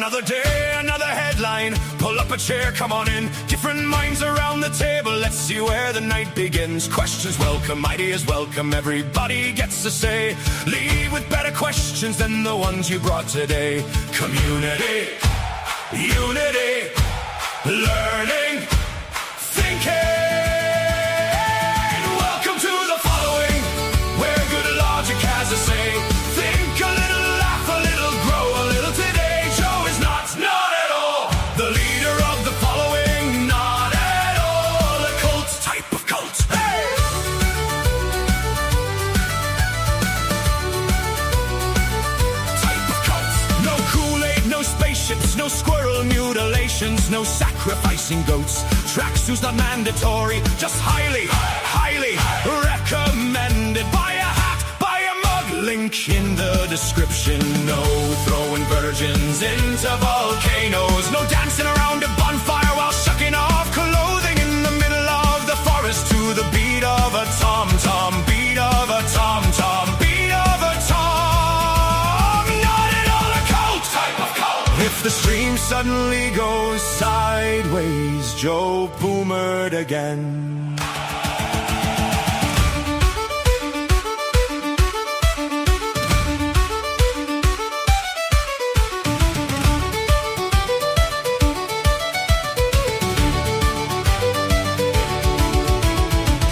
Another day, another headline. Pull up a chair, come on in. Different minds around the table. Let's see where the night begins. Questions welcome, ideas welcome. Everybody gets to say. Leave with better questions than the ones you brought today. Community, unity, learning, thinking. Welcome to the following, where good logic has a say. Think a little, laugh a little, grow a little today. Joe is not at all the leader of the following, not at all a cult type of cult. Hey! Type of cult. No Kool-Aid, no spaceships, no squirrel mutilations, no sacrificing goats. Tracksuits not mandatory, just highly recommended. Buy a hat, buy a mug, link in the description. No throwing virgins into volcanoes, no dancing around a bonfire while shucking off clothing in the middle of the forest to the beat of a tom-tom, beat of a tom-tom, beat of a tom. Not at all a cult type of cult. If the stream suddenly goes sideways, Joe boomered again.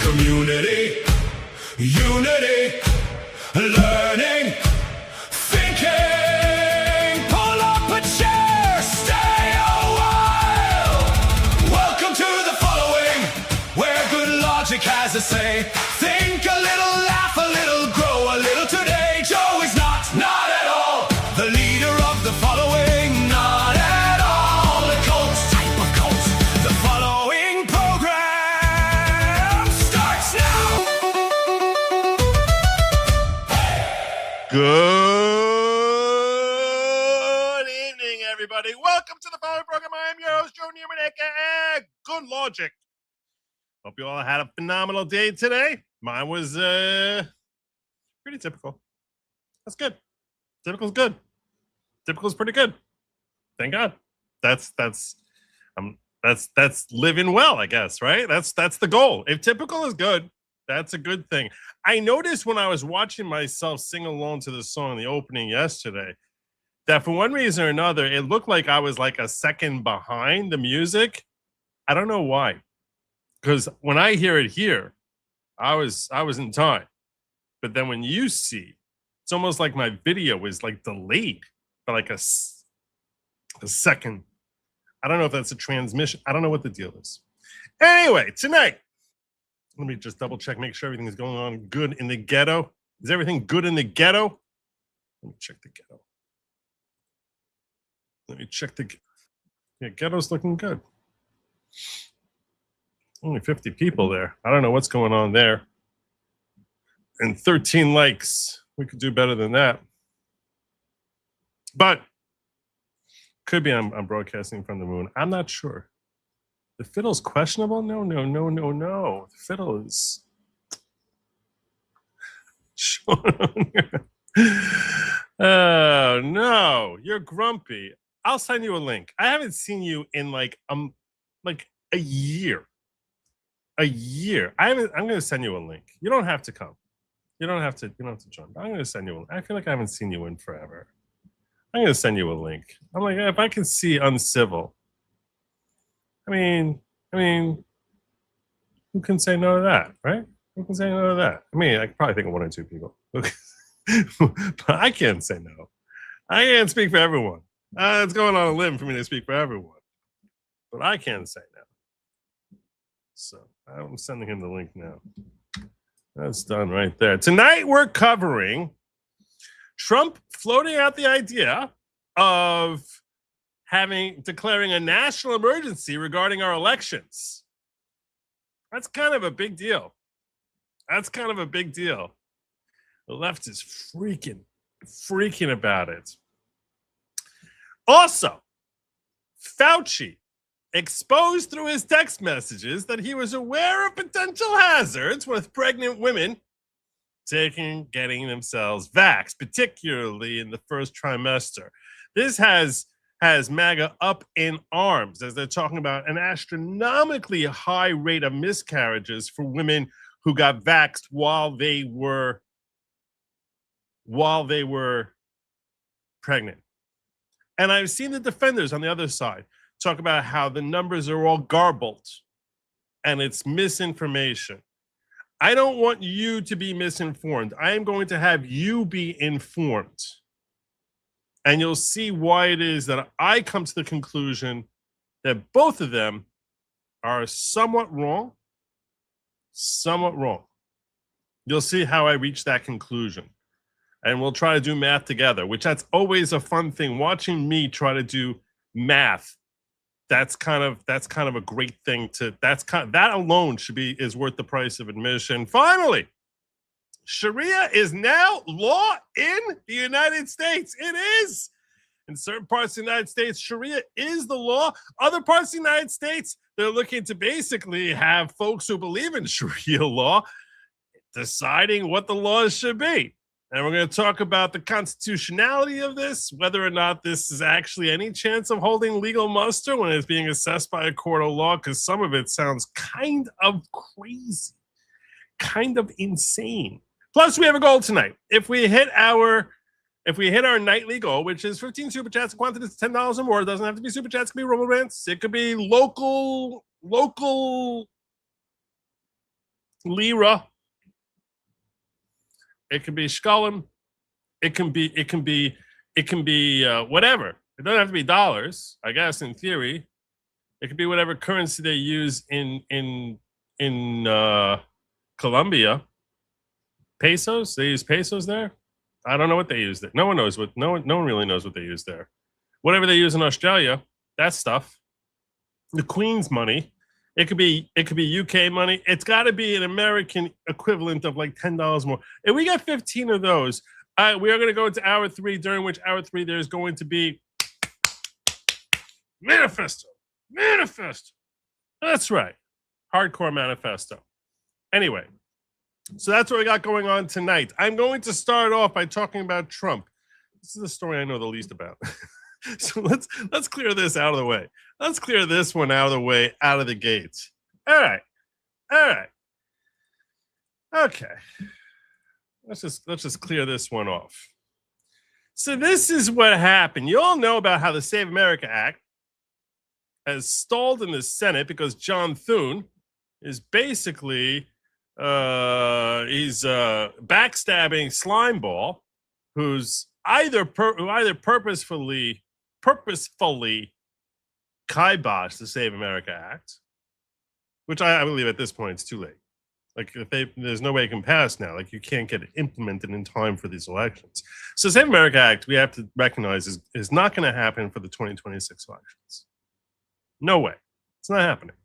Community, unity, learning, thinking. Pull up a chair, stay a while. Welcome to the following, where good logic has a say. Think a little, laugh a little, grow a little today. Joe is not at all the leader of the following, not at all a cult type of cult. The following program starts now. Good evening, everybody. Welcome to the following program. I am your host, Joe Newman, aka Good Logic. Hope you all had a phenomenal day today. Mine was pretty typical. That's good. Typical's good. Typical's pretty good. Thank God. That's living well, I guess, right? That's the goal. If typical is good, that's a good thing. I noticed when I was watching myself sing along to the song in the opening yesterday that for one reason or another, it looked like I was like a second behind the music. I don't know why. Because when I hear it here, I was in time. But then when you see, it's almost like my video was like delayed by like a second. I don't know if that's a transmission. I don't know what the deal is. Anyway, tonight, let me just double check, make sure everything is going on good in the ghetto. Is everything good in the ghetto? Let me check the ghetto. Yeah, ghetto's looking good. Only 50 people there. I don't know what's going on there. And 13 likes. We could do better than that. But could be I'm broadcasting from the moon. I'm not sure. The fiddle's questionable? No. The fiddle is oh no, you're grumpy. I'll send you a link. I haven't seen you in like a year. I'm gonna send you a link. You don't have to come. You don't have to join. I'm gonna send you a link. I feel like I haven't seen you in forever. I'm gonna send you a link. I'm like, if I can see uncivil. I mean, who can say no to that, right? Who can say no to that? I mean, I can probably think of one or two people. But I can't say no. I can't speak for everyone. It's going on a limb for me to speak for everyone. But I can say no. So I'm sending him the link now. That's done right there. Tonight we're covering Trump floating out the idea of declaring a national emergency regarding our elections. That's kind of a big deal. The left is freaking about it. Also, Fauci exposed through his text messages that he was aware of potential hazards with pregnant women getting themselves vaxxed, particularly in the first trimester. This has has MAGA up in arms as they're talking about an astronomically high rate of miscarriages for women who got vaxxed while they were pregnant. And I've seen the defenders on the other side talk about how the numbers are all garbled and it's misinformation. I don't want you to be misinformed. I am going to have you be informed. And you'll see why it is that I come to the conclusion that both of them are somewhat wrong. You'll see how I reach that conclusion. And we'll try to do math together, which that's always a fun thing. Watching me try to do math, that's kind of a great thing that alone is worth the price of admission. Finally, Sharia is now law in the United States. It is. In certain parts of the United States, Sharia is the law. Other parts of the United States, they're looking to basically have folks who believe in Sharia law deciding what the laws should be. And we're going to talk about the constitutionality of this, whether or not this is actually any chance of holding legal muster when it's being assessed by a court of law, because some of it sounds kind of crazy, kind of insane. Plus, we have a goal tonight. If we hit our nightly goal, which is 15 super chats, quantity is $10 or more, it doesn't have to be super chats, it could be robo rants, it could be local lira. It can be shkalim. It can be whatever. It doesn't have to be dollars, I guess, in theory. It could be whatever currency they use in Colombia. Pesos? They use pesos there? I don't know what they use there. No one really knows what they use there. Whatever they use in Australia, that stuff. The Queen's money. It could be UK money. It's got to be an American equivalent of like $10 more. If we get 15 of those, we are going to go into hour 3, during which hour 3 there's going to be manifesto. That's right. Hardcore manifesto. Anyway, so that's what we got going on tonight. I'm going to start off by talking about Trump. This is the story I know the least about. So let's clear this out of the way. Let's clear this one out of the way, out of the gates. All right. Okay. Let's just clear this one off. So this is what happened. You all know about how the Save America Act has stalled in the Senate because John Thune is basically he's backstabbing Slimeball, who's either purposefully kibosh the Save America Act, which I believe at this point it's too late. Like there's no way it can pass now. Like you can't get it implemented in time for these elections. So Save America Act, we have to recognize is not going to happen for the 2026 elections. No way. It's not happening.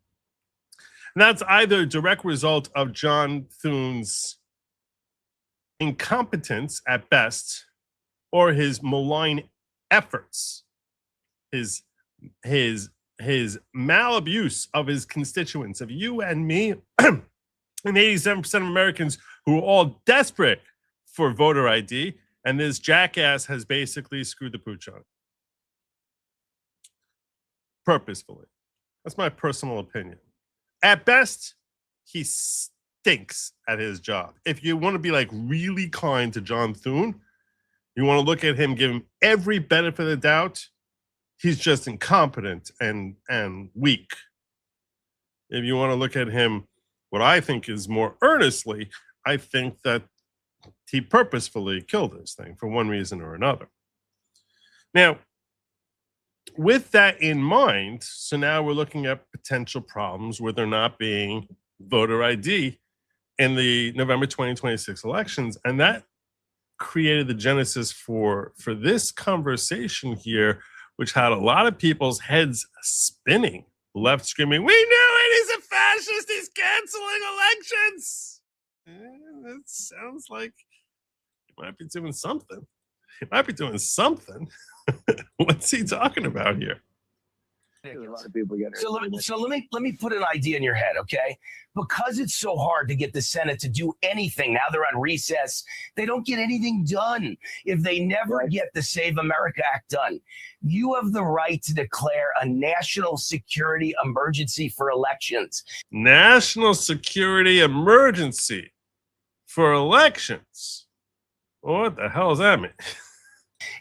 And that's either a direct result of John Thune's incompetence at best, or his malign efforts, his malabuse of his constituents, of you and me, and 87% of Americans who are all desperate for voter ID, and this jackass has basically screwed the pooch on it. Purposefully. That's my personal opinion. At best, he stinks at his job. If you want to be like really kind to John Thune, you want to look at him, give him every benefit of the doubt, he's just incompetent and weak. If you want to look at him, what I think is more earnestly, I think that he purposefully killed this thing for one reason or another. Now, with that in mind, so now we're looking at potential problems with there not being voter ID in the November 2026 elections, and that created the genesis for this conversation here, which had a lot of people's heads spinning, left screaming, "We knew it! He's a fascist! He's canceling elections!" That sounds like he might be doing something. What's he talking about here? A lot of people get it. So let me put an idea in your head, okay? Because it's so hard to get the Senate to do anything. Now they're on recess. They don't get anything done if they never get the Save America Act done. You have the right to declare a national security emergency for elections. National security emergency for elections. What the hell does that mean?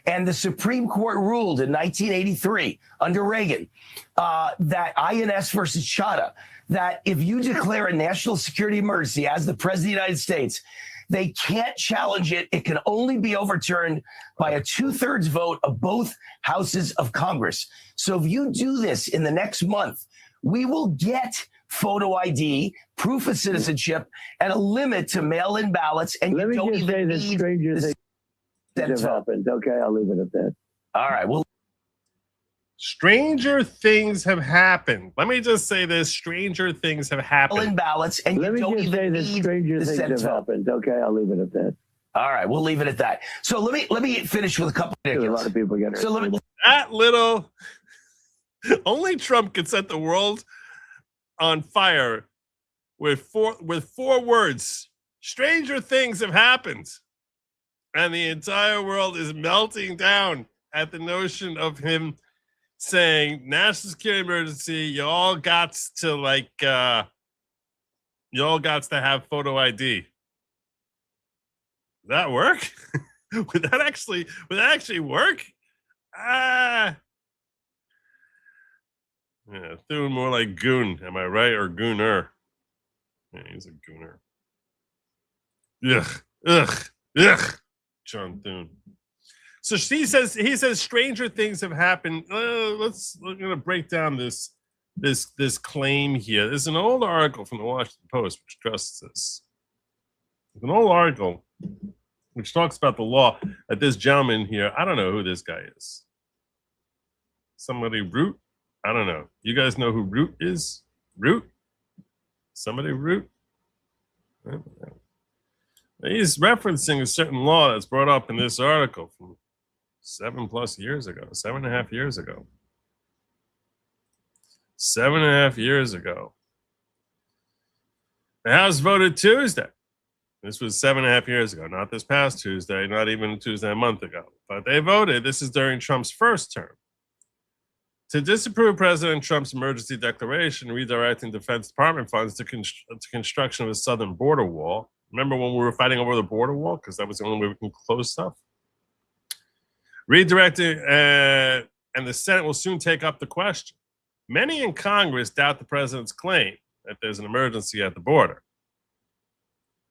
And the Supreme Court ruled in 1983 under Reagan that INS versus Chadha, that if you declare a national security emergency as the president of the United States, they can't challenge it. It can only be overturned by a 2/3 vote of both houses of Congress. So if you do this in the next month, we will get photo ID, proof of citizenship, and a limit to mail-in ballots. And let me just say that stranger things have happened. Okay, I'll leave it at that. All right. Well, stranger things have happened. Let me just say this: stranger things have happened. Mail-in ballots, and let me just say that stranger things have happened. Okay, I'll leave it at that. All right, we'll leave it at that. So let me finish with a couple of a lot of people get it. So let me. That little. Only Trump could set the world on fire with four words. Stranger things have happened. And the entire world is melting down at the notion of him saying national security emergency. You all got to have photo ID. Would that work? would that actually work? Yeah, Thune more like goon. Am I right? Or gooner? Yeah, he's a gooner. Ugh. John Thune. So he says stranger things have happened. We're gonna break down this claim here. There's an old article from the Washington Post which addresses this. There's an old article which talks about the law that this gentleman here, I don't know who this guy is. Somebody Root? I don't know. You guys know who Root is? Root? Somebody Root? I don't know. He's referencing a certain law that's brought up in this article from 7.5 years ago. 7.5 years ago. 7.5 years ago. The House voted Tuesday. This was 7.5 years ago, not this past Tuesday, not even Tuesday a month ago. But they voted, this is during Trump's first term, to disapprove President Trump's emergency declaration redirecting Defense Department funds to construction of a southern border wall. Remember when we were fighting over the border wall? Because that was the only way we can close stuff. Redirecting, and the Senate will soon take up the question. Many in Congress doubt the president's claim that there's an emergency at the border,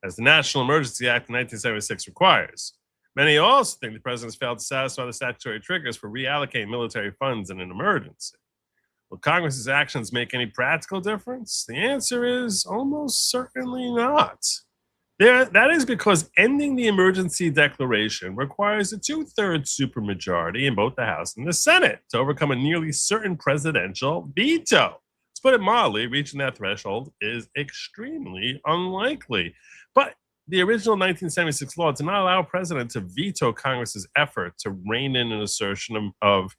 as the National Emergency Act of 1976 requires. Many also think the president has failed to satisfy the statutory triggers for reallocating military funds in an emergency. Will Congress's actions make any practical difference? The answer is almost certainly not. That is because ending the emergency declaration requires a 2/3 supermajority in both the House and the Senate to overcome a nearly certain presidential veto. To put it mildly, reaching that threshold is extremely unlikely. But the original 1976 law did not allow a president to veto Congress's effort to rein in an assertion of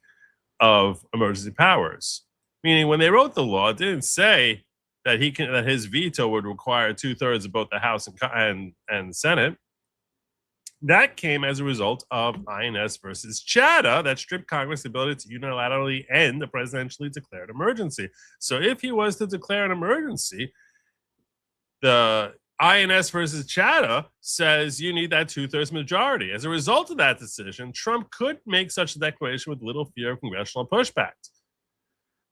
emergency powers. Meaning, when they wrote the law, it didn't say that his veto would require 2/3 of both the House and Senate. That came as a result of INS versus Chadha that stripped Congress the ability to unilaterally end a presidentially declared emergency. So if he was to declare an emergency, the INS versus Chadha says you need that 2/3 majority. As a result of that decision, Trump could make such a declaration with little fear of congressional pushback.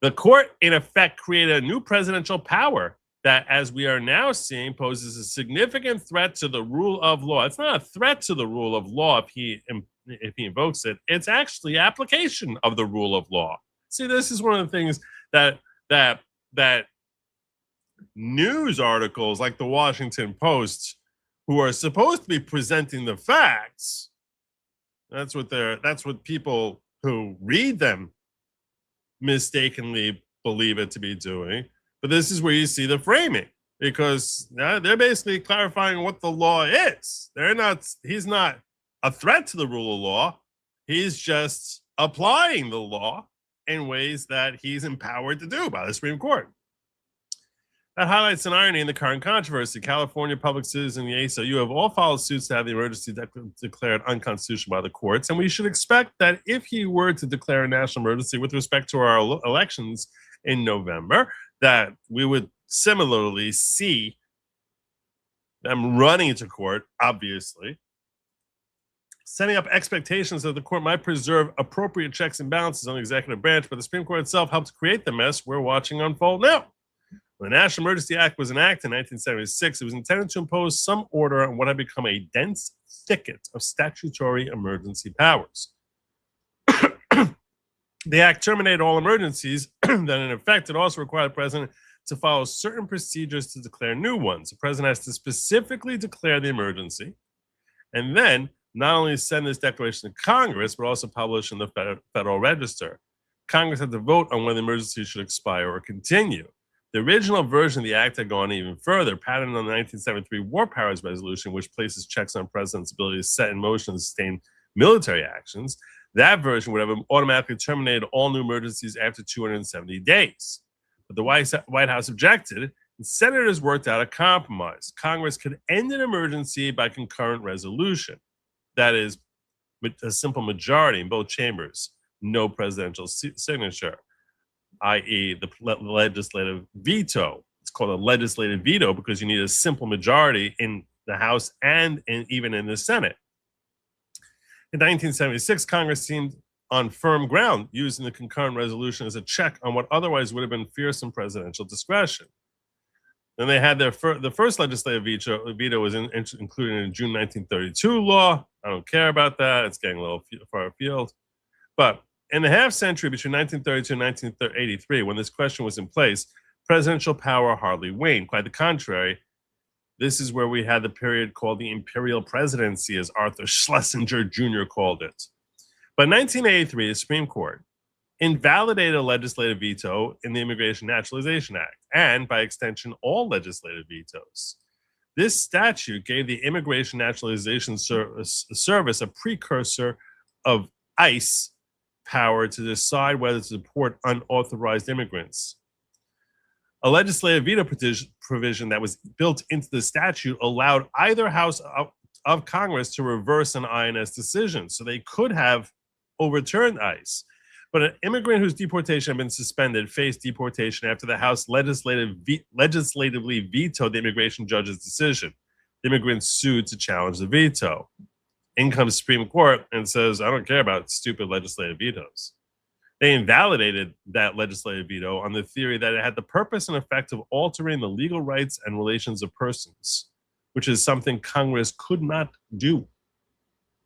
The court, in effect, created a new presidential power that, as we are now seeing, poses a significant threat to the rule of law. It's not a threat to the rule of law if he invokes it. It's actually application of the rule of law. See, this is one of the things that news articles like the Washington Post, who are supposed to be presenting the facts, that's what people who read them mistakenly believe it to be doing. But this is where you see the framing, because they're basically clarifying what the law is. He's not a threat to the rule of law. He's just applying the law in ways that he's empowered to do by the Supreme Court. That highlights an irony in the current controversy. California, public citizen, the ACLU have all filed suits to have the emergency declared unconstitutional by the courts, and we should expect that if he were to declare a national emergency with respect to our elections in November, that we would similarly see them running to court, obviously, setting up expectations that the court might preserve appropriate checks and balances on the executive branch, but the Supreme Court itself helped create the mess we're watching unfold now. When the National Emergency Act was enacted in 1976, it was intended to impose some order on what had become a dense thicket of statutory emergency powers. The act terminated all emergencies. Then, in effect, it also required the president to follow certain procedures to declare new ones. The president has to specifically declare the emergency, and then not only send this declaration to Congress, but also publish in the Federal Register. Congress had to vote on whether the emergency should expire or continue. The original version of the act had gone even further, patterned on the 1973 War Powers Resolution, which places checks on the president's ability to set in motion and sustain military actions. That version would have automatically terminated all new emergencies after 270 days. But the White House objected, and senators worked out a compromise. Congress could end an emergency by concurrent resolution. That is, a simple majority in both chambers, no presidential signature, i.e. the legislative veto. It's called a legislative veto because you need a simple majority in the House and even in the Senate. In 1976, Congress seemed on firm ground, using the concurrent resolution as a check on what otherwise would have been fearsome presidential discretion. Then they had the first legislative veto was included in June 1932 law. I don't care about that. It's getting a little far afield. But in the half century between 1932 and 1983, when this question was in place, presidential power hardly waned. Quite the contrary. This is where we had the period called the Imperial Presidency, as Arthur Schlesinger Jr. called it. But in 1983, the Supreme Court invalidated a legislative veto in the Immigration Naturalization Act, and by extension, all legislative vetoes. This statute gave the Immigration Naturalization Service a precursor of ICE power to decide whether to deport unauthorized immigrants. A legislative veto provision that was built into the statute allowed either house of Congress to reverse an INS decision, so they could have overturned ICE. But an immigrant whose deportation had been suspended faced deportation after the House legislatively vetoed the immigration judge's decision. The immigrant sued to challenge the veto. In comes Supreme Court and says, I don't care about stupid legislative vetoes. They invalidated that legislative veto on the theory that it had the purpose and effect of altering the legal rights and relations of persons, which is something Congress could not do.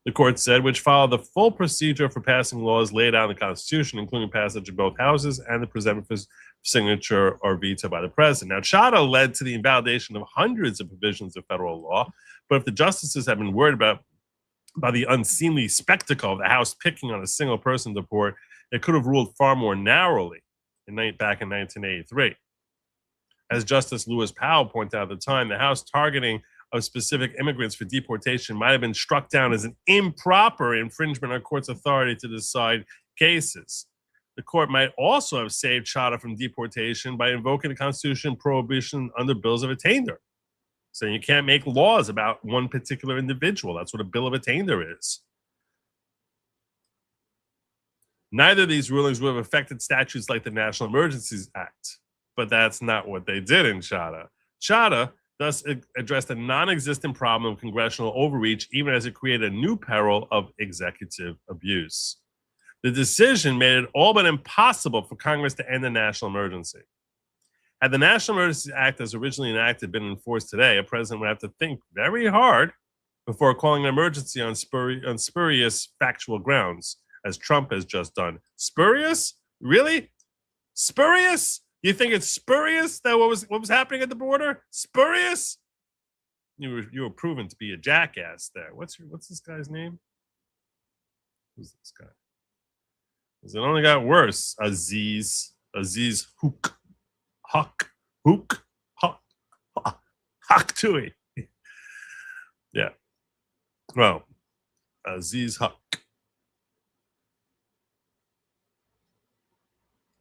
The court said, which followed the full procedure for passing laws laid out in the Constitution, including passage of both houses and the presentment for signature or veto by the president. Now, Chadha led to the invalidation of hundreds of provisions of federal law, but if the justices had been worried about the unseemly spectacle of the House picking on a single person to deport, it could have ruled far more narrowly back in 1983. As Justice Lewis Powell pointed out at the time, the House targeting of specific immigrants for deportation might have been struck down as an improper infringement on courts' authority to decide cases. The court might also have saved Chadha from deportation by invoking the Constitution prohibition under bills of attainder, saying you can't make laws about one particular individual. That's what a bill of attainder is. Neither of these rulings would have affected statutes like the National Emergencies Act, but that's not what they did in Chadha. Chadha thus addressed a non-existent problem of congressional overreach, even as it created a new peril of executive abuse. The decision made it all but impossible for Congress to end the national emergency. Had the National Emergency Act as originally enacted been enforced today, a president would have to think very hard before calling an emergency on spurious factual grounds, as Trump has just done. Spurious? Really? Spurious? You think it's spurious that what was happening at the border? Spurious? You were proven to be a jackass there. What's this guy's name? Who's this guy? Because it only got worse. Aziz Hook Tui. Yeah. Well, Aziz Huck.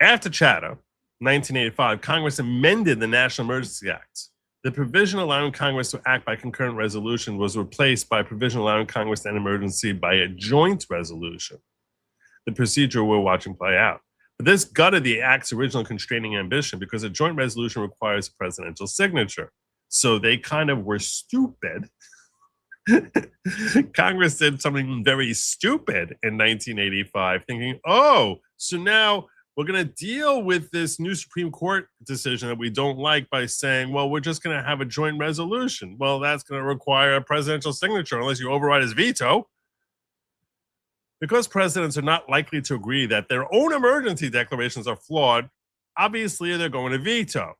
After Chatham, 1985, Congress amended the National Emergency Act. The provision allowing Congress to act by concurrent resolution was replaced by a provision allowing Congress to end emergency by a joint resolution. The procedure we're watching play out. But this gutted the act's original constraining ambition because a joint resolution requires a presidential signature. So they kind of were stupid. Congress did something very stupid in 1985, thinking, oh, so now we're going to deal with this new Supreme Court decision that we don't like by saying, well, we're just going to have a joint resolution. Well, that's going to require a presidential signature unless you override his veto. Because presidents are not likely to agree that their own emergency declarations are flawed, obviously they're going to veto.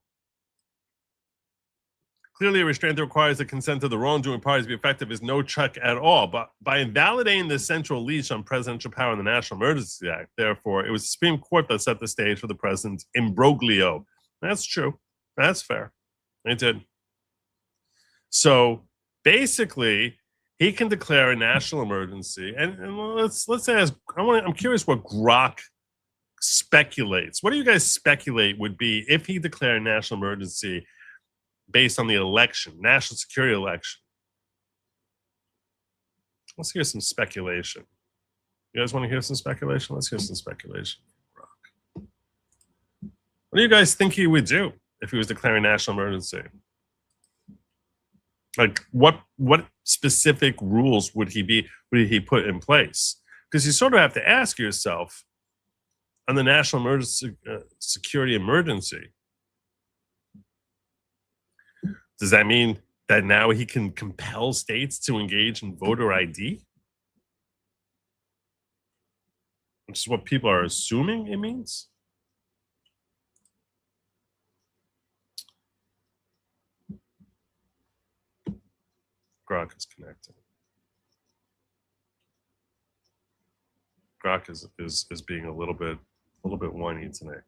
Clearly, a restraint that requires the consent of the wrongdoing parties to be effective is no check at all. But by invalidating the central leash on presidential power in the National Emergency Act, therefore, it was the Supreme Court that set the stage for the president's imbroglio. That's true. That's fair. It did. So basically, he can declare a national emergency, and let's ask. I'm curious what Grok speculates. What do you guys speculate would be if he declared a national emergency based on the election, national security election? Let's hear some speculation. You guys want to hear some speculation? Let's hear some speculation. Grok. What do you guys think he would do if he was declaring a national emergency? Like what specific rules would he put in place? Because you sort of have to ask yourself, on the national emergency security emergency, does that mean that now he can compel states to engage in voter ID? Which is what people are assuming it means. Grok is connecting. Grok is being a little bit whiny tonight.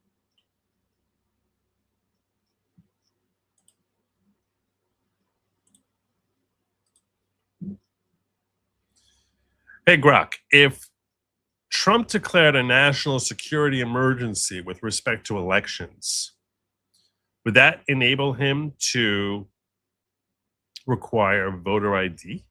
Hey Grok, if Trump declared a national security emergency with respect to elections, would that enable him to require voter ID?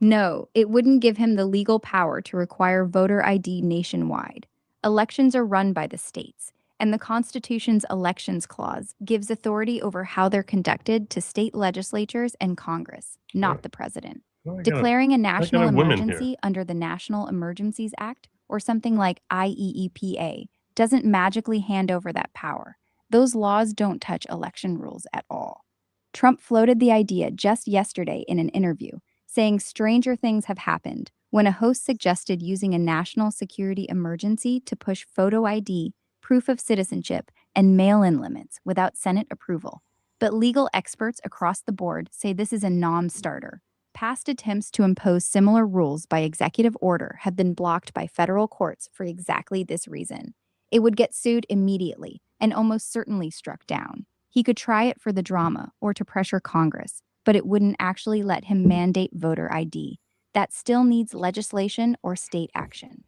No, it wouldn't give him the legal power to require voter ID nationwide. Elections are run by the states, and the Constitution's Elections Clause gives authority over how they're conducted to state legislatures and Congress, not the president. Declaring a national emergency under the National Emergencies Act or something like IEEPA doesn't magically hand over that power. Those laws don't touch election rules at all. Trump floated the idea just yesterday in an interview, saying stranger things have happened when a host suggested using a national security emergency to push photo ID, proof of citizenship, and mail-in limits without Senate approval. But legal experts across the board say this is a non-starter. Past attempts to impose similar rules by executive order have been blocked by federal courts for exactly this reason. It would get sued immediately and almost certainly struck down. He could try it for the drama or to pressure Congress, but it wouldn't actually let him mandate voter ID. That still needs legislation or state action.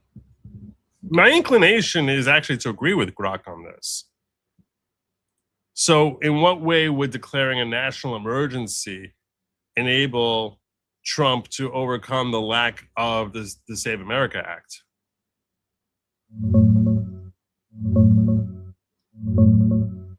My inclination is actually to agree with Grok on this. So in what way would declaring a national emergency enable Trump to overcome the lack of the Save America Act?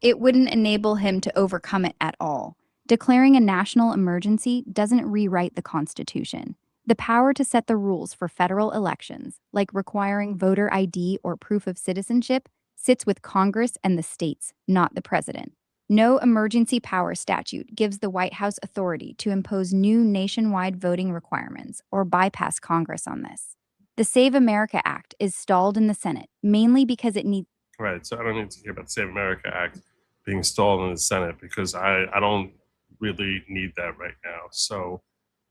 It wouldn't enable him to overcome it at all. Declaring a national emergency doesn't rewrite the Constitution. The power to set the rules for federal elections, like requiring voter ID or proof of citizenship, sits with Congress and the states, not the president. No emergency power statute gives the White House authority to impose new nationwide voting requirements or bypass Congress on this. The Save America Act is stalled in the Senate, mainly because it needs... Right, so I don't need to hear about the Save America Act being stalled in the Senate because I don't really need that right now. So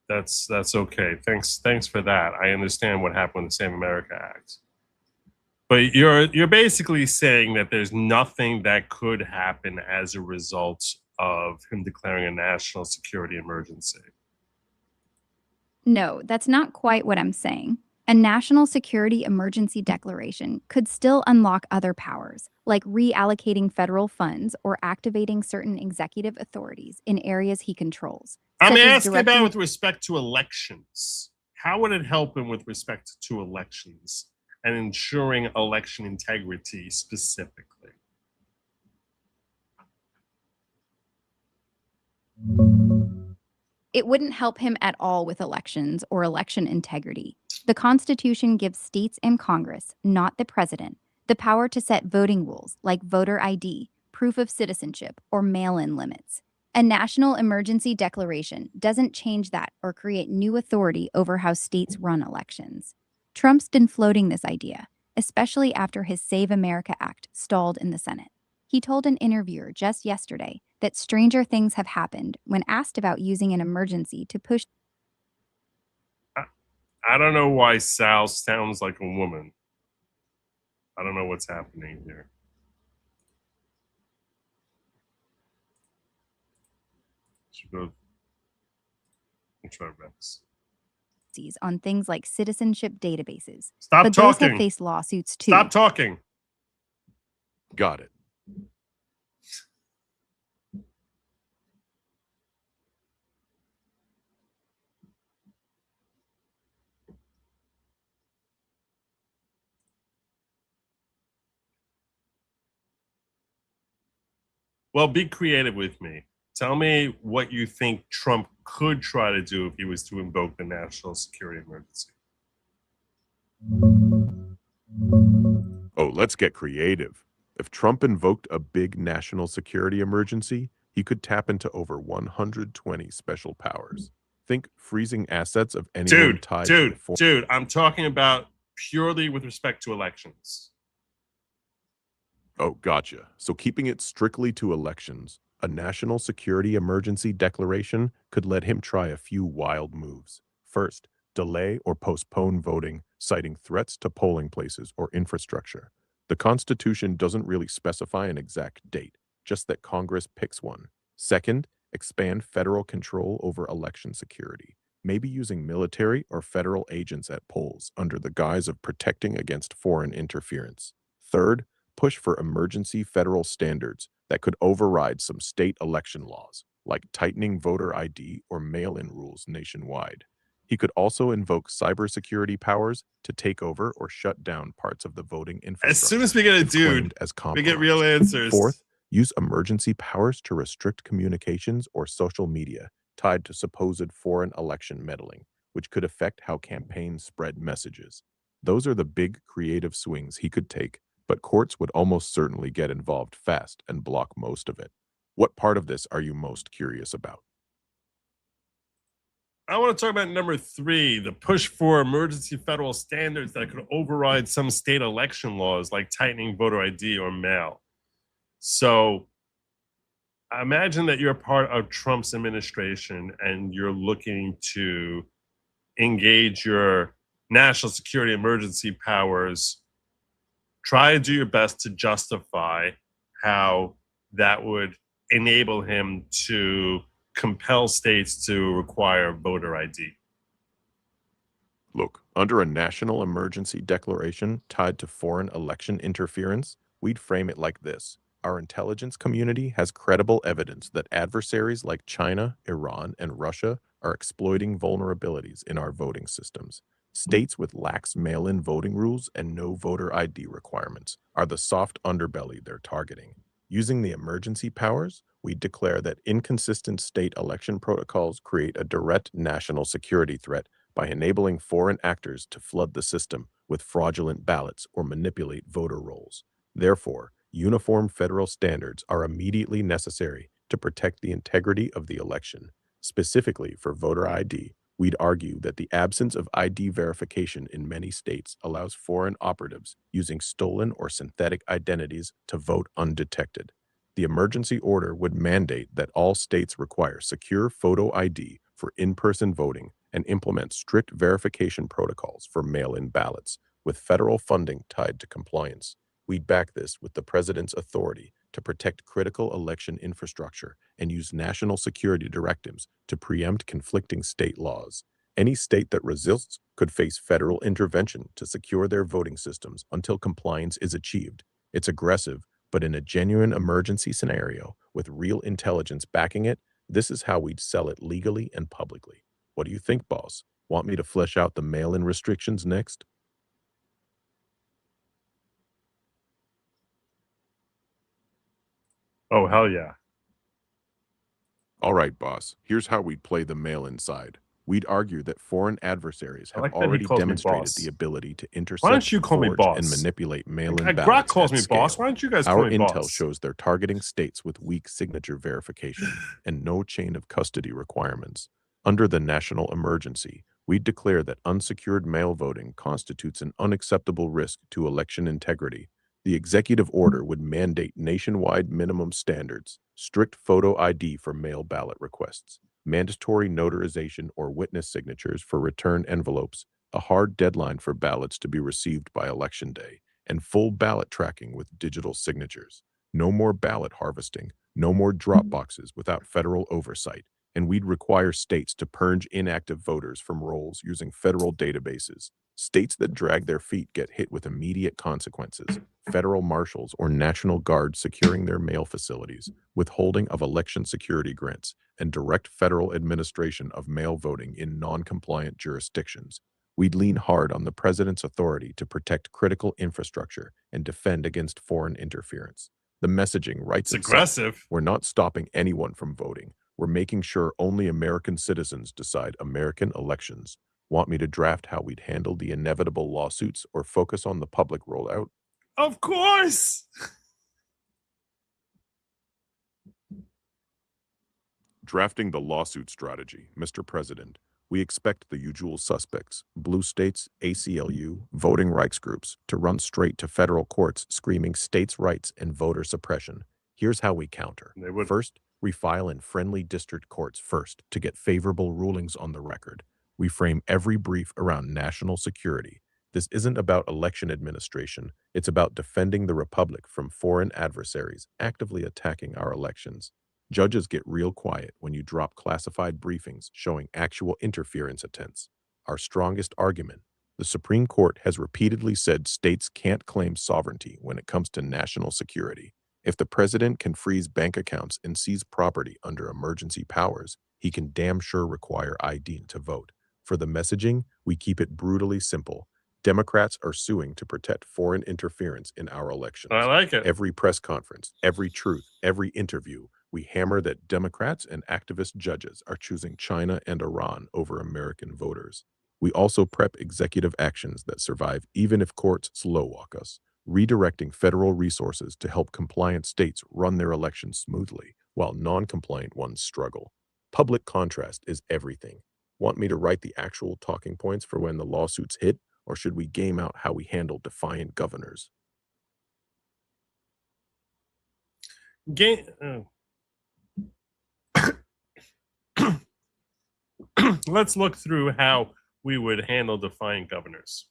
that's okay. Thanks for that. I understand what happened with the Save America Act. But you're basically saying that there's nothing that could happen as a result of him declaring a national security emergency. No, that's not quite what I'm saying. A national security emergency declaration could still unlock other powers, like reallocating federal funds or activating certain executive authorities in areas he controls. I'm such as asking about with respect to elections. How would it help him with respect to elections and ensuring election integrity specifically? It wouldn't help him at all with elections or election integrity. The Constitution gives states and Congress, not the president, the power to set voting rules like voter ID, proof of citizenship, or mail-in limits. A national emergency declaration doesn't change that or create new authority over how states run elections. Trump's been floating this idea, especially after his Save America Act stalled in the Senate. He told an interviewer just yesterday that stranger things have happened when asked about using an emergency to push. I don't know why Sal sounds like a woman. I don't know what's happening here. Should go try Rex. On things like citizenship databases. Stop but those talking. have faced lawsuits too. Stop talking. Got it. Well, be creative with me. Tell me what you think Trump could try to do if he was to invoke the national security emergency. Oh, let's get creative. If Trump invoked a big national security emergency, he could tap into over 120 special powers. Think freezing assets of anyone tied to the Dude, I'm talking about purely with respect to elections. Oh, gotcha. So keeping it strictly to elections, a national security emergency declaration could let him try a few wild moves. First, delay or postpone voting, citing threats to polling places or infrastructure. The Constitution doesn't really specify an exact date, just that Congress picks one. Second, expand federal control over election security, maybe using military or federal agents at polls under the guise of protecting against foreign interference. Third, push for emergency federal standards that could override some state election laws, like tightening voter ID or mail-in rules nationwide. He could also invoke cybersecurity powers to take over or shut down parts of the voting infrastructure. As soon as we get a dude, we get real answers. Fourth, use emergency powers to restrict communications or social media tied to supposed foreign election meddling, which could affect how campaigns spread messages. Those are the big creative swings he could take, but courts would almost certainly get involved fast and block most of it. What part of this are you most curious about? I want to talk about number 3, the push for emergency federal standards that could override some state election laws like tightening voter ID or mail. So I imagine that you're part of Trump's administration and you're looking to engage your national security emergency powers. Try to do your best to justify how that would enable him to compel states to require voter ID. Look, under a national emergency declaration tied to foreign election interference, we'd frame it like this. Our intelligence community has credible evidence that adversaries like China, Iran, and Russia are exploiting vulnerabilities in our voting systems. States with lax mail-in voting rules and no voter ID requirements are the soft underbelly they're targeting. Using the emergency powers, we declare that inconsistent state election protocols create a direct national security threat by enabling foreign actors to flood the system with fraudulent ballots or manipulate voter rolls. Therefore, uniform federal standards are immediately necessary to protect the integrity of the election. Specifically for voter ID, we'd argue that the absence of ID verification in many states allows foreign operatives using stolen or synthetic identities to vote undetected. The emergency order would mandate that all states require secure photo ID for in-person voting and implement strict verification protocols for mail-in ballots, with federal funding tied to compliance. We'd back this with the president's authority to protect critical election infrastructure and use national security directives to preempt conflicting state laws. Any state that resists could face federal intervention to secure their voting systems until compliance is achieved. It's aggressive, but in a genuine emergency scenario with real intelligence backing it, this is how we'd sell it legally and publicly. What do you think, boss? Want me to flesh out the mail-in restrictions next? Oh, hell yeah. All right, boss. Here's how we'd play the mail-in side. We'd argue that foreign adversaries I have like that he already calls me demonstrated boss. the ability to Why intercept, don't you call me forge, boss? and manipulate mail-in Grok ballots calls at me scale. boss. Why don't you guys call Our me intel boss? shows they're targeting states with weak signature verification and no chain of custody requirements. Under the national emergency, we declare that unsecured mail voting constitutes an unacceptable risk to election integrity. The executive order would mandate nationwide minimum standards, strict photo ID for mail ballot requests, mandatory notarization or witness signatures for return envelopes, a hard deadline for ballots to be received by Election Day, and full ballot tracking with digital signatures. No more ballot harvesting, no more drop boxes without federal oversight, and we'd require states to purge inactive voters from rolls using federal databases. States that drag their feet get hit with immediate consequences. Federal marshals or National Guard securing their mail facilities, withholding of election security grants, and direct federal administration of mail voting in non-compliant jurisdictions. We'd lean hard on the president's authority to protect critical infrastructure and defend against foreign interference. The messaging writes It's itself. aggressive. We're not stopping anyone from voting. We're making sure only American citizens decide American elections. Want me to draft how we'd handle the inevitable lawsuits or focus on the public rollout? Of course. Drafting the lawsuit strategy, Mr. President. We expect the usual suspects, blue states, ACLU, voting rights groups, to run straight to federal courts screaming states' rights and voter suppression. Here's how we counter. They would. First, we file in friendly district courts first to get favorable rulings on the record. We frame every brief around national security. This isn't about election administration. It's about defending the republic from foreign adversaries actively attacking our elections. Judges get real quiet when you drop classified briefings showing actual interference attempts. Our strongest argument: the Supreme Court has repeatedly said states can't claim sovereignty when it comes to national security. If the president can freeze bank accounts and seize property under emergency powers, he can damn sure require ID to vote. For the messaging, we keep it brutally simple. Democrats are suing to protect foreign interference in our elections. I like it. Every press conference, every truth, every interview, we hammer that Democrats and activist judges are choosing China and Iran over American voters. We also prep executive actions that survive even if courts slow walk us, redirecting federal resources to help compliant states run their elections smoothly, while non-compliant ones struggle. Public contrast is everything. Want me to write the actual talking points for when the lawsuits hit, or should we game out how we handle defiant governors? Let's look through how we would handle defiant governors.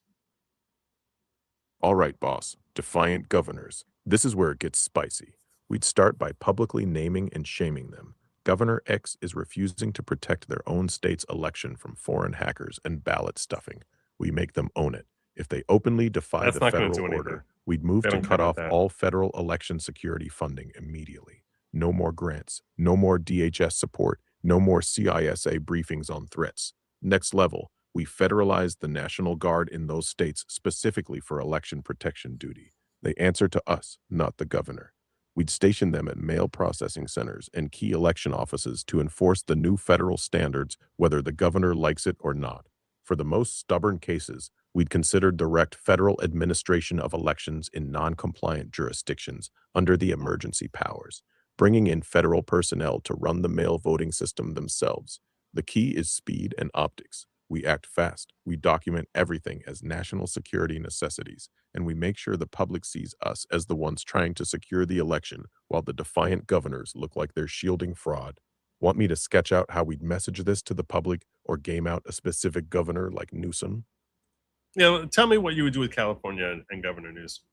All right, boss. Defiant governors. This is where it gets spicy. We'd start by publicly naming and shaming them. Governor X is refusing to protect their own state's election from foreign hackers and ballot stuffing. We make them own it. If they openly defy That's the not gonna federal do anything. order, we'd move They to don't cut care off about that. all federal election security funding immediately. No more grants, no more DHS support, no more CISA briefings on threats. Next level, we federalize the National Guard in those states specifically for election protection duty. They answer to us, not the governor. We'd station them at mail processing centers and key election offices to enforce the new federal standards, whether the governor likes it or not. For the most stubborn cases, we'd consider direct federal administration of elections in non-compliant jurisdictions under the emergency powers, bringing in federal personnel to run the mail voting system themselves. The key is speed and optics. We act fast. We document everything as national security necessities, and we make sure the public sees us as the ones trying to secure the election while the defiant governors look like they're shielding fraud. Want me to sketch out how we'd message this to the public or game out a specific governor like Newsom? Yeah, tell me what you would do with California and Governor Newsom.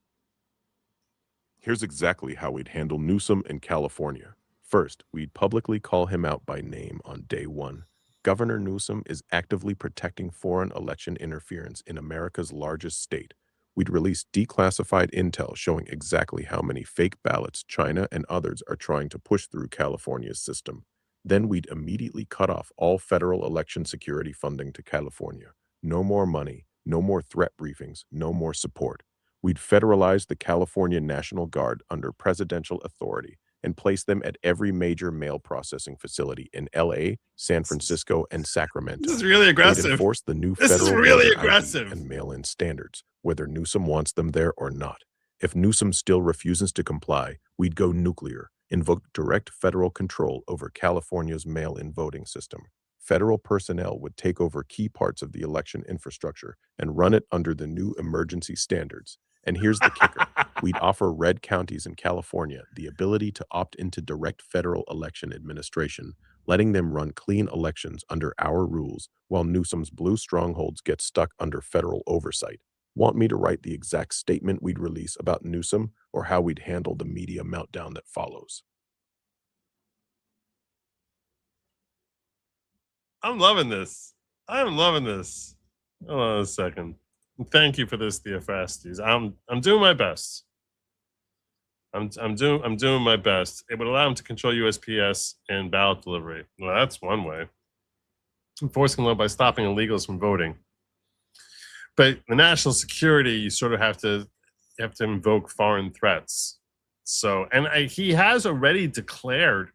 Here's exactly how we'd handle Newsom in California. First, we'd publicly call him out by name on day one. Governor Newsom is actively protecting foreign election interference in America's largest state. We'd release declassified intel showing exactly how many fake ballots China and others are trying to push through California's system. Then we'd immediately cut off all federal election security funding to California. No more money, no more threat briefings, no more support. We'd federalize the California National Guard under presidential authority and place them at every major mail processing facility in LA, San Francisco, and Sacramento. This is really They'd aggressive. enforce the new This is federal really voter ID aggressive. and mail-in standards, whether Newsom wants them there or not. If Newsom still refuses to comply, we'd go nuclear, invoke direct federal control over California's mail-in voting system. Federal personnel would take over key parts of the election infrastructure and run it under the new emergency standards. And here's the kicker. We'd offer red counties in California the ability to opt into direct federal election administration, letting them run clean elections under our rules while Newsom's blue strongholds get stuck under federal oversight. Want me to write the exact statement we'd release about Newsom or how we'd handle the media meltdown that follows? I'm loving this. I'm loving this. Hold on a second. Thank you for this, Theophrastes. I'm doing my best. I'm doing my best. It would allow him to control USPS and ballot delivery. Well, that's one way. Enforcing law by stopping illegals from voting. But the national security, you sort of have to invoke foreign threats. So, and he has already declared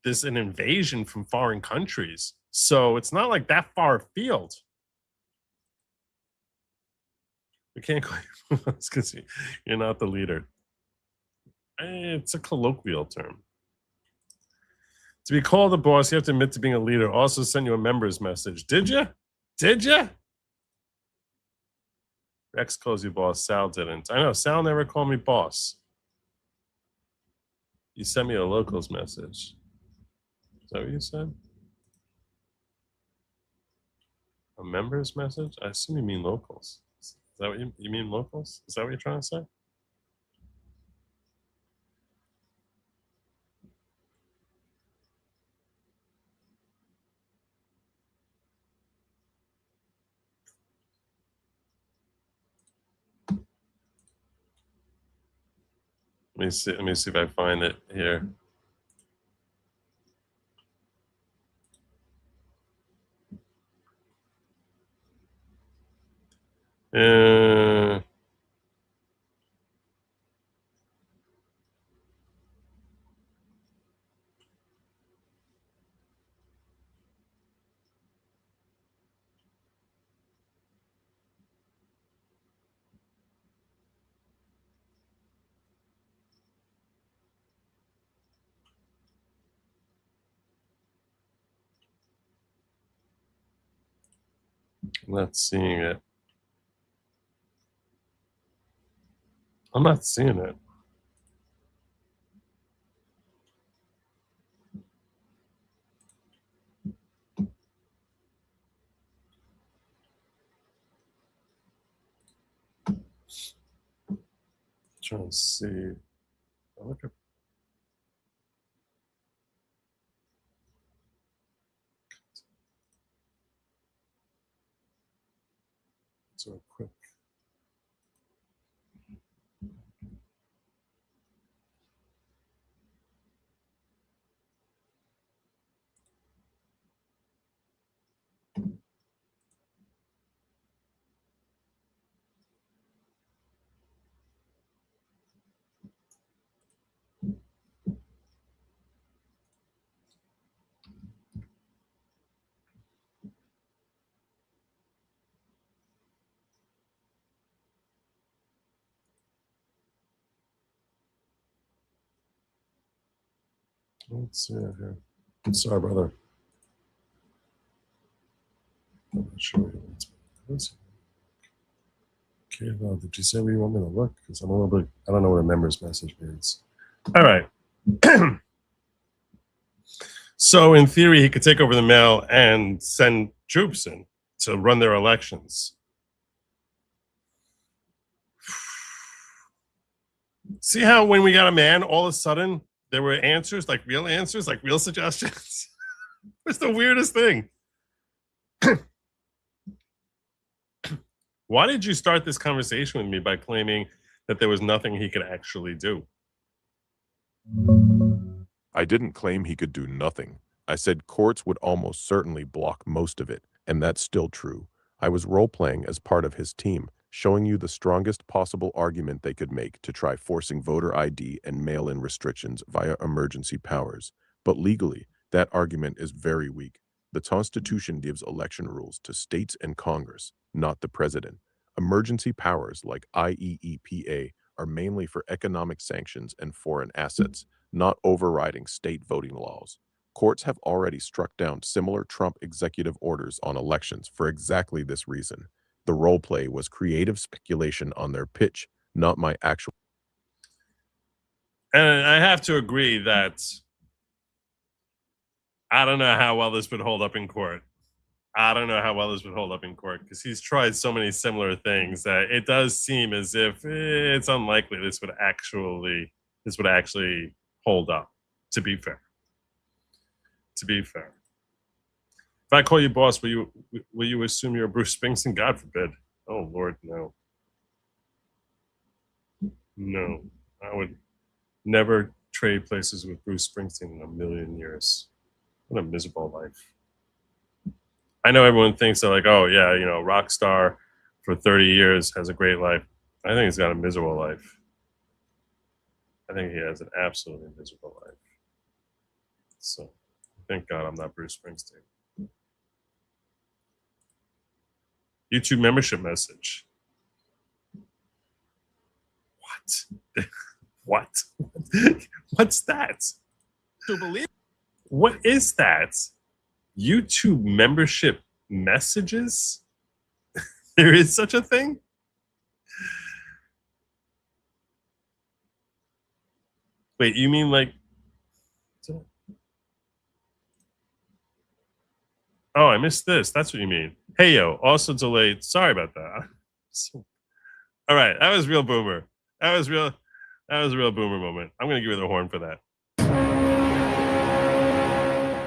this an invasion from foreign countries. So it's not like that far afield. We can't call you because you're not the leader. It's a colloquial term. To be called a boss, you have to admit to being a leader. Also send you a member's message. Did you? Did you? Rex calls you boss. Sal didn't. I know. Sal never called me boss. You sent me a locals message. Is that what you said? A member's message? I assume you mean locals. Is that what you mean locals? Is that what you're trying to say? Let me see if I find it here. I'm not seeing it. I'm not seeing it. Trying to see. I look at. So quick. Let's see it here. I'm sorry, brother. I'm not sure. Okay, well, did you say where you want me to look? Because I'm a little bit, I don't know what a member's message means. All right. So in theory, he could take over the mail and send troops in to run their elections. See how when we got a man, all of a sudden there were answers, like real suggestions? It's the weirdest thing. Why did you start this conversation with me by claiming that there was nothing he could actually do? I didn't claim he could do nothing. I said courts would almost certainly block most of it, and that's still true. I was role-playing as part of his team, showing you the strongest possible argument they could make to try forcing voter ID and mail-in restrictions via emergency powers. But legally, that argument is very weak. The Constitution gives election rules to states and Congress, not the president. Emergency powers like IEEPA are mainly for economic sanctions and foreign assets, not overriding state voting laws. Courts have already struck down similar Trump executive orders on elections for exactly this reason. The role play was creative speculation on their pitch, not my actual. And I have to agree that I don't know how well this would hold up in court. I don't know how well this would hold up in court because he's tried so many similar things that it does seem as if it's unlikely this would actually hold up. To be fair, if I call you boss, will you assume you're Bruce Springsteen? God forbid. Oh Lord, no. No, I would never trade places with Bruce Springsteen in a million years. What a miserable life. I know everyone thinks they're like, oh yeah, you know, rock star for 30 years has a great life. I think he's got a miserable life. I think he has an absolutely miserable life. So thank God I'm not Bruce Springsteen. YouTube membership message. What? What? What's that? To believe. What is that? YouTube membership messages? There is such a thing? Wait, you mean like... Oh, I missed this. That's what you mean. Hey, yo, also delayed. Sorry about that. All right, that was real boomer. That was a real boomer moment. I'm going to give you the horn for that.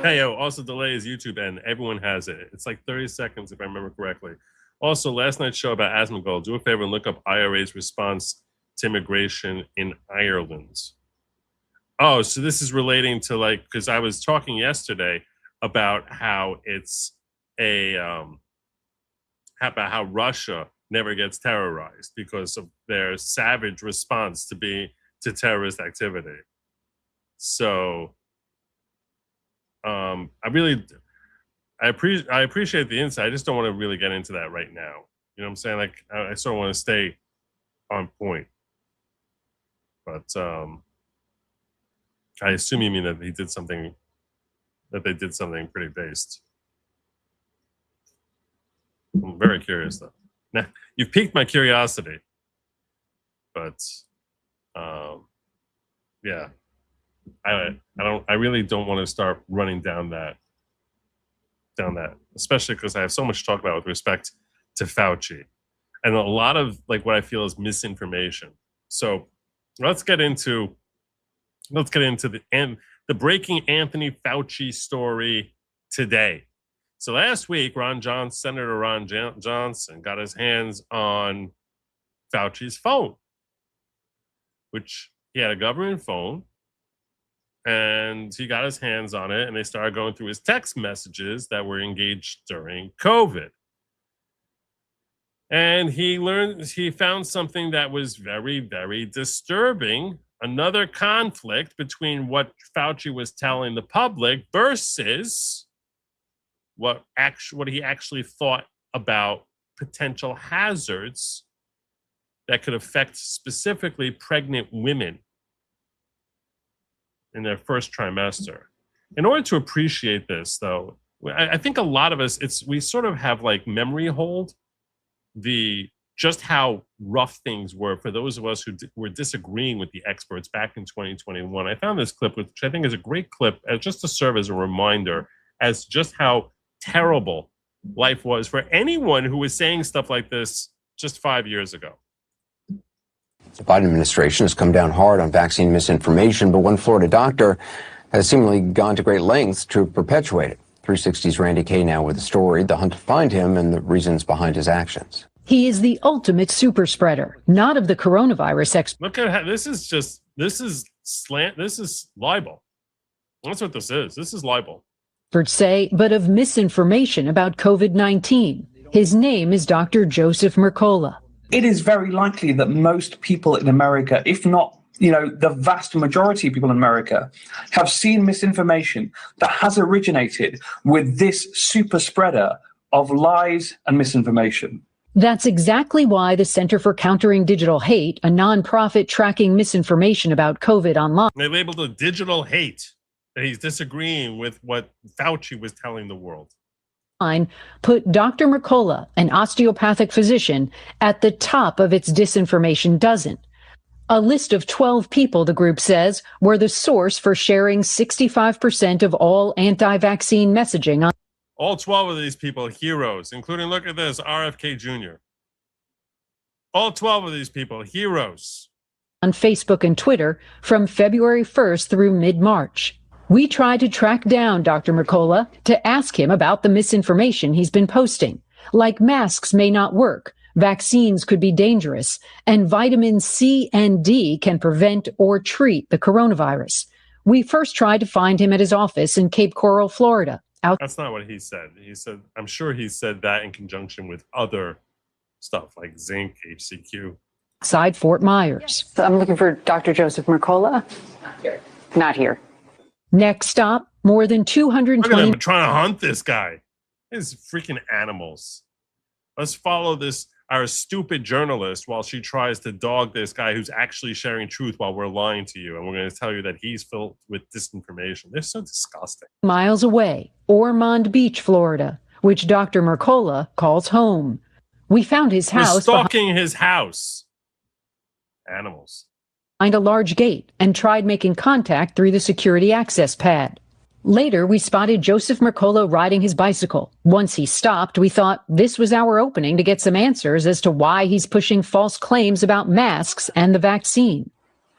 Hey, yo, also delay is YouTube, and everyone has it. It's like 30 seconds, if I remember correctly. Also, last night's show about Asmongold, do a favor and look up IRA's response to immigration in Ireland. Oh, so this is relating to, like, because I was talking yesterday about how it's about how Russia never gets terrorized because of their savage response to terrorist activity. So I appreciate the insight. I just don't want to really get into that right now. You know what I'm saying? Like I sort of want to stay on point. But I assume you mean that they did something pretty based. I'm very curious though. Now you've piqued my curiosity. But yeah. I really don't want to start running down that, especially because I have so much to talk about with respect to Fauci and a lot of like what I feel is misinformation. So let's get into the breaking Anthony Fauci story today. So last week, Senator Ron Johnson got his hands on Fauci's phone, which he had a government phone. And he got his hands on it and they started going through his text messages that were engaged during COVID. And he found something that was very, very disturbing. Another conflict between what Fauci was telling the public versus what he actually thought about potential hazards that could affect specifically pregnant women in their first trimester. In order to appreciate this, though, I think a lot of us, we sort of have like memory hold just how rough things were for those of us who were disagreeing with the experts back in 2021. I found this clip, which I think is a great clip, just to serve as a reminder as just how terrible life was for anyone who was saying stuff like this just 5 years ago. The Biden administration has come down hard on vaccine misinformation, but one Florida doctor has seemingly gone to great lengths to perpetuate it. 360's Randy Kay now with the story, the hunt to find him, and the reasons behind his actions. He is the ultimate super spreader, not of the coronavirus Look at how this is libel. That's what this is. This is libel. experts say, but of misinformation about COVID-19. His name is Dr. Joseph Mercola. It is very likely that most people in America, if not, the vast majority of people in America, have seen misinformation that has originated with this super spreader of lies and misinformation. That's exactly why the Center for Countering Digital Hate, a nonprofit tracking misinformation about COVID online, They labeled it digital hate, that he's disagreeing with what Fauci was telling the world. put Dr. Mercola, an osteopathic physician, at the top of its disinformation dozen. A list of 12 people, the group says, were the source for sharing 65% of all anti-vaccine messaging on All 12 of these people, heroes, including, look at this, RFK Jr. All 12 of these people, heroes. Facebook and Twitter from February 1st through mid-March. We tried to track down Dr. Mercola to ask him about the misinformation he's been posting, like masks may not work, vaccines could be dangerous, and vitamin C and D can prevent or treat the coronavirus. We first tried to find him at his office in Cape Coral, Florida. That's not what he said. He said, I'm sure he said that in conjunction with other stuff like zinc, HCQ. Outside Fort Myers. So I'm looking for Dr. Joseph Mercola. Not here. Next stop, more than Look at 220. them trying to hunt this guy. These freaking animals. Let's follow our stupid journalist while she tries to dog this guy who's actually sharing truth while we're lying to you. And we're going to tell you that he's filled with disinformation. They're so disgusting. Miles away, Ormond Beach, Florida, which Dr. Mercola calls home. We found his We're house stalking his house. Animals. behind a large gate and tried making contact through the security access pad. Later, we spotted Joseph Mercola riding his bicycle. Once he stopped, we thought this was our opening to get some answers as to why he's pushing false claims about masks and the vaccine.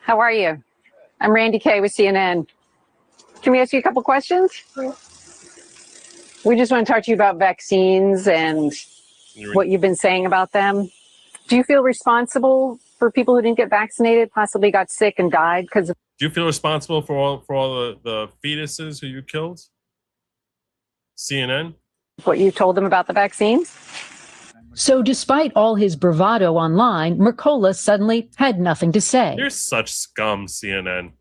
How are you? I'm Randy Kay with CNN. Can we ask you a couple questions? We just want to talk to you about vaccines and what you've been saying about them. Do you feel responsible for people who didn't get vaccinated, possibly got sick and died because of... Do you feel responsible for all the fetuses who you killed? CNN? what you told them about the vaccines? So despite all his bravado online, Mercola suddenly had nothing to say. You're such scum, CNN.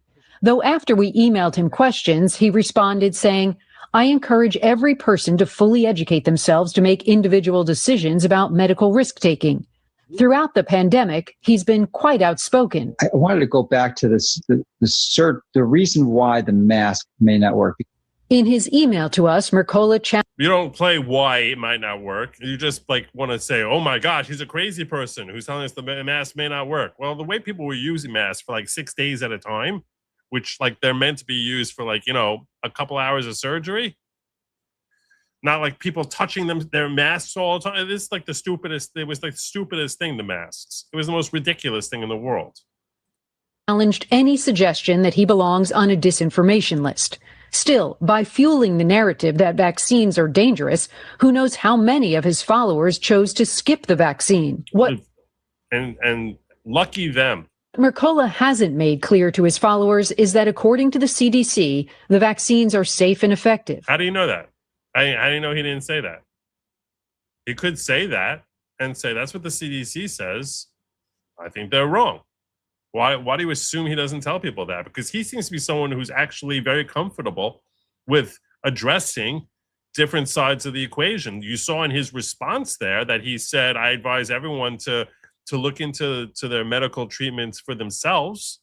Though after we emailed him questions, he responded saying, I encourage every person to fully educate themselves to make individual decisions about medical risk-taking. Throughout the pandemic, he's been quite outspoken. I wanted to go back to the reason why the mask may not work. In his email to us, Mercola You don't play why it might not work. You just want to say, oh my gosh, he's a crazy person who's telling us the mask may not work. Well, the way people were using masks for 6 days at a time, which they're meant to be used for a couple hours of surgery. Not like people touching their masks all the time. This is the stupidest. It was the stupidest thing, the masks. It was the most ridiculous thing in the world. Challenged any suggestion that he belongs on a disinformation list. Still, by fueling the narrative that vaccines are dangerous, who knows how many of his followers chose to skip the vaccine? And lucky them. Mercola hasn't made clear to his followers is that according to the CDC, the vaccines are safe and effective. How do you know that? I didn't know he didn't say that. He could say that and say that's what the CDC says. I think they're wrong. Why do you assume he doesn't tell people that? Because he seems to be someone who's actually very comfortable with addressing different sides of the equation. You saw in his response there that he said, I advise everyone to look into their medical treatments for themselves.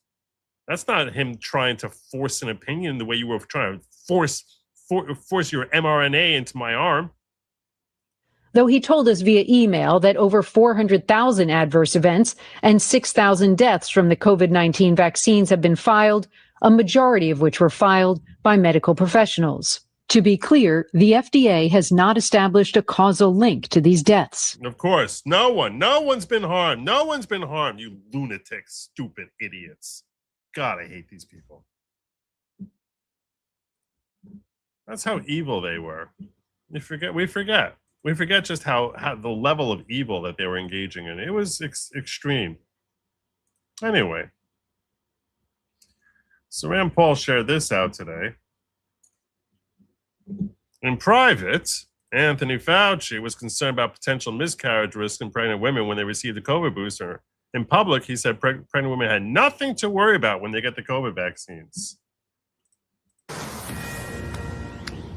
That's not him trying to force an opinion the way you were trying to force your mRNA into my arm. Though he told us via email that over 400,000 adverse events and 6,000 deaths from the COVID-19 vaccines have been filed, a majority of which were filed by medical professionals. To be clear, the FDA has not established a causal link to these deaths. Of course, no one's been harmed. No one's been harmed, you lunatics, stupid idiots. God, I hate these people. That's how evil they were. We forget just how the level of evil that they were engaging in. It was extreme. Anyway, so Rand Paul shared this out today. In private, Anthony Fauci was concerned about potential miscarriage risk in pregnant women when they received the COVID booster. In public, he said pregnant women had nothing to worry about when they get the COVID vaccines.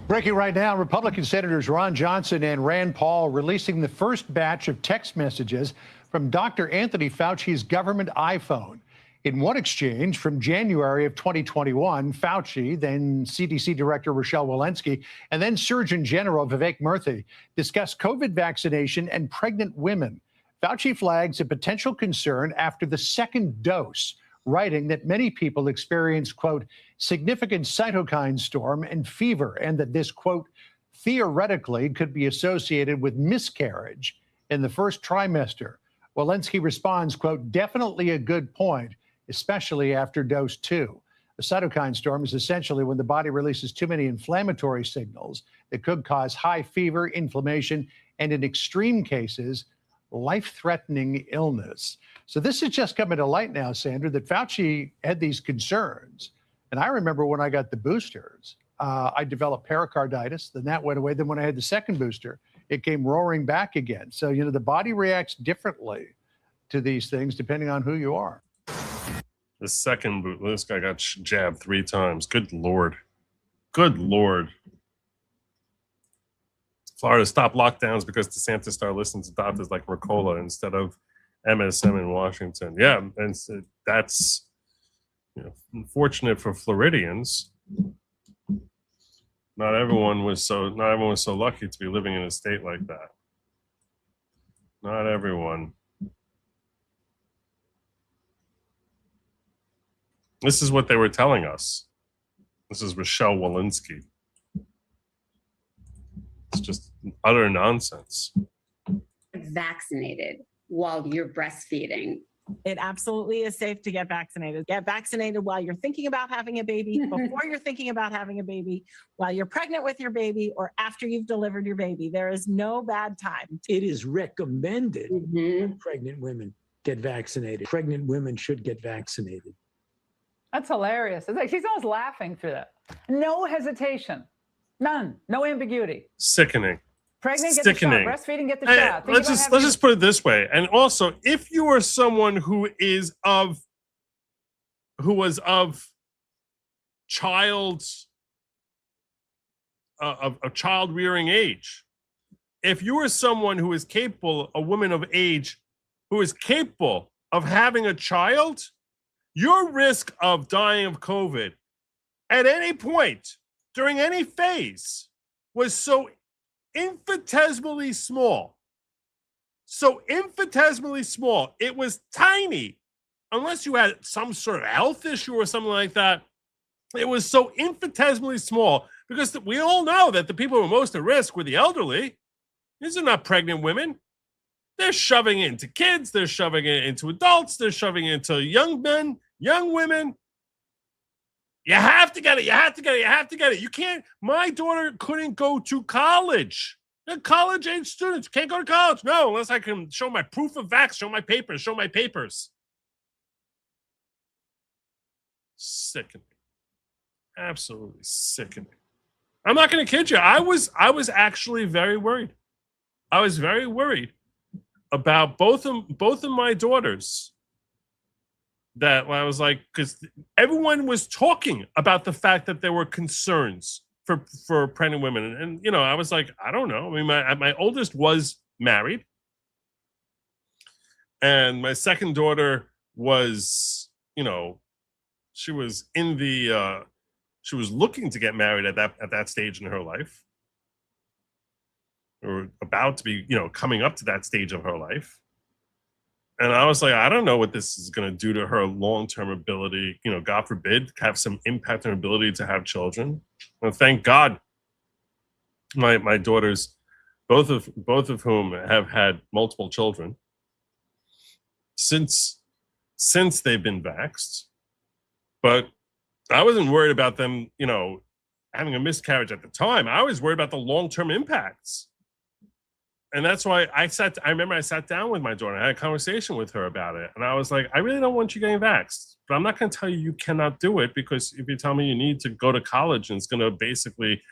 Breaking right now, Republican Senators Ron Johnson and Rand Paul releasing the first batch of text messages from Dr. Anthony Fauci's government iPhone. In one exchange from January of 2021, Fauci, then CDC Director Rochelle Walensky, and then Surgeon General Vivek Murthy discussed COVID vaccination and pregnant women. Fauci flags a potential concern after the second dose, writing that many people experience, quote, significant cytokine storm and fever, and that this, quote, theoretically could be associated with miscarriage in the first trimester. Walensky responds, quote, definitely a good point, especially after dose 2. A cytokine storm is essentially when the body releases too many inflammatory signals that could cause high fever, inflammation, and in extreme cases, life-threatening illness. So this is just coming to light now, Sandra, that Fauci had these concerns. And I remember when I got the boosters, I developed pericarditis, then that went away. Then when I had the second booster, it came roaring back again. So, you know, the body reacts differently to these things depending on who you are. The second boot, this guy got jabbed 3 times. Good Lord. Good Lord. Florida stopped lockdowns because DeSantis started listening to doctors like Mercola instead of MSM in Washington. Yeah, and that's, you know, unfortunate for Floridians. Not everyone was so lucky to be living in a state like that. Not everyone. This is what they were telling us. This is Rochelle Walensky. It's just utter nonsense. Vaccinated while you're breastfeeding. It absolutely is safe to get vaccinated. Get vaccinated while you're thinking about having a baby, before you're thinking about having a baby, while you're pregnant with your baby, or after you've delivered your baby. There is no bad time. It is recommended that pregnant women get vaccinated. Pregnant women should get vaccinated. That's hilarious. It's like she's almost laughing through that. No hesitation. None. No ambiguity. Sickening. Pregnant, get the shot. Breastfeeding, get the shot. Let's just put it this way. And also, if you are someone who was of child rearing age, if you are someone who is capable, a woman of age, who is capable of having a child, your risk of dying of COVID at any point during any phase was so infinitesimally small. It was tiny. Unless you had some sort of health issue or something like that, it was so infinitesimally small, because we all know that the people who were most at risk were the elderly. These are not pregnant women. They're shoving it into kids. They're shoving it into adults. They're shoving it into young men, young women. You have to get it. You have to get it. You have to get it. You can't. My daughter couldn't go to college. They're college-age students. Can't go to college. No, unless I can show my proof of vax, show my papers. Sickening. Absolutely sickening. I'm not going to kid you. I was actually very worried. I was very worried about both of my daughters. That I was like, because everyone was talking about the fact that there were concerns for pregnant women, and you know, I was like, I don't know. I mean, my oldest was married, and my second daughter was, you know, she was she was looking to get married at that stage in her life, or about to be, you know, coming up to that stage of her life. And I was like, I don't know what this is going to do to her long-term ability, you know, God forbid, have some impact on her ability to have children. And thank God, my daughters, both of whom have had multiple children since they've been vaxxed. But I wasn't worried about them, you know, having a miscarriage at the time. I was worried about the long-term impacts. And that's why I remember I sat down with my daughter. I had a conversation with her about it. And I was like, I really don't want you getting vaxxed, but I'm not going to tell you you cannot do it, because if you tell me you need to go to college and it's going to basically,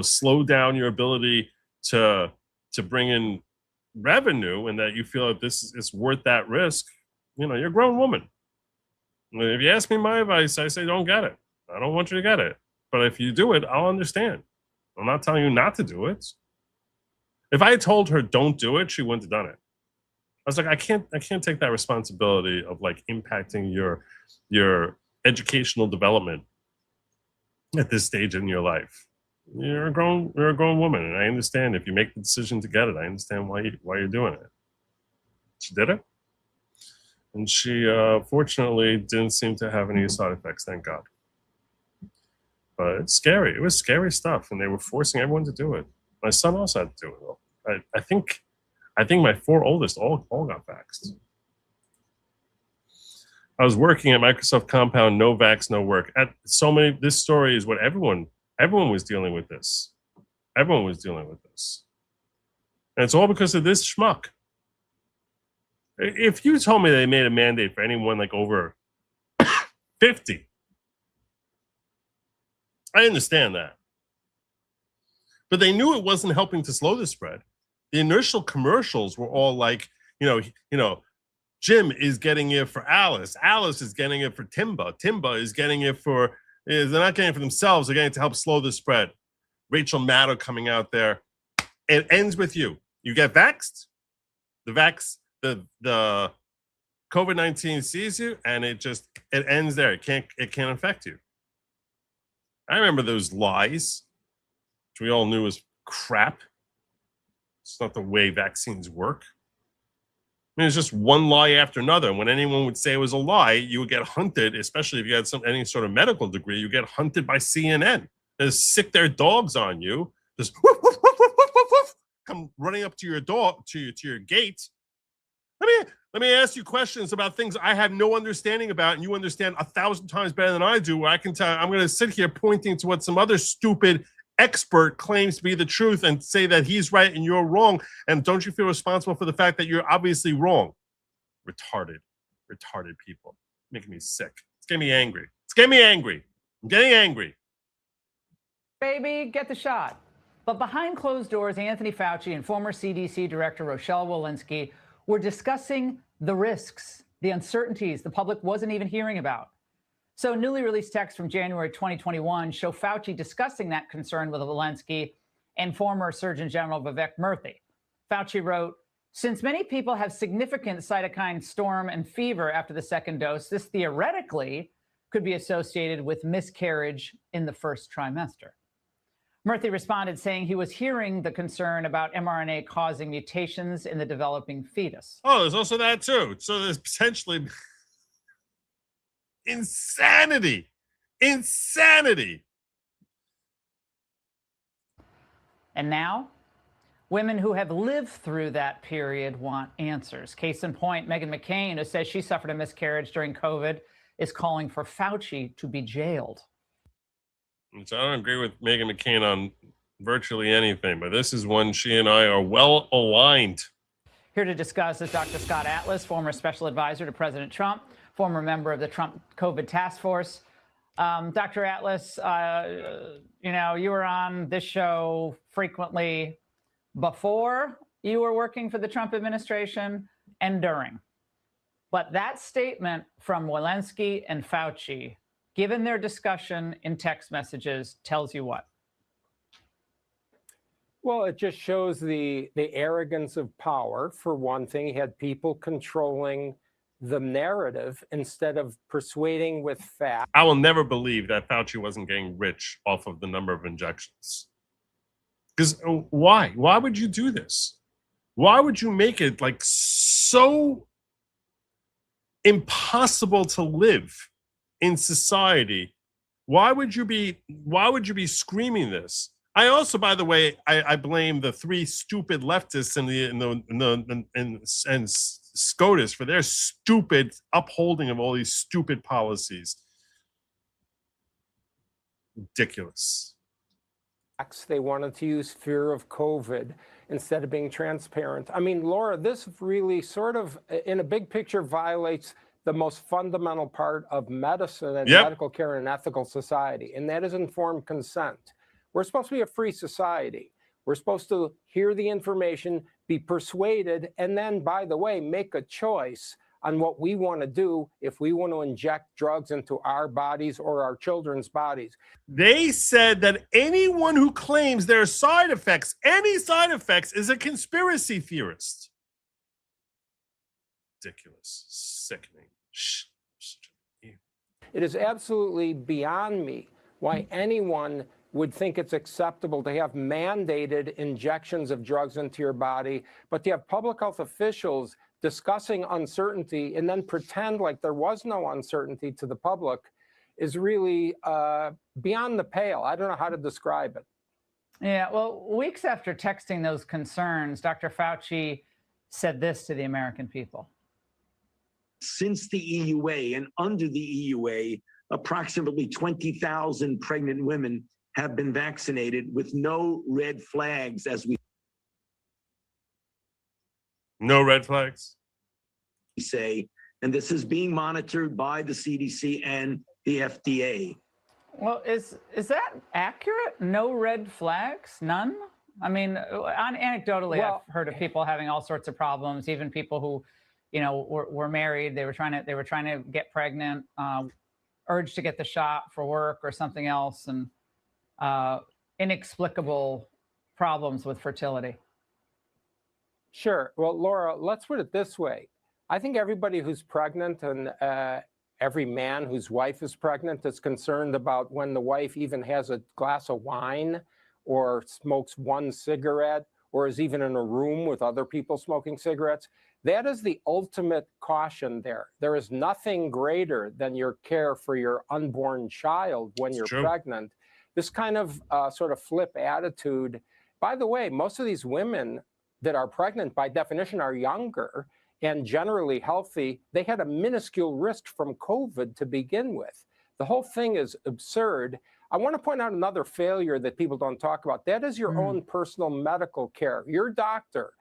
slow down your ability to bring in revenue, and that you feel that this is worth that risk, you're a grown woman. If you ask me my advice, I say, don't get it. I don't want you to get it. But if you do it, I'll understand. I'm not telling you not to do it. If I had told her don't do it, she wouldn't have done it. I was like, I can't take that responsibility of like impacting your educational development at this stage in your life. You're a grown woman, and I understand if you make the decision to get it. I understand why you're doing it. She did it, and she fortunately didn't seem to have any side effects. Thank God. But it's scary. It was scary stuff, and they were forcing everyone to do it. My son also had to do it, though. I think my 4 oldest all got vaxxed. I was working at Microsoft Compound, no vax, no work. This story is what everyone was dealing with this. Everyone was dealing with this. And it's all because of this schmuck. If you told me they made a mandate for anyone like over 50, I understand that. But they knew it wasn't helping to slow the spread. The initial commercials were all like, Jim is getting it for Alice. Alice is getting it for Timba. Timba is getting it for, they're not getting it for themselves. They're getting it to help slow the spread. Rachel Maddow coming out there. It ends with you. You get vaxxed. The COVID-19 sees you, and it ends there. It can't affect you. I remember those lies, which we all knew was crap. It's not the way vaccines work. I mean, it's just one lie after another. And when anyone would say it was a lie, you would get hunted, especially if you had any sort of medical degree, you get hunted by CNN. They just sick their dogs on you. Just woof, woof, woof, woof, woof, woof, woof, come running up to your dog, to your gate. Let me ask you questions about things I have no understanding about, and you understand 1,000 times better than I do. Where I can tell, I'm going to sit here pointing to what some other stupid expert claims to be the truth and say that he's right and you're wrong. And don't you feel responsible for the fact that you're obviously wrong? Retarded people. Making me sick. It's getting me angry. I'm getting angry. Baby, get the shot. But behind closed doors, Anthony Fauci and former CDC Director Rochelle Walensky were discussing the risks, the uncertainties the public wasn't even hearing about. So newly released texts from January 2021 show Fauci discussing that concern with Walensky and former Surgeon General Vivek Murthy. Fauci wrote, since many people have significant cytokine storm and fever after the second dose, this theoretically could be associated with miscarriage in the first trimester. Murthy responded saying he was hearing the concern about mRNA causing mutations in the developing fetus. Oh, there's also that too. So there's potentially insanity. And now, women who have lived through that period want answers. Case in point, Meghan McCain, who says she suffered a miscarriage during COVID, is calling for Fauci to be jailed. So I don't agree with Meghan McCain on virtually anything, but this is one she and I are well aligned. Here to discuss is Dr. Scott Atlas, former special advisor to President Trump, former member of the Trump COVID task force. Dr. Atlas, you were on this show frequently before you were working for the Trump administration and during. But that statement from Walensky and Fauci, given their discussion in text messages, tells you what? Well, it just shows the arrogance of power. For one thing, he had people controlling the narrative instead of persuading with facts. I will never believe that Fauci wasn't getting rich off of the number of injections. Because why? Why would you do this? Why would you make it like so impossible to live in society? Why would you be screaming this? I also, by the way, I blame the 3 stupid leftists and SCOTUS for their stupid upholding of all these stupid policies. Ridiculous. They wanted to use fear of COVID instead of being transparent. I mean, Laura, this really sort of, in a big picture, violates the most fundamental part of medicine and medical care in an ethical society, and that is informed consent. We're supposed to be a free society. We're supposed to hear the information, be persuaded, and then, by the way, make a choice on what we want to do if we want to inject drugs into our bodies or our children's bodies. They said that anyone who claims there are side effects, any side effects, is a conspiracy theorist. Ridiculous. Sickening. It is absolutely beyond me why anyone would think it's acceptable to have mandated injections of drugs into your body, but to have public health officials discussing uncertainty and then pretend like there was no uncertainty to the public is really beyond the pale. I don't know how to describe it. Yeah, well, weeks after texting those concerns, Dr. Fauci said this to the American people. Since the EUA and under the EUA, approximately 20,000 pregnant women have been vaccinated with no red flags, as we No red flags? say, and this is being monitored by the CDC and the FDA. Well, is that accurate? No red flags? None? I mean, anecdotally, I've heard of people having all sorts of problems, even people who, you know, were married, they were trying to get pregnant, urged to get the shot for work or something else, and inexplicable problems with fertility. Sure. Well, Laura, let's put it this way. I think everybody who's pregnant and every man whose wife is pregnant is concerned about when the wife even has a glass of wine or smokes one cigarette or is even in a room with other people smoking cigarettes. That is the ultimate caution there. There is nothing greater than your care for your unborn child when you're pregnant. This kind of sort of flip attitude. By the way, most of these women that are pregnant by definition are younger and generally healthy. They had a minuscule risk from COVID to begin with. The whole thing is absurd. I want to point out another failure that people don't talk about. That is your own personal medical care. Your doctor.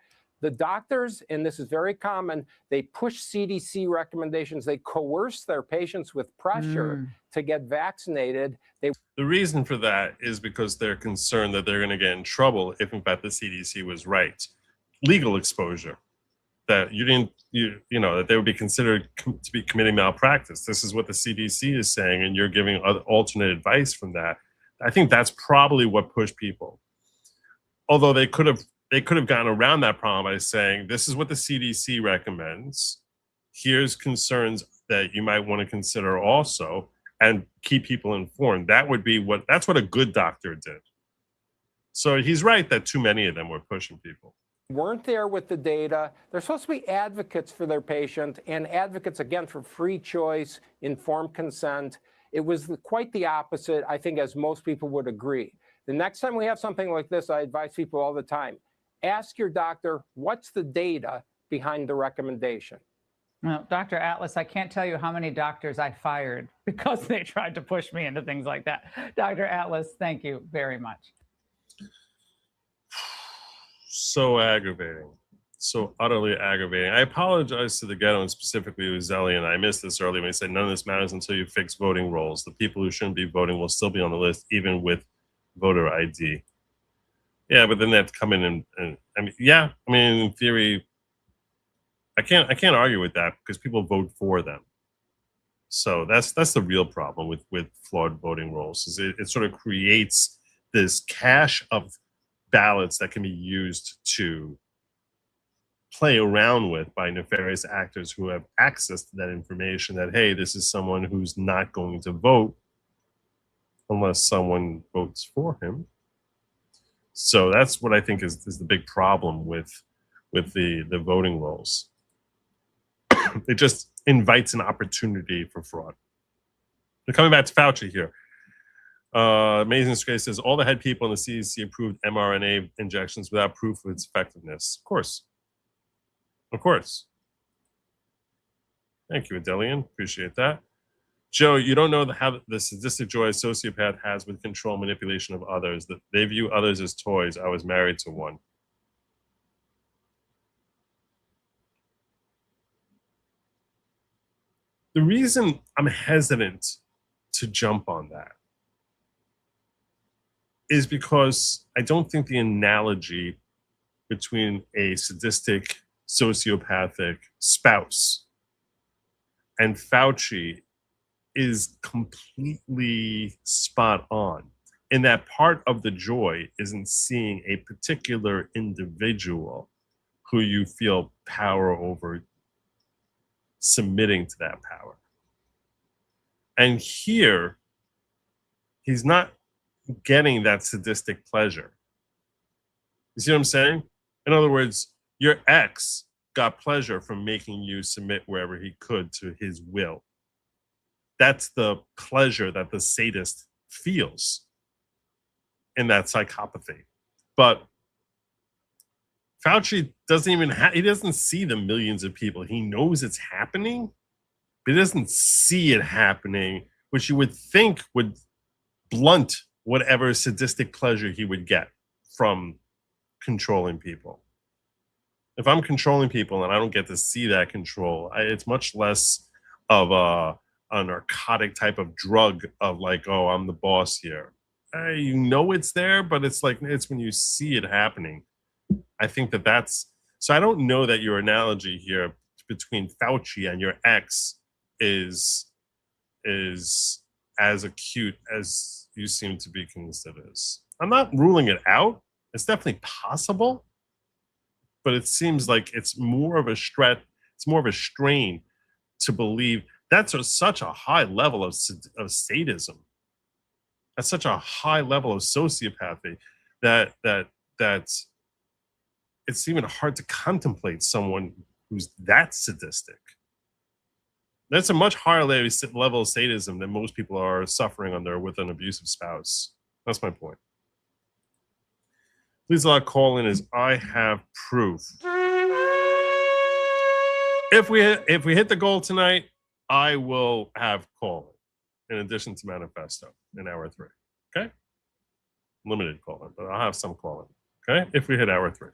The doctors, and this is very common, they push CDC recommendations. They coerce their patients with pressure to get vaccinated. The reason for that is because they're concerned that they're going to get in trouble if, in fact, the CDC was right. Legal exposure, that you know, that they would be considered to be committing malpractice. This is what the CDC is saying, and you're giving alternate advice from that. I think that's probably what pushed people. Although they could have gotten around that problem by saying, this is what the CDC recommends. Here's concerns that you might want to consider also, and keep people informed. That's what a good doctor did. So he's right that too many of them were pushing people. Weren't there with the data. They're supposed to be advocates for their patient and advocates, again, for free choice, informed consent. It was quite the opposite, I think, as most people would agree. The next time we have something like this, I advise people all the time, ask your doctor, what's the data behind the recommendation? Well, Dr. Atlas, I can't tell you how many doctors I fired because they tried to push me into things like that. Dr. Atlas, thank you very much. So aggravating. So utterly aggravating. I apologize to the ghetto and specifically with Zelly, and I missed this earlier when he said none of this matters until you fix voting rolls. The people who shouldn't be voting will still be on the list, even with voter ID. Yeah, but then they have to come in and I mean, yeah, I mean, in theory, I can't argue with that because people vote for them. So that's the real problem with flawed voting rolls. Is it sort of creates this cache of ballots that can be used to play around with by nefarious actors who have access to that information that, hey, this is someone who's not going to vote unless someone votes for him. So that's what I think is the big problem with the voting rolls. It just invites an opportunity for fraud. But coming back to Fauci here. Amazing Stray says, all the head people in the CDC approved mRNA injections without proof of its effectiveness. Of course. Of course. Thank you, Adelian. Appreciate that. Joe, you don't know how the sadistic joy a sociopath has with control manipulation of others, that they view others as toys. I was married to one. The reason I'm hesitant to jump on that is because I don't think the analogy between a sadistic, sociopathic spouse and Fauci is completely spot on. And that part of the joy isn't seeing a particular individual who you feel power over, submitting to that power. And here, he's not getting that sadistic pleasure. You see what I'm saying? In other words, your ex got pleasure from making you submit wherever he could to his will. That's the pleasure that the sadist feels in that psychopathy. But Fauci doesn't even he doesn't see the millions of people. He knows it's happening, but he doesn't see it happening, which you would think would blunt whatever sadistic pleasure he would get from controlling people. If I'm controlling people and I don't get to see that control, it's much less of a narcotic type of drug of like, oh, I'm the boss here. You know it's there, but it's like, it's when you see it happening. I think that's, so I don't know that your analogy here between Fauci and your ex is as acute as you seem to be convinced it is. I'm not ruling it out. It's definitely possible, but it seems like it's more of a stretch, it's more of a strain to believe that's such a high level of sadism. That's such a high level of sociopathy that it's even hard to contemplate someone who's that sadistic. That's a much higher level of sadism than most people are suffering under with an abusive spouse. That's my point. Please allow call in as I have proof. If we hit the goal tonight, I will have call in addition to manifesto in hour 3. Okay? Limited call in, but I'll have some call in. Okay? If we hit hour 3.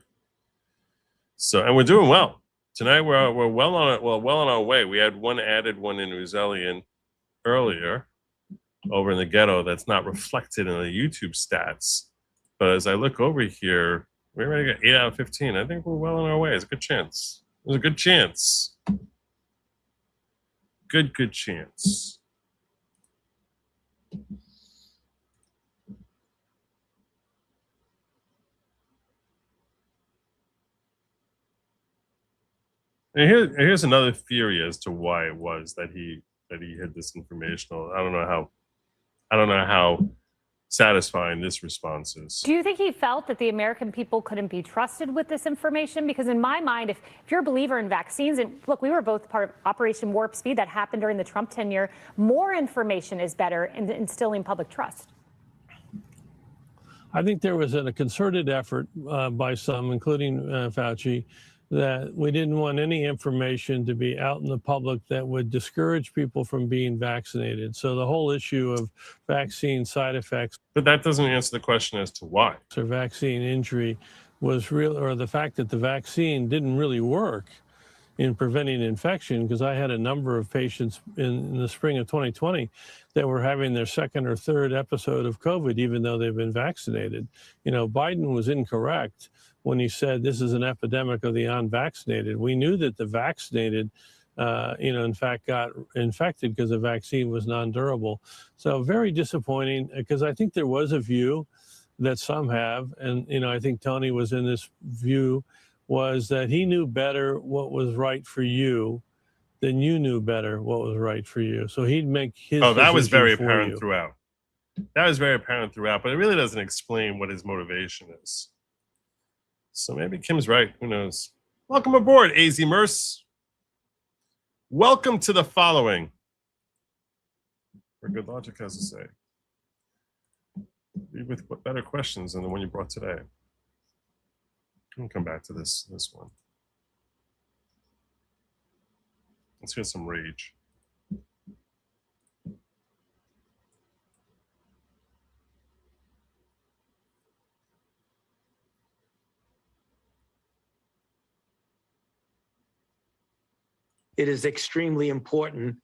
So, and we're doing well. Tonight we're well on it. Well on our way. We had one added one in Uzelian earlier over in the ghetto that's not reflected in the YouTube stats. But as I look over here, we're already got 8 out of 15. I think we're well on our way. It's a good chance. There's a good chance. Good chance. And here's another theory as to why it was that he hid this information. I don't know how satisfying this response is. Do you think he felt that the American people couldn't be trusted with this information? Because in my mind, if you're a believer in vaccines, and look, we were both part of Operation Warp Speed that happened during the Trump tenure, more information is better in instilling public trust. I think there was a concerted effort by some, including Fauci, that we didn't want any information to be out in the public that would discourage people from being vaccinated. So the whole issue of vaccine side effects. But that doesn't answer the question as to why. Or vaccine injury was real, or the fact that the vaccine didn't really work in preventing infection, because I had a number of patients in the spring of 2020 that were having their second or third episode of COVID, even though they've been vaccinated. You know, Biden was incorrect when he said this is an epidemic of the unvaccinated. We knew that the vaccinated, in fact, got infected because the vaccine was non-durable. So very disappointing, because I think there was a view that some have, and, I think Tony was in this view, was that he knew better what was right for you than you knew better what was right for you. So he'd make his decision. That was very apparent throughout. That was very apparent throughout, but it really doesn't explain what his motivation is. So maybe Kim's right. Who knows? Welcome aboard, AZ Merce. Welcome to the following. Where Good Logic has to say. Leave with better questions than the one you brought today. I'll come back to this one. Let's hear some rage. it is extremely important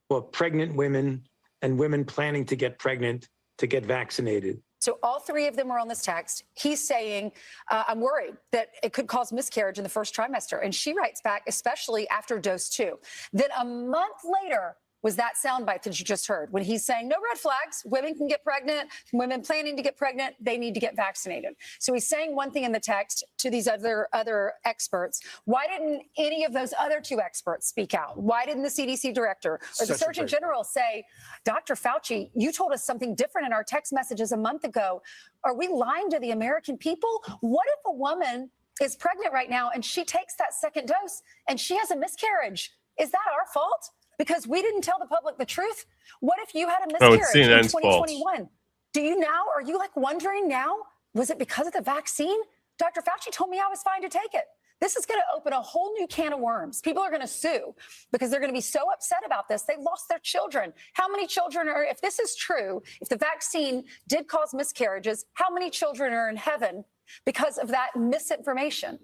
for pregnant women and women planning to get pregnant to get vaccinated. So all three of them are on this text. He's saying, I'm worried that it could cause miscarriage in the first trimester. And she writes back, especially after dose 2. Then a month later was that soundbite that you just heard when he's saying no red flags. Women can get pregnant. Women planning to get pregnant, they need to get vaccinated. So he's saying one thing in the text to these other experts. Why didn't any of those other 2 experts speak out? Why didn't the CDC director or the Surgeon General say, Dr. Fauci, you told us something different in our text messages a month ago. Are we lying to the American people? What if a woman is pregnant right now and she takes that second dose and she has a miscarriage? Is that our fault? Because we didn't tell the public the truth. What if you had a miscarriage in 2021? Do you now, are you like wondering now, was it because of the vaccine? Dr. Fauci told me I was fine to take it. This is going to open a whole new can of worms. People are going to sue because they're going to be so upset about this. They lost their children. How many children are, if this is true, if the vaccine did cause miscarriages, how many children are in heaven because of that misinformation?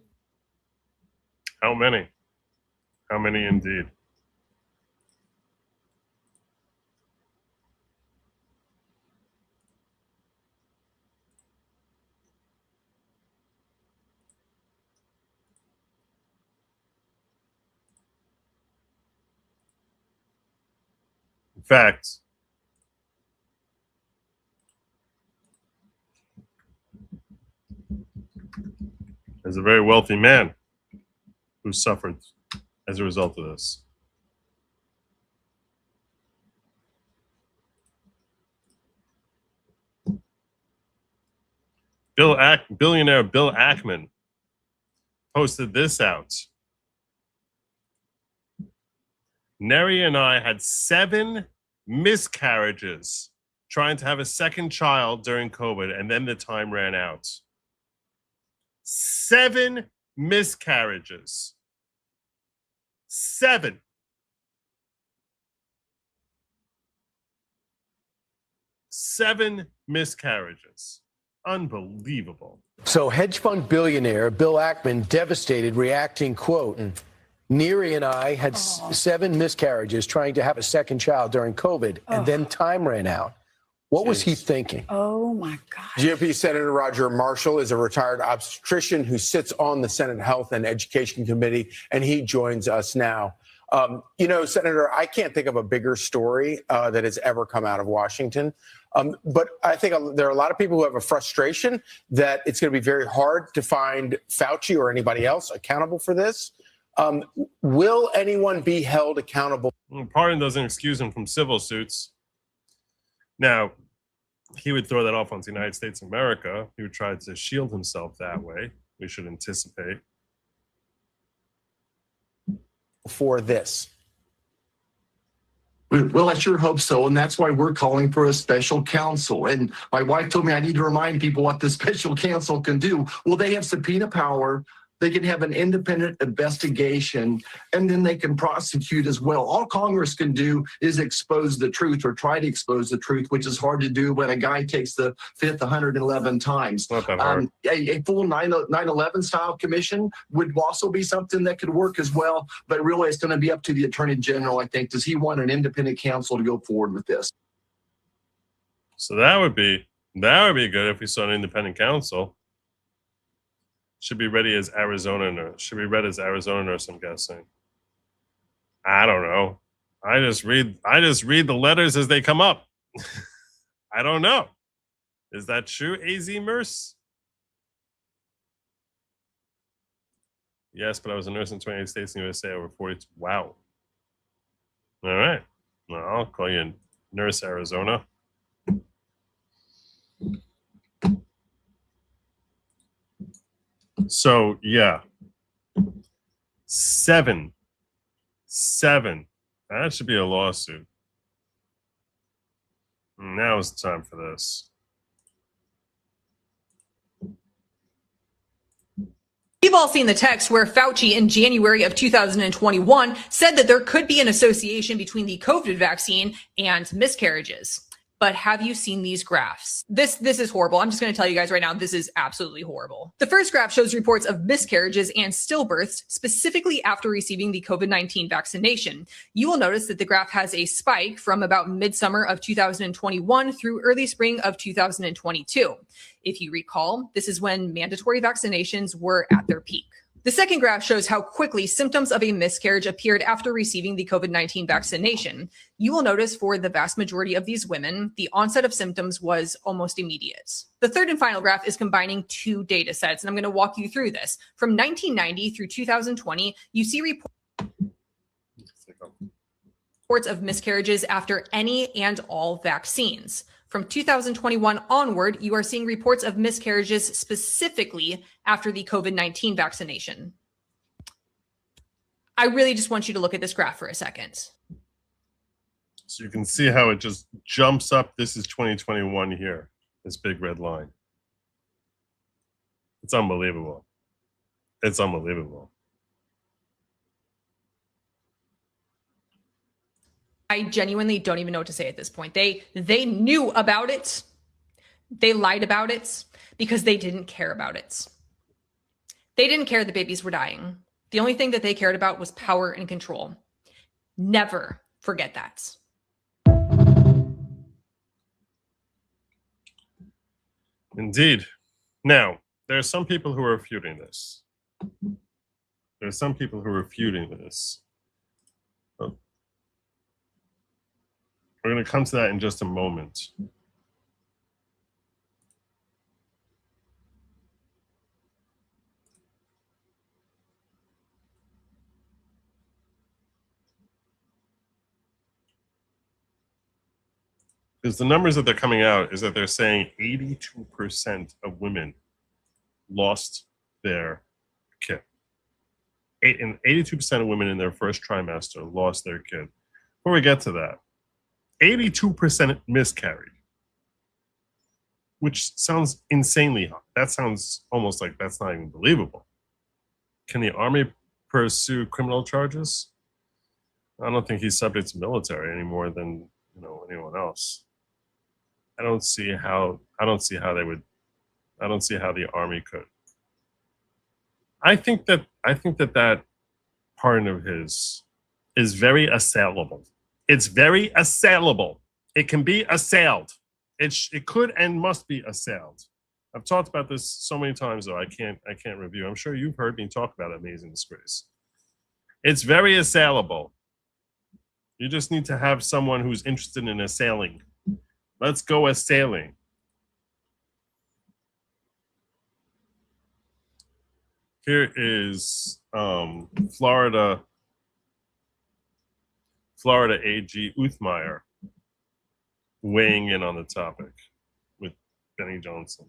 How many? How many indeed? In fact, there's a very wealthy man who suffered as a result of this. Billionaire Bill Ackman posted this out. Neri and I had 7 miscarriages trying to have a second child during COVID, and then the time ran out. 7 miscarriages. 7. Seven miscarriages. Unbelievable. So hedge fund billionaire Bill Ackman devastated, reacting, quote, Neri and I had 7 miscarriages trying to have a second child during COVID, and then time ran out. What was he thinking? Oh, my God. GOP Senator Roger Marshall is a retired obstetrician who sits on the Senate Health and Education Committee, and he joins us now. You know, Senator, I can't think of a bigger story that has ever come out of Washington. But I think there are a lot of people who have a frustration that it's going to be very hard to find Fauci or anybody else accountable for this. Will anyone be held accountable? Pardon doesn't excuse him from civil suits. Now, he would throw that off onto the United States of America. He would try to shield himself that way. We should anticipate. For this. Well, I sure hope so. And that's why we're calling for a special counsel. And my wife told me I need to remind people what the special counsel can do. Well, they have subpoena power. They can have an independent investigation, and then they can prosecute as well. All Congress can do is expose the truth or try to expose the truth, which is hard to do when a guy takes the fifth 111 times. A full 9/11 style commission would also be something that could work as well. But really, it's going to be up to the Attorney General, I think. Does he want an independent counsel to go forward with this? So that would be good if we saw an independent counsel. Should be ready as Arizona nurse. Should be read as Arizona nurse, I'm guessing. I don't know. I just read the letters as they come up. I don't know. Is that true, AZ Merce? Yes, but I was a nurse in 28 states in the USA over 40. Wow. All right. Well, I'll call you Nurse Arizona. So, yeah. 7. That should be a lawsuit. Now is the time for this. We've all seen the text where Fauci in January of 2021 said that there could be an association between the COVID vaccine and miscarriages. But have you seen these graphs? This is horrible. I'm just going to tell you guys right now, this is absolutely horrible. The first graph shows reports of miscarriages and stillbirths, specifically after receiving the COVID-19 vaccination. You will notice that the graph has a spike from about midsummer of 2021 through early spring of 2022. If you recall, this is when mandatory vaccinations were at their peak. The second graph shows how quickly symptoms of a miscarriage appeared after receiving the COVID-19 vaccination. You will notice for the vast majority of these women, the onset of symptoms was almost immediate. The third and final graph is combining two data sets, and I'm going to walk you through this. From 1990 through 2020, you see reports of miscarriages after any and all vaccines. From 2021 onward, you are seeing reports of miscarriages specifically after the COVID-19 vaccination. I really just want you to look at this graph for a second. So you can see how it just jumps up. This is 2021 here, this big red line. It's unbelievable. It's unbelievable. I genuinely don't even know what to say at this point. They knew about it. They lied about it because they didn't care about it. They didn't care the babies were dying. The only thing that they cared about was power and control. Never forget that. Indeed. Now, there are some people who are refuting this. There are some people who are refuting this. We're going to come to that in just a moment. Because the numbers that they're coming out is that they're saying 82% of women lost their kid. And 82% of women in their first trimester lost their kid. Before we get to that, 82% miscarried, which sounds insanely high. That sounds almost like that's not even believable. Can the Army pursue criminal charges? I don't think he's subject to military any more than anyone else. I don't see how they would. I don't see how the Army could. I think that pardon of his is very assailable. It's very assailable. It can be assailed. It could and must be assailed. I've talked about this so many times, though I can't review. I'm sure you've heard me talk about Amazing Disgrace. It's very assailable. You just need to have someone who's interested in assailing. Let's go assailing. Here is Florida AG Uthmeyer weighing in on the topic with Benny Johnson.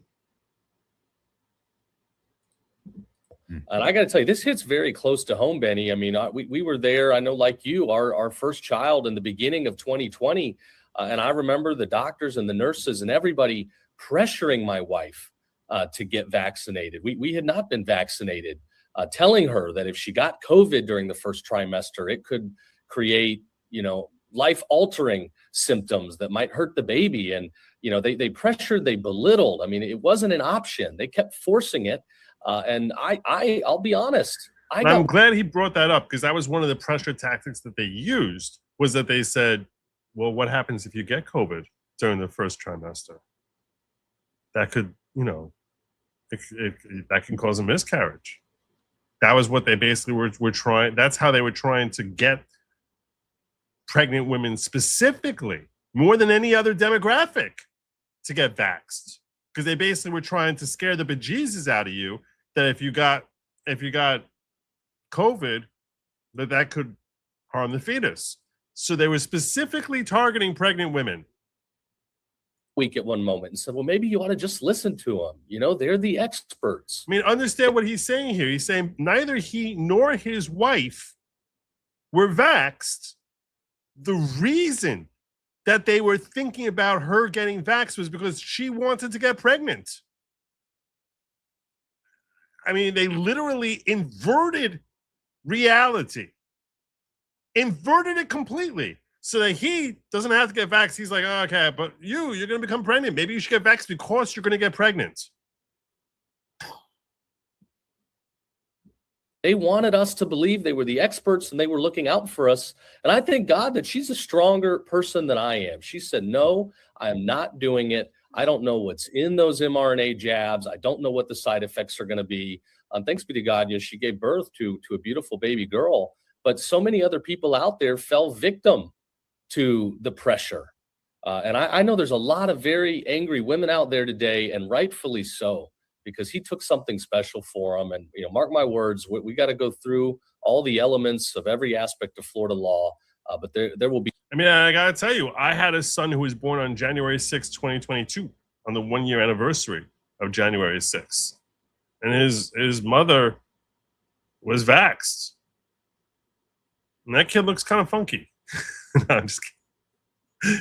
And I got to tell you, this hits very close to home, Benny. I mean, we were there. I know, like you, our first child in the beginning of 2020. And I remember the doctors and the nurses and everybody pressuring my wife to get vaccinated. We had not been vaccinated, telling her that if she got COVID during the first trimester, it could create, life-altering symptoms that might hurt the baby. And, they pressured, they belittled. I mean, it wasn't an option. They kept forcing it. And I'll be honest. I'm glad he brought that up, because that was one of the pressure tactics that they used, was that they said, well, what happens if you get COVID during the first trimester? That could, that can cause a miscarriage. That was what they basically were trying. That's how they were trying to get pregnant women specifically, more than any other demographic, to get vaxxed. Because they basically were trying to scare the bejesus out of you that if you got COVID, that could harm the fetus. So they were specifically targeting pregnant women. Week at one moment and said, well, maybe you ought to just listen to them. They're the experts. I mean, understand what he's saying here. He's saying neither he nor his wife were vaxxed. The reason that they were thinking about her getting vaxxed was because she wanted to get pregnant. I mean, they literally inverted reality. Inverted it completely. so that he doesn't have to get vaxxed. He's like, oh, okay, but you're going to become pregnant. Maybe you should get vaxxed because you're going to get pregnant. They wanted us to believe they were the experts and they were looking out for us. And I thank God that she's a stronger person than I am. She said, no, I am not doing it. I don't know what's in those mRNA jabs. I don't know what the side effects are going to be. Thanks be to God, she gave birth to a beautiful baby girl. But so many other people out there fell victim to the pressure. And I know there's a lot of very angry women out there today, and rightfully so, because he took something special for them. And, mark my words, we got to go through all the elements of every aspect of Florida law. But there will be. I mean, I got to tell you, I had a son who was born on January 6, 2022, on the 1-year anniversary of January 6th. And his mother was vaxxed. And that kid looks kind of funky. No, I'm just kidding.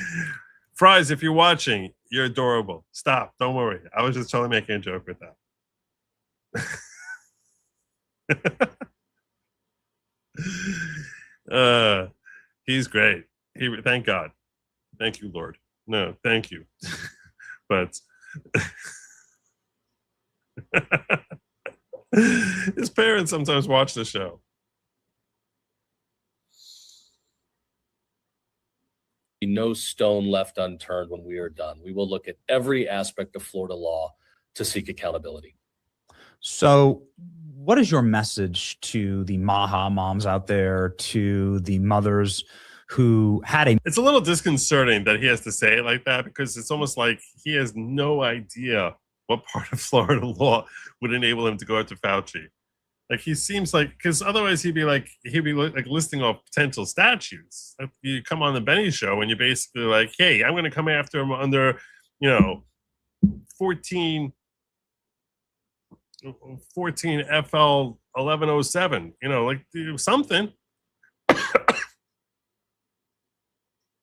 Fries, if you're watching, you're adorable. Stop. Don't worry. I was just totally making a joke with that. He's great. Thank God. Thank you, Lord. No, thank you. But his parents sometimes watch the show. No stone left unturned when we are done. We will look at every aspect of Florida law to seek accountability. So what is your message to the Maha moms out there, to the mothers who had a... It's a little disconcerting that he has to say it like that, because it's almost like he has no idea what part of Florida law would enable him to go after Fauci. Like, he seems like, because otherwise he'd be listing off potential statutes. Like, you come on the Benny show and you're basically like, hey, I'm going to come after him under, 14 FL 1107, something.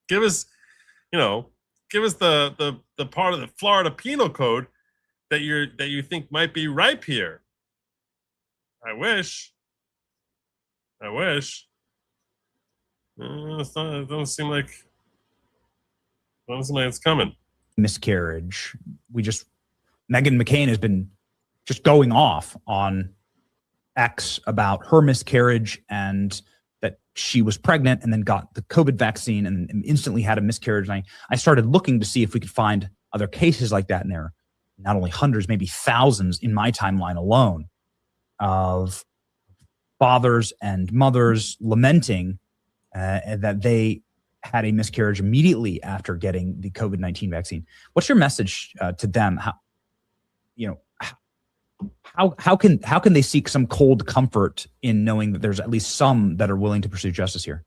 Give us the part of the Florida Penal Code that you think might be ripe here. I wish. It doesn't seem like it's coming. Miscarriage. Meghan McCain has been just going off on X about her miscarriage and that she was pregnant and then got the COVID vaccine and instantly had a miscarriage. And I started looking to see if we could find other cases like that in there. Not only hundreds, maybe thousands in my timeline alone, of fathers and mothers lamenting that they had a miscarriage immediately after getting the COVID-19 vaccine. What's your message to them? How can they seek some cold comfort in knowing that there's at least some that are willing to pursue justice here?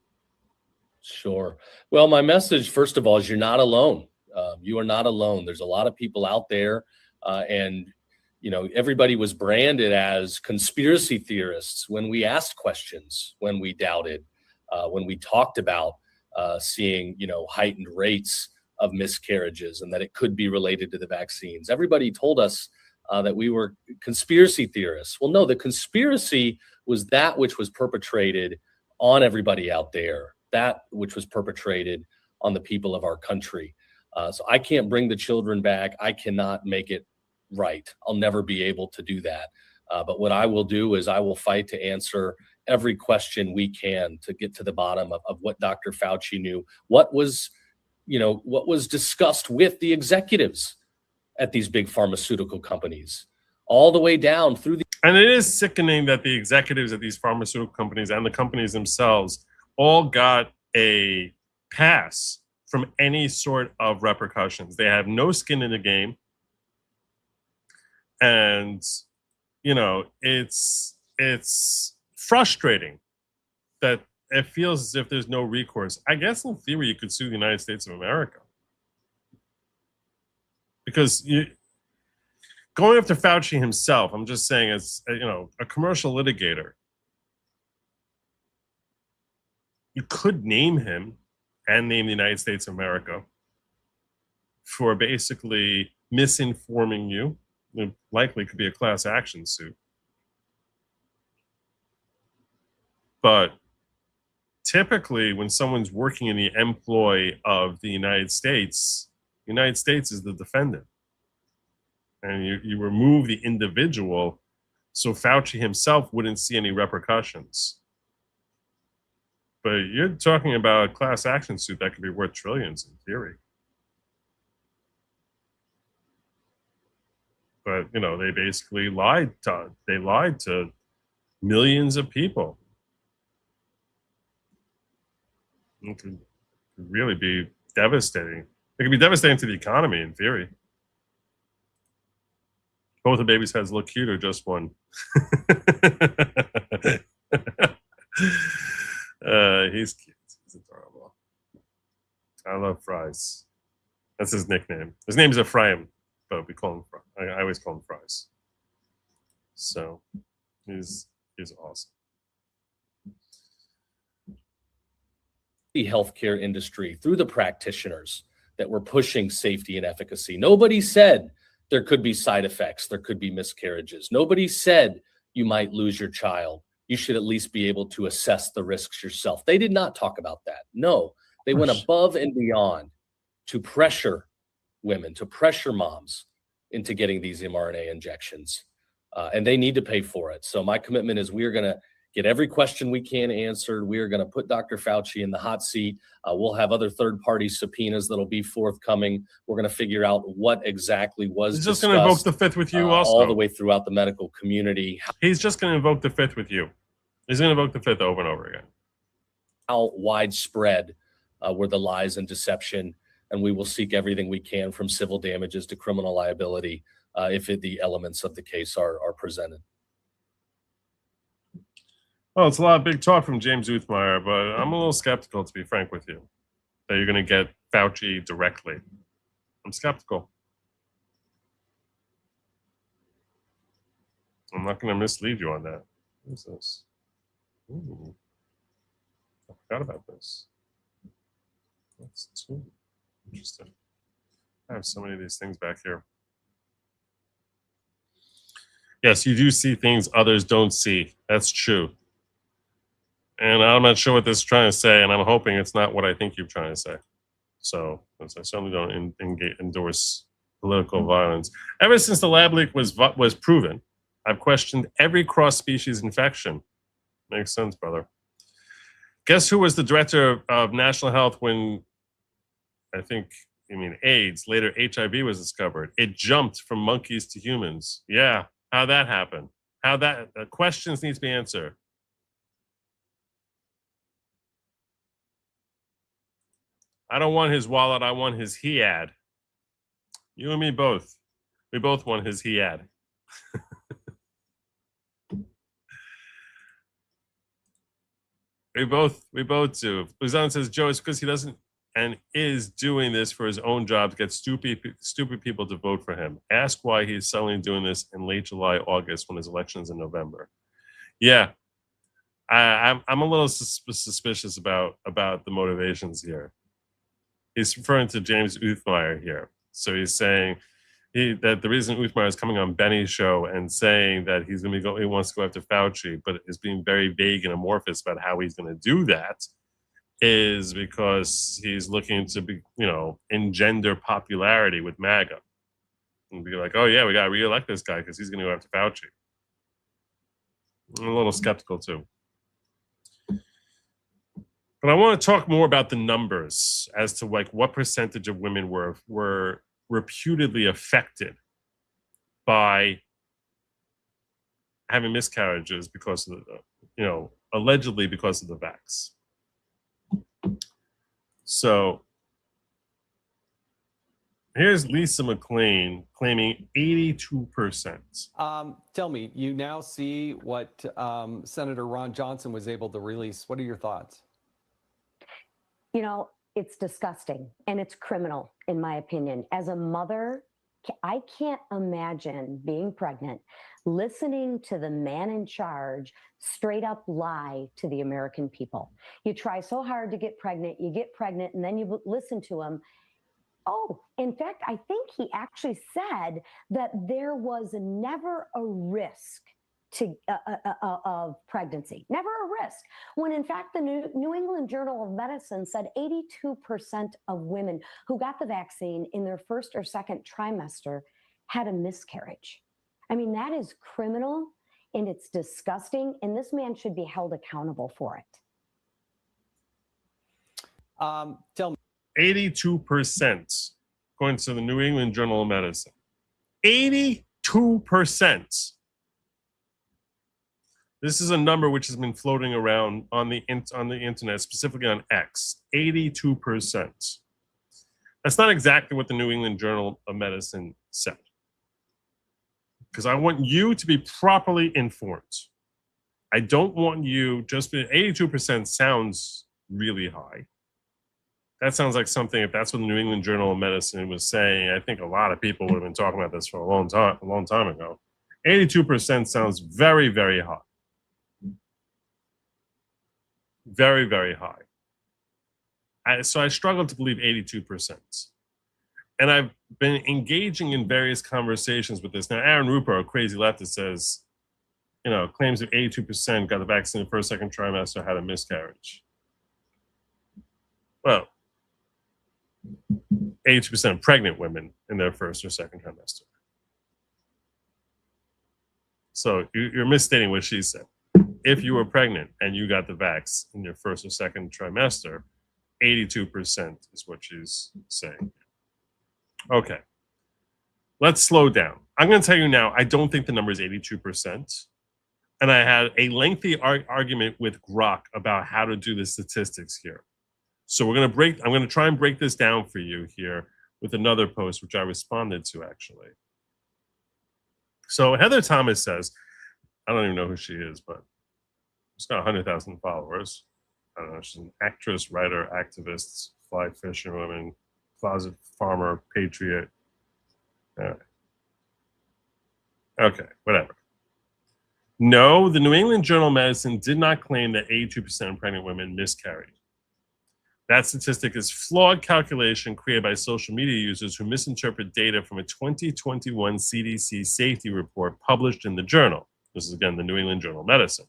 Sure. Well, my message, first of all, is you're not alone. You are not alone. There's a lot of people out there, and everybody was branded as conspiracy theorists when we asked questions, when we doubted, when we talked about seeing, heightened rates of miscarriages and that it could be related to the vaccines. Everybody told us that we were conspiracy theorists. Well, no, the conspiracy was that which was perpetrated on everybody out there, that which was perpetrated on the people of our country. So I can't bring the children back. I cannot make it right. I'll never be able to do that. But what I will do is I will fight to answer every question we can to get to the bottom of what Dr. Fauci knew, what was discussed with the executives at these big pharmaceutical companies, all the way down through the... And it is sickening that the executives at these pharmaceutical companies and the companies themselves all got a pass from any sort of repercussions. They have no skin in the game. And, it's frustrating that it feels as if there's no recourse. I guess in theory, you could sue the United States of America. Because going after Fauci himself, I'm just saying, as a commercial litigator, you could name him and name the United States of America for basically misinforming you. It likely could be a class action suit. But typically when someone's working in the employ of the United States is the defendant. And you remove the individual so Fauci himself wouldn't see any repercussions. But you're talking about a class action suit that could be worth trillions in theory. But, you know, they basically lied to millions of people. It could really be devastating. It could be devastating to the economy in theory. Both the baby's heads look cute or just one? He's cute. He's adorable. I love Fries. That's his nickname. His name is Ephraim, but we call him Fries. I always call him Fries. So he's awesome. The healthcare industry, through the practitioners that were pushing safety and efficacy. Nobody said there could be side effects, there could be miscarriages. Nobody said you might lose your child. You should at least be able to assess the risks yourself. They did not talk about that. No, they went above and beyond to pressure women, to pressure moms into getting these mRNA injections. And they need to pay for it. So my commitment is we are going to get every question we can answered. We are going to put Dr. Fauci in the hot seat. We'll have other third-party subpoenas that'll be forthcoming. We're going to figure out what exactly was He's just going to invoke the Fifth with you also. All the way throughout the medical community. He's just going to invoke the Fifth with you. He's going to invoke the Fifth over and over again. How widespread were the lies and deception, and we will seek everything we can from civil damages to criminal liability if the elements of the case are presented. Well, it's a lot of big talk from James Uthmeyer, but I'm a little skeptical, to be frank with you, that you're going to get Fauci directly. I'm skeptical. I'm not going to mislead you on that. What is this? Ooh. I forgot about this. That's too interesting. I have so many of these things back here. Yes, you do see things others don't see. That's true. And I'm not sure what this is trying to say, and I'm hoping it's not what I think you're trying to say. So, I certainly don't endorse political violence. Ever since the lab leak was proven, I've questioned every cross-species infection. Makes sense, brother. Guess who was the director of national health when, I think, you mean AIDS, later HIV was discovered? It jumped from monkeys to humans. Yeah, how'd that happen? Questions need to be answered. I don't want his wallet. I want his he-ad. You and me both. We both want his he-ad. We both do. Luzon says, Joe, it's because he doesn't and is doing this for his own job to get stupid people to vote for him. Ask why he's suddenly doing this in late July, August, when his election's in November. Yeah, I'm a little suspicious about the motivations here. He's referring to James Uthmeyer here. So he's saying that the reason Uthmeyer is coming on Benny's show and saying that he wants to go after Fauci, but is being very vague and amorphous about how he's going to do that, is because he's looking to be, engender popularity with MAGA and be like, oh yeah, we got to reelect this guy because he's going to go after Fauci. I'm a little skeptical too. But I want to talk more about the numbers as to what percentage of women were reputedly affected by having miscarriages because of allegedly because of the vax. So here's Lisa McLean claiming 82%. Tell me, you now see what Senator Ron Johnson was able to release. What are your thoughts? It's disgusting and it's criminal, in my opinion. As a mother, I can't imagine being pregnant, listening to the man in charge straight up lie to the American people. You try so hard to get pregnant, you get pregnant, and then you listen to him. Oh, in fact, I think he actually said that there was never a risk of pregnancy, never a risk. When in fact, the New England Journal of Medicine said 82% of women who got the vaccine in their first or second trimester had a miscarriage. I mean, that is criminal and it's disgusting, and this man should be held accountable for it. Tell me. 82%, according to the New England Journal of Medicine. 82%. This is a number which has been floating around on the internet, specifically on X. 82%. That's not exactly what the New England Journal of Medicine said, because I want you to be properly informed. I don't want you just 82% sounds really high. That sounds like something, if that's what the New England Journal of Medicine was saying, I think a lot of people would have been talking about this for a long time ago. 82% sounds very, very high. Very, very high. So I struggle to believe 82%. And I've been engaging in various conversations with this. Now, Aaron Rupert, a crazy leftist, says, claims that 82% got the vaccine in the first, second trimester had a miscarriage. Well, 82% of pregnant women in their first or second trimester. So you're misstating what she said. If you were pregnant and you got the vax in your first or second trimester, 82% is what she's saying. Okay. Let's slow down. I'm going to tell you now, I don't think the number is 82%. And I had a lengthy argument with Grok about how to do the statistics here. So I'm going to try and break this down for you here with another post, which I responded to actually. So Heather Thomas says, I don't even know who she is, but she's got 100,000 followers. I don't know, she's an actress, writer, activist, fly fisherwoman, closet farmer, patriot. Okay, whatever. No, the New England Journal of Medicine did not claim that 82% of pregnant women miscarried. That statistic is flawed calculation created by social media users who misinterpret data from a 2021 CDC safety report published in the journal. This is, again, the New England Journal of Medicine.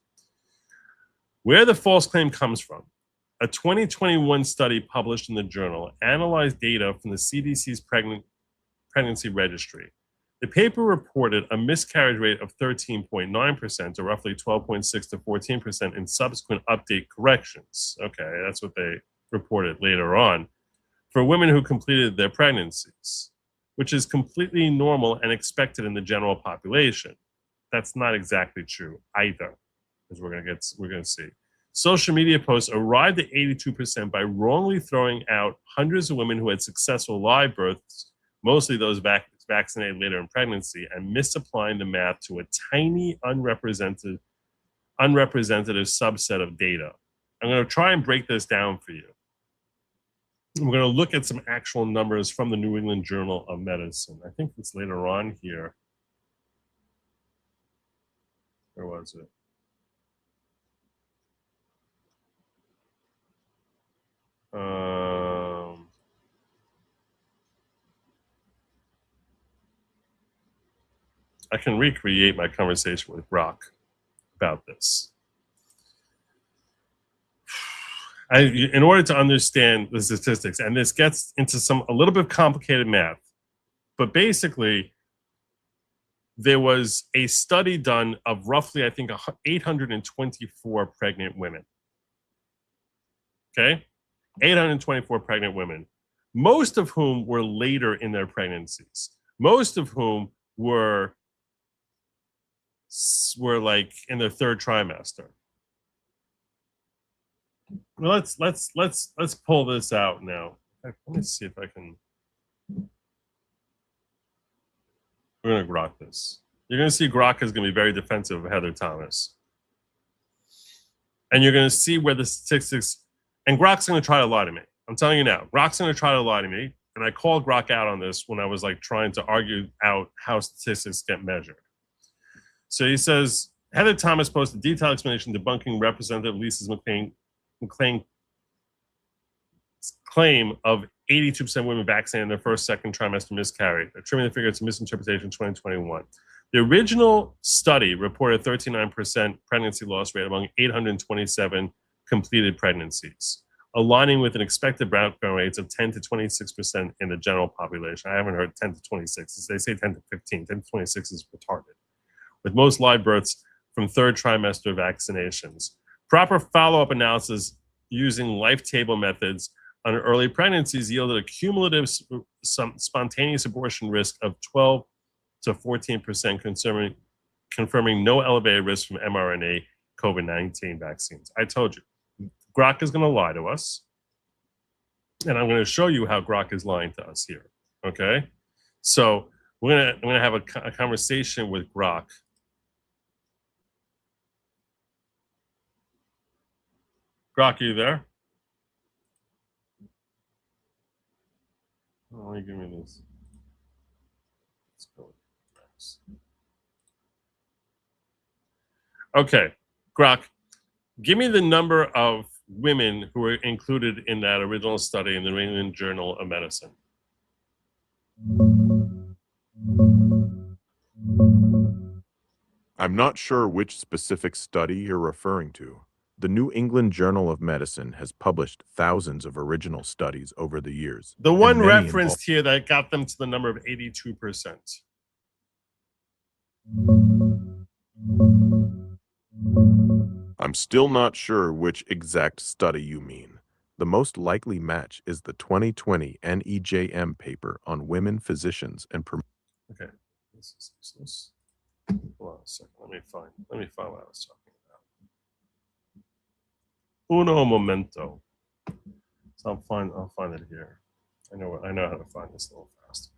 Where the false claim comes from, a 2021 study published in the journal analyzed data from the CDC's pregnancy registry. The paper reported a miscarriage rate of 13.9%, or roughly 12.6 to 14% in subsequent update corrections. Okay, that's what they reported later on, for women who completed their pregnancies, which is completely normal and expected in the general population. That's not exactly true either, as we're going to see. Social media posts arrived at 82% by wrongly throwing out hundreds of women who had successful live births, mostly those vaccinated later in pregnancy, and misapplying the math to a tiny unrepresentative subset of data. I'm going to try and break this down for you. We're going to look at some actual numbers from the New England Journal of Medicine. I think it's later on here. Where was it? I can recreate my conversation with Brock about this. In order to understand the statistics, and this gets into a little bit of complicated math, but basically, there was a study done of roughly, I think, 824 pregnant women. Okay? 824 pregnant women, most of whom were later in their pregnancies, most of whom were like in their third trimester. Well, let's pull this out now. Let me see if I can. We're going to Grok this. You're going to see Grok is going to be very defensive of Heather Thomas. And you're going to see where the statistics, and Grok's going to try to lie to me. I'm telling you now, Grok's going to try to lie to me. And I called Grok out on this when I was like trying to argue out how statistics get measured. So he says, Heather Thomas posted a detailed explanation debunking Representative Lisa McClain's claim of 82% women vaccinated in their first, second trimester miscarried, attributing the figure to misinterpretation in 2021. The original study reported 39% pregnancy loss rate among 827 completed pregnancies, aligning with an expected background rates of 10 to 26% in the general population. I haven't heard 10 to 26. They say 10 to 15. 10 to 26 is retarded. With most live births from third trimester vaccinations. Proper follow-up analysis using life table methods on early pregnancies yielded a cumulative spontaneous abortion risk of 12 to 14%, confirming no elevated risk from mRNA COVID-19 vaccines. I told you, Grok is going to lie to us, and I'm going to show you how Grok is lying to us here. Okay, so we're gonna have a conversation with Grok. Grok, are you there? Oh, give me this. Let's go. Okay, Grok, give me the number of women who were included in that original study in the New England Journal of Medicine. I'm not sure which specific study you're referring to. The New England Journal of Medicine has published thousands of original studies over the years. The one referenced here that got them to the number of 82%. I'm still not sure which exact study you mean. The most likely match is the 2020 NEJM paper on women physicians and Okay, this is useless. Hold on a second. Let me find what I was talking about. Uno momento. So I'll find it here. I know how to find this a little faster.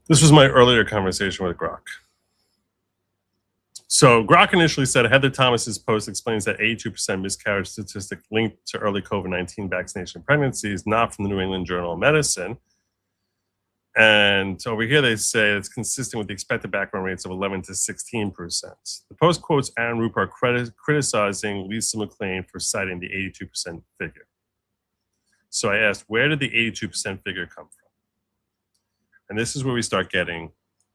This was my earlier conversation with Grok. So Grok initially said Heather Thomas's post explains that 82% miscarriage statistic linked to early COVID-19 vaccination pregnancies, not from the New England Journal of Medicine. And over here they say it's consistent with the expected background rates of 11 to 16%. The post quotes Aaron Rupert criticizing Lisa McLean for citing the 82% figure. So I asked, where did the 82% figure come from? And this is where we start getting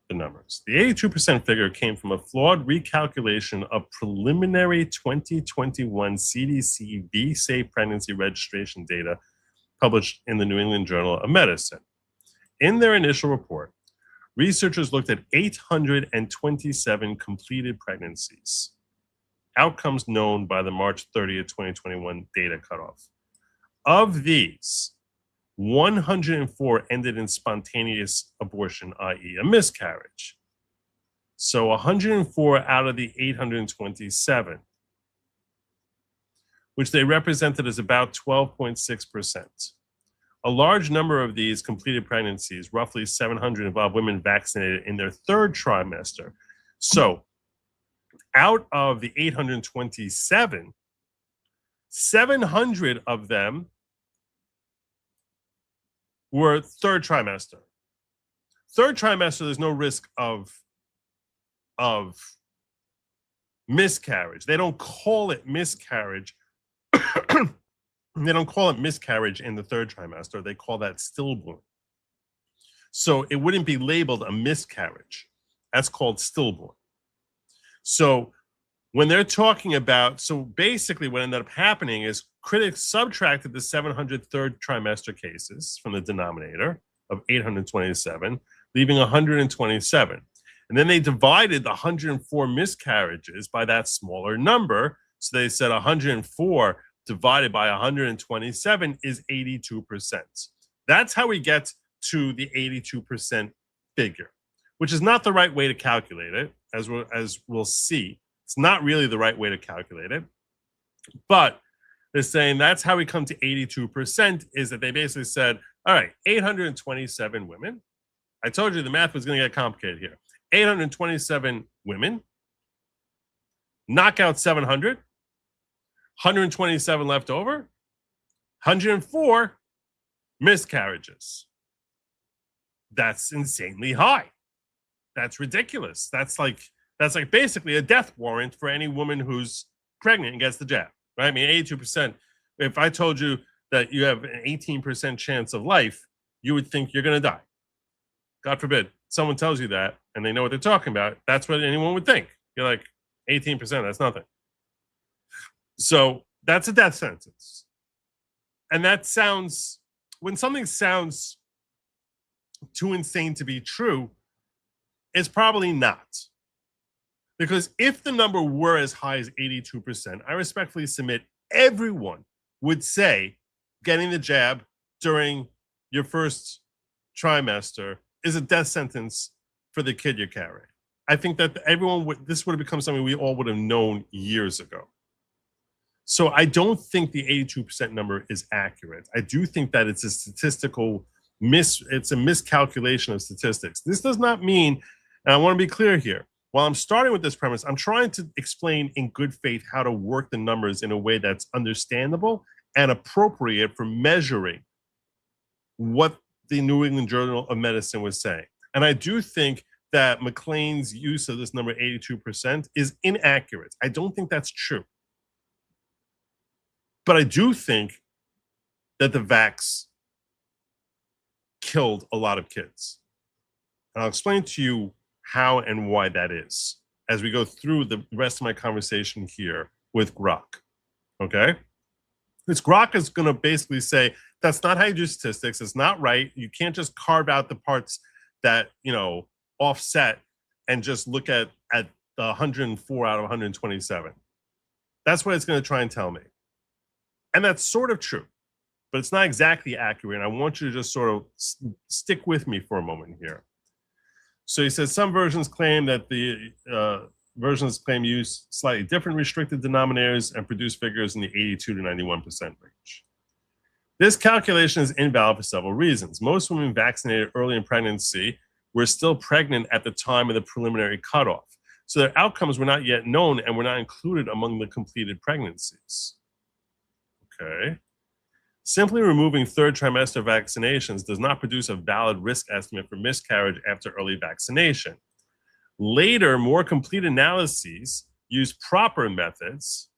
the numbers. The 82% figure came from a flawed recalculation of preliminary 2021 CDC V-Safe pregnancy registration data published in the New England Journal of Medicine. In their initial report, researchers looked at 827 completed pregnancies, outcomes known by the March 30th, 2021 data cutoff. Of these, 104 ended in spontaneous abortion, i.e. a miscarriage. So 104 out of the 827, which they represented as about 12.6%. A large number of these completed pregnancies, roughly 700, involve women vaccinated in their third trimester. So out of the 827, 700 of them were third trimester. Third trimester, there's no risk of miscarriage. They don't call it miscarriage. They don't call it miscarriage in the third trimester. They call that stillborn. So it wouldn't be labeled a miscarriage. That's called stillborn. So when they're talking about, so basically what ended up happening is critics subtracted the 700 third trimester cases from the denominator of 827, leaving 127. And then they divided the 104 miscarriages by that smaller number. So they said 104 divided by 127 is 82%. That's how we get to the 82% figure, which is not the right way to calculate it, as we'll see. It's not really the right way to calculate it. But they're saying that's how we come to 82%, is that they basically said, all right, 827 women. I told you the math was going to get complicated here. 827 women, knock out 700, 127 left over, 104 miscarriages. That's insanely high. That's ridiculous. That's like basically a death warrant for any woman who's pregnant and gets the jab, right? I mean, 82%. If I told you that you have an 18% chance of life, you would think you're going to die. God forbid someone tells you that and they know what they're talking about. That's what anyone would think. You're like, 18%, that's nothing. So that's a death sentence. And that sounds, when something sounds too insane to be true, it's probably not. Because if the number were as high as 82%, I respectfully submit everyone would say getting the jab during your first trimester is a death sentence for the kid you're carrying. I think that this would have become something we all would have known years ago. So I don't think the 82% number is accurate. I do think that it's a statistical it's a miscalculation of statistics. This does not mean, and I want to be clear here, while I'm starting with this premise, I'm trying to explain in good faith how to work the numbers in a way that's understandable and appropriate for measuring what the New England Journal of Medicine was saying. And I do think that McLean's use of this number 82% is inaccurate. I don't think that's true. But I do think that the vax killed a lot of kids. And I'll explain to you how and why that is as we go through the rest of my conversation here with Grok. Okay? This Grok is going to basically say, that's not how you do statistics. It's not right. You can't just carve out the parts that, offset and just look at the 104 out of 127. That's what it's going to try and tell me. And that's sort of true, but it's not exactly accurate. And I want you to just sort of stick with me for a moment here. So he says some versions claim that the versions claim use slightly different restricted denominators and produce figures in the 82 to 91% range. This calculation is invalid for several reasons. Most women vaccinated early in pregnancy were still pregnant at the time of the preliminary cutoff. So their outcomes were not yet known and were not included among the completed pregnancies. Okay. Simply removing third trimester vaccinations does not produce a valid risk estimate for miscarriage after early vaccination. Later, more complete analyses used proper methods,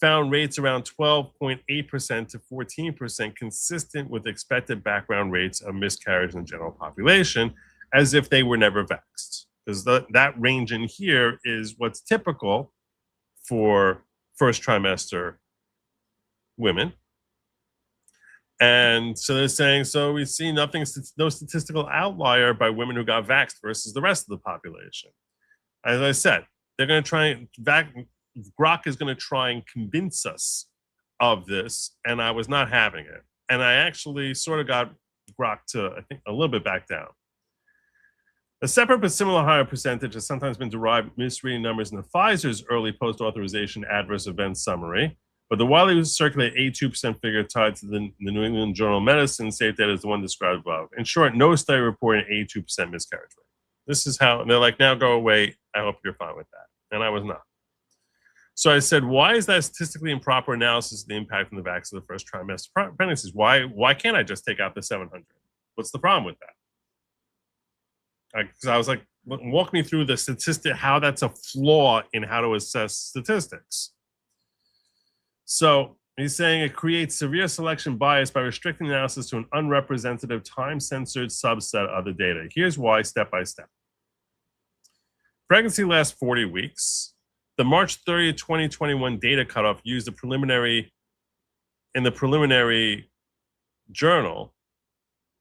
found rates around 12.8% to 14% consistent with expected background rates of miscarriage in the general population, as if they were never vaxxed. Because that range in here is what's typical for first trimester women. And so they're saying, so we see no statistical outlier by women who got vaxxed versus the rest of the population. As I said, they're going to try Grok is going to try and convince us of this, and I was not having it. And I actually sort of got Grok to, I think, a little bit back down. A separate but similar higher percentage has sometimes been derived misreading numbers in the Pfizer's early post-authorization adverse event summary, but the widely circulated 82% figure tied to the New England Journal of Medicine safe data is the one described above. In short, no study reported an 82% miscarriage rate. This is how, and they're like, now go away. I hope you're fine with that. And I was not. So I said, why is that statistically improper analysis of the impact from the vaccine of the first trimester pregnancies? Why can't I just take out the 700? What's the problem with that? Because I was like, walk me through the statistic, how that's a flaw in how to assess statistics. So he's saying it creates severe selection bias by restricting analysis to an unrepresentative, time-censored subset of the data. Here's why, step by step. Pregnancy lasts 40 weeks. The March 30th, 2021 data cutoff used in the preliminary journal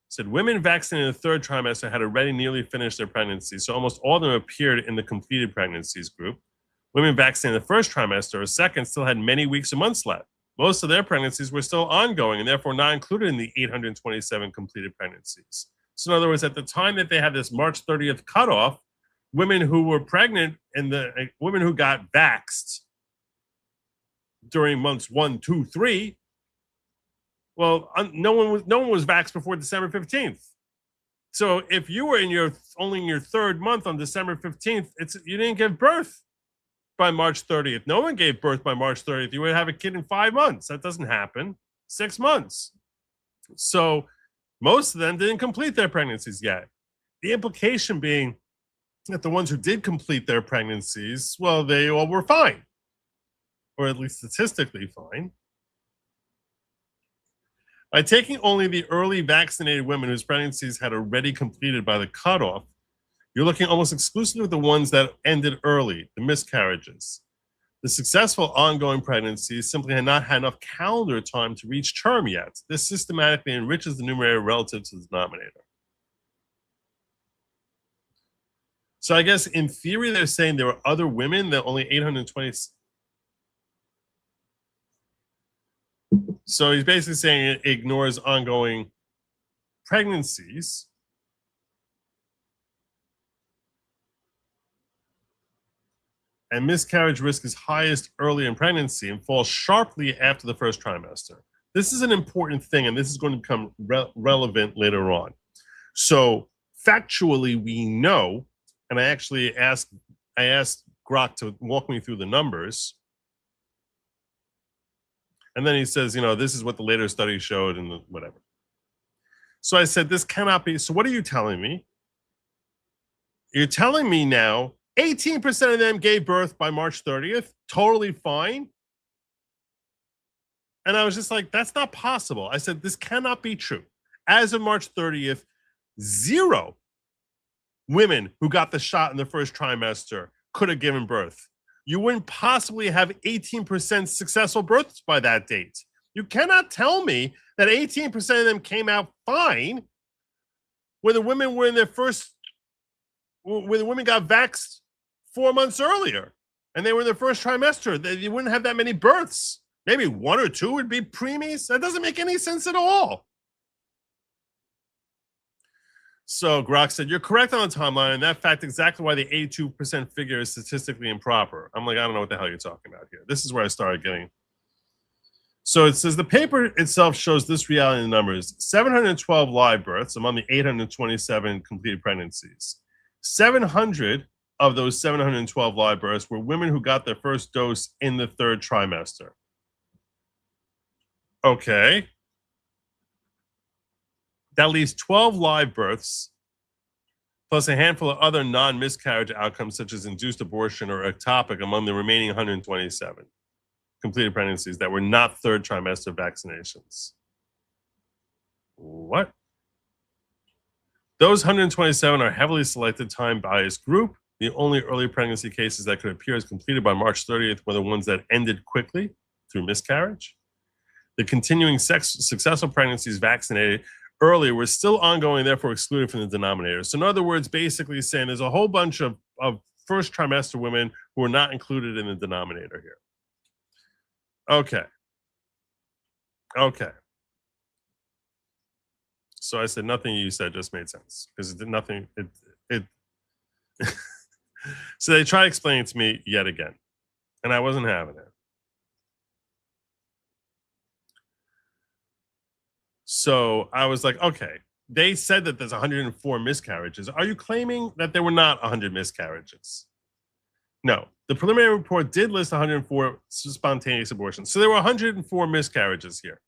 said women vaccinated in the third trimester had already nearly finished their pregnancy, so almost all of them appeared in the completed pregnancies group. Women vaccinated in the first trimester or second still had many weeks or months left. Most of their pregnancies were still ongoing and therefore not included in the 827 completed pregnancies. So in other words, at the time that they had this March 30th cutoff, women who were pregnant and the women who got vaxxed during months 1, 2, 3, well, no one was vaxxed before December 15th. So if you were only in your third month on December 15th, you didn't give birth by March 30th. No one gave birth by March 30th. You would have a kid in 5 months. That doesn't happen. 6 months. So most of them didn't complete their pregnancies yet. The implication being that the ones who did complete their pregnancies, well, they all were fine, or at least statistically fine. By taking only the early vaccinated women whose pregnancies had already completed by the cutoff, you're looking almost exclusively at the ones that ended early, the miscarriages. The successful ongoing pregnancies simply had not had enough calendar time to reach term yet. This systematically enriches the numerator relative to the denominator. So I guess in theory, they're saying there were other women that only 820. So he's basically saying it ignores ongoing pregnancies. And miscarriage risk is highest early in pregnancy and falls sharply after the first trimester. This is an important thing, and this is going to become relevant later on. So factually, we know, and I asked Grok to walk me through the numbers. And then he says, this is what the later study showed and whatever. So I said, this cannot be. So what are you telling me? You're telling me now 18% of them gave birth by March 30th, totally fine. And I was just like, that's not possible. I said, this cannot be true. As of March 30th, 0 women who got the shot in the first trimester could have given birth. You wouldn't possibly have 18% successful births by that date. You cannot tell me that 18% of them came out fine when the women were in their first, when the women got vaxxed 4 months earlier and they were in their first trimester. You wouldn't have that many births. Maybe 1 or 2 would be preemies. That doesn't make any sense at all. So Grok said, you're correct on the timeline, and that fact exactly why the 82% figure is statistically improper. I'm like, I don't know what the hell you're talking about here. This is where I started getting. So it says the paper itself shows this reality in the numbers. 712 live births among the 827 completed pregnancies. 700 of those 712 live births were women who got their first dose in the third trimester. Okay. That leaves 12 live births, plus a handful of other non-miscarriage outcomes, such as induced abortion or ectopic, among the remaining 127 completed pregnancies that were not third trimester vaccinations. What? Those 127 are heavily selected time-biased group. The only early pregnancy cases that could appear as completed by March 30th were the ones that ended quickly through miscarriage. The continuing successful pregnancies vaccinated earlier were still ongoing, therefore excluded from the denominator. So in other words, basically saying there's a whole bunch of first trimester women who are not included in the denominator here. Okay. So I said nothing you said just made sense because it did nothing. So they try to explain it to me yet again, and I wasn't having it. So I was like, okay, they said that there's 104 miscarriages. Are you claiming that there were not 100 miscarriages? No. The preliminary report did list 104 spontaneous abortions. So there were 104 miscarriages here.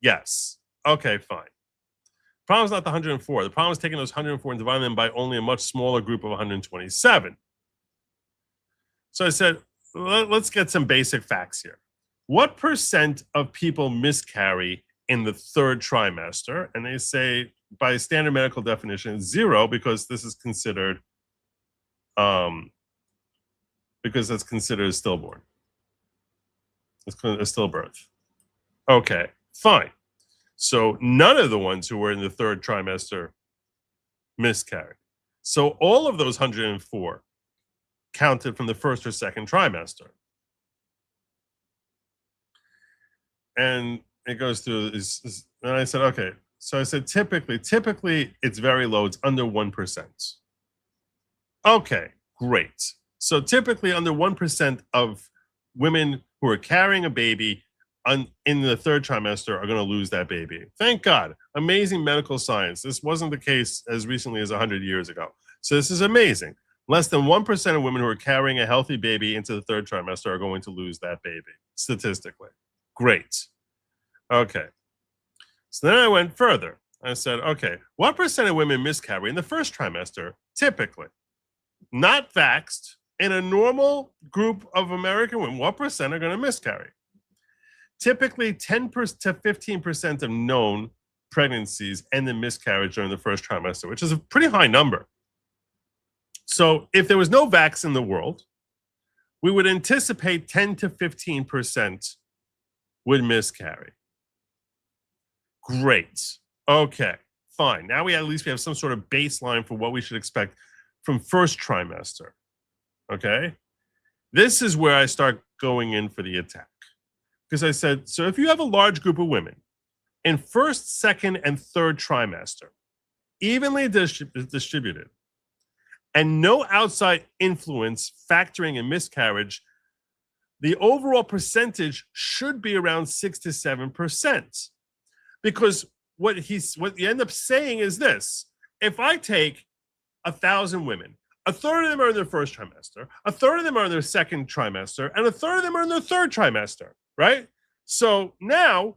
Yes. Okay, fine. The problem is not the 104. The problem is taking those 104 and dividing them by only a much smaller group of 127. So I said, let's get some basic facts here. What percent of people miscarry in the third trimester? And they say, by standard medical definition, 0, because this is considered, because that's considered a stillborn. It's a stillbirth. Okay, fine. So none of the ones who were in the third trimester miscarried. So all of those 104 counted from the first or second trimester. And it goes through this, and I said, okay. So I said, typically it's very low. It's under 1%. Okay, great. So typically under 1% of women who are carrying a baby in the third trimester are going to lose that baby. Thank God. Amazing medical science. This wasn't the case as recently as 100 years ago. So this is amazing. Less than 1% of women who are carrying a healthy baby into the third trimester are going to lose that baby, statistically. Great. Okay. So then I went further. I said, okay, what percent of women miscarry in the first trimester, typically? Not vaxxed, in a normal group of American women, what percent are going to miscarry? Typically, 10% to 15% of known pregnancies end in miscarriage during the first trimester, which is a pretty high number. So if there was no vax in the world, we would anticipate 10 to 15% would miscarry. Great. Okay, fine. Now we have some sort of baseline for what we should expect from first trimester. Okay? This is where I start going in for the attack. Because I said, so if you have a large group of women in first, second, and third trimester, evenly distributed, and no outside influence factoring in miscarriage, the overall percentage should be around 6 to 7%. Because what you end up saying is this: if I take 1,000 women, a third of them are in their first trimester, a third of them are in their second trimester, and a third of them are in their third trimester, right? So now,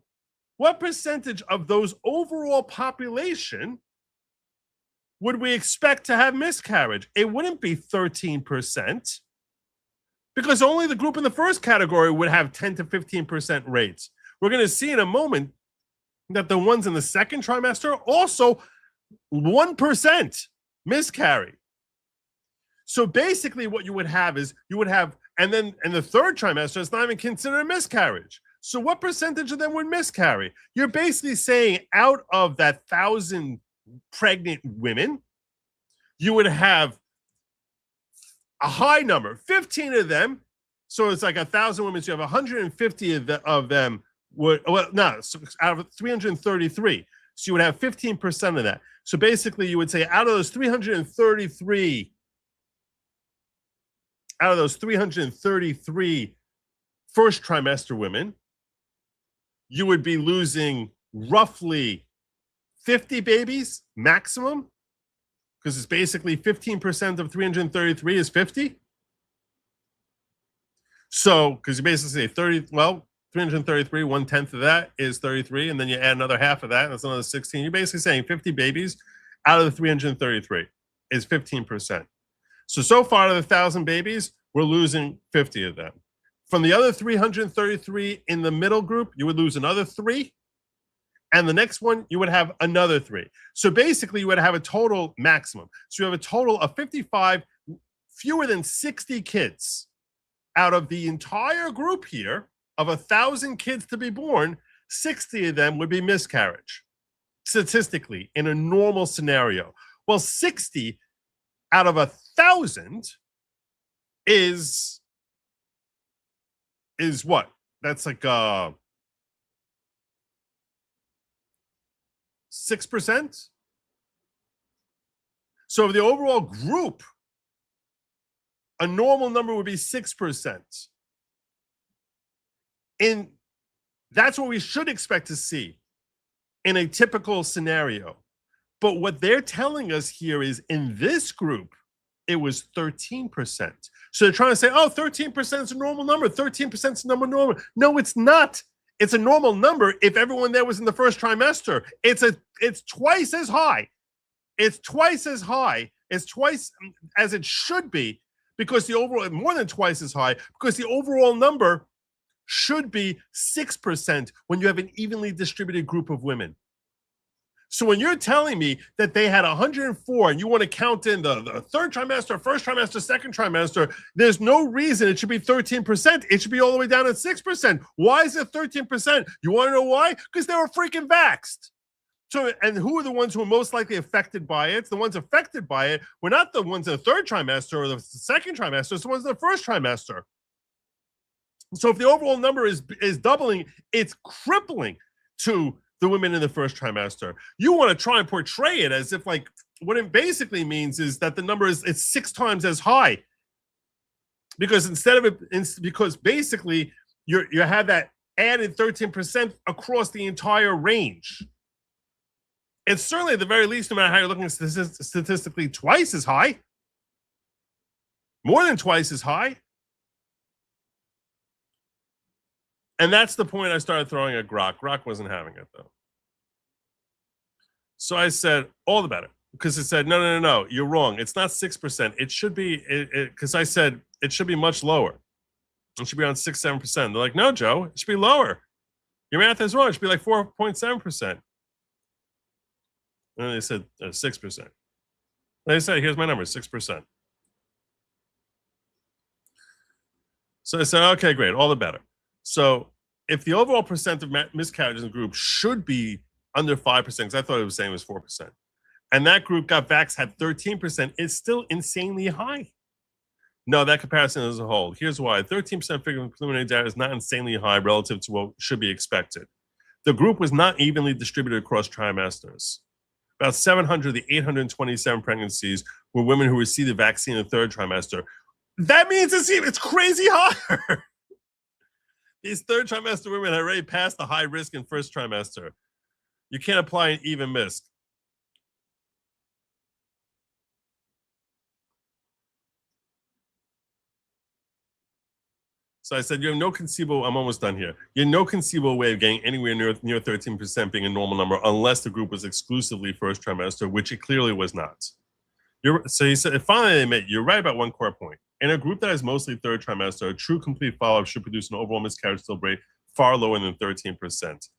what percentage of those overall population would we expect to have miscarriage? It wouldn't be 13%, because only the group in the first category would have 10 to 15% rates. We're going to see in a moment that the ones in the second trimester also 1% miscarry. So basically what you would have is and then in the third trimester, it's not even considered a miscarriage. So what percentage of them would miscarry? You're basically saying out of that 1,000 pregnant women, you would have a high number, 15 of them. So it's like 1,000 women, so you have 150 of them out of 333. So you would have 15% of that. So basically you would say out of those 333 first trimester women, you would be losing roughly 50 babies maximum, because it's basically 15% of 333 is 50. So, because you basically say 333, 1/10 of that is 33, and then you add another half of that, and that's another 16. You're basically saying 50 babies out of the 333 is 15%. So far out of the 1,000 babies, we're losing 50 of them. From the other 333 in the middle group, you would lose another 3. And the next one, you would have another 3. So basically, you would have a total maximum. So you have a total of 55, fewer than 60 kids out of the entire group here of 1,000 kids to be born. 60 of them would be miscarriage, statistically, in a normal scenario. Well, 60 out of 1,000 is what? That's like 6%. So of the overall group, a normal number would be 6%. And that's what we should expect to see in a typical scenario. But what they're telling us here is in this group, it was 13%. So they're trying to say, oh, 13% is a normal number. 13% is a number normal. No, it's not. It's a normal number if everyone there was in the first trimester. It's twice as high. It's twice as high. It's twice as it should be, because the overall, more than twice as high, because the overall number should be 6% when you have an evenly distributed group of women. So when you're telling me that they had 104 and you want to count in the third trimester, first trimester, second trimester, there's no reason it should be 13%. It should be all the way down at 6%. Why is it 13%? You want to know why? Because they were freaking vaxxed. So, and who are the ones who are most likely affected by it? The ones affected by it were not the ones in the third trimester or the second trimester, it's the ones in the first trimester. So if the overall number is doubling, it's crippling to the women in the first trimester. You want to try and portray it as if, like, what it basically means is that the number it's 6 times as high. Because instead of it, because basically you have that added 13% across the entire range. It's certainly at the very least, no matter how you're looking statistically, twice as high. More than twice as high. And that's the point I started throwing at Grok. Grok wasn't having it, though. So I said, all the better. Because it said, no, you're wrong. It's not 6%. It should be, because I said it should be much lower. It should be around 6-7%. They're like, no, Joe, it should be lower. Your math is wrong. It should be like 4.7%. And they said 6%. They said, here's my number, 6%. So I said, okay, great, all the better. So if the overall percent of miscarriages in the group should be under 5%, because I thought it was saying it was 4%, and that group got vaxxed had 13%, it's still insanely high. No, that comparison as a whole. Here's why. 13% figure of preliminary data is not insanely high relative to what should be expected. The group was not evenly distributed across trimesters. About 700 of the 827 pregnancies were women who received the vaccine in the third trimester. That means it's crazy higher. These third trimester women had already passed the high risk in first trimester. You can't apply an even misc. So I said, you have no conceivable, I'm almost done here. You have no conceivable way of getting anywhere near 13% being a normal number unless the group was exclusively first trimester, which it clearly was not. So he said, finally, they admit, you're right about one core point. In a group that is mostly third trimester, a true complete follow-up should produce an overall miscarriage still rate far lower than 13%.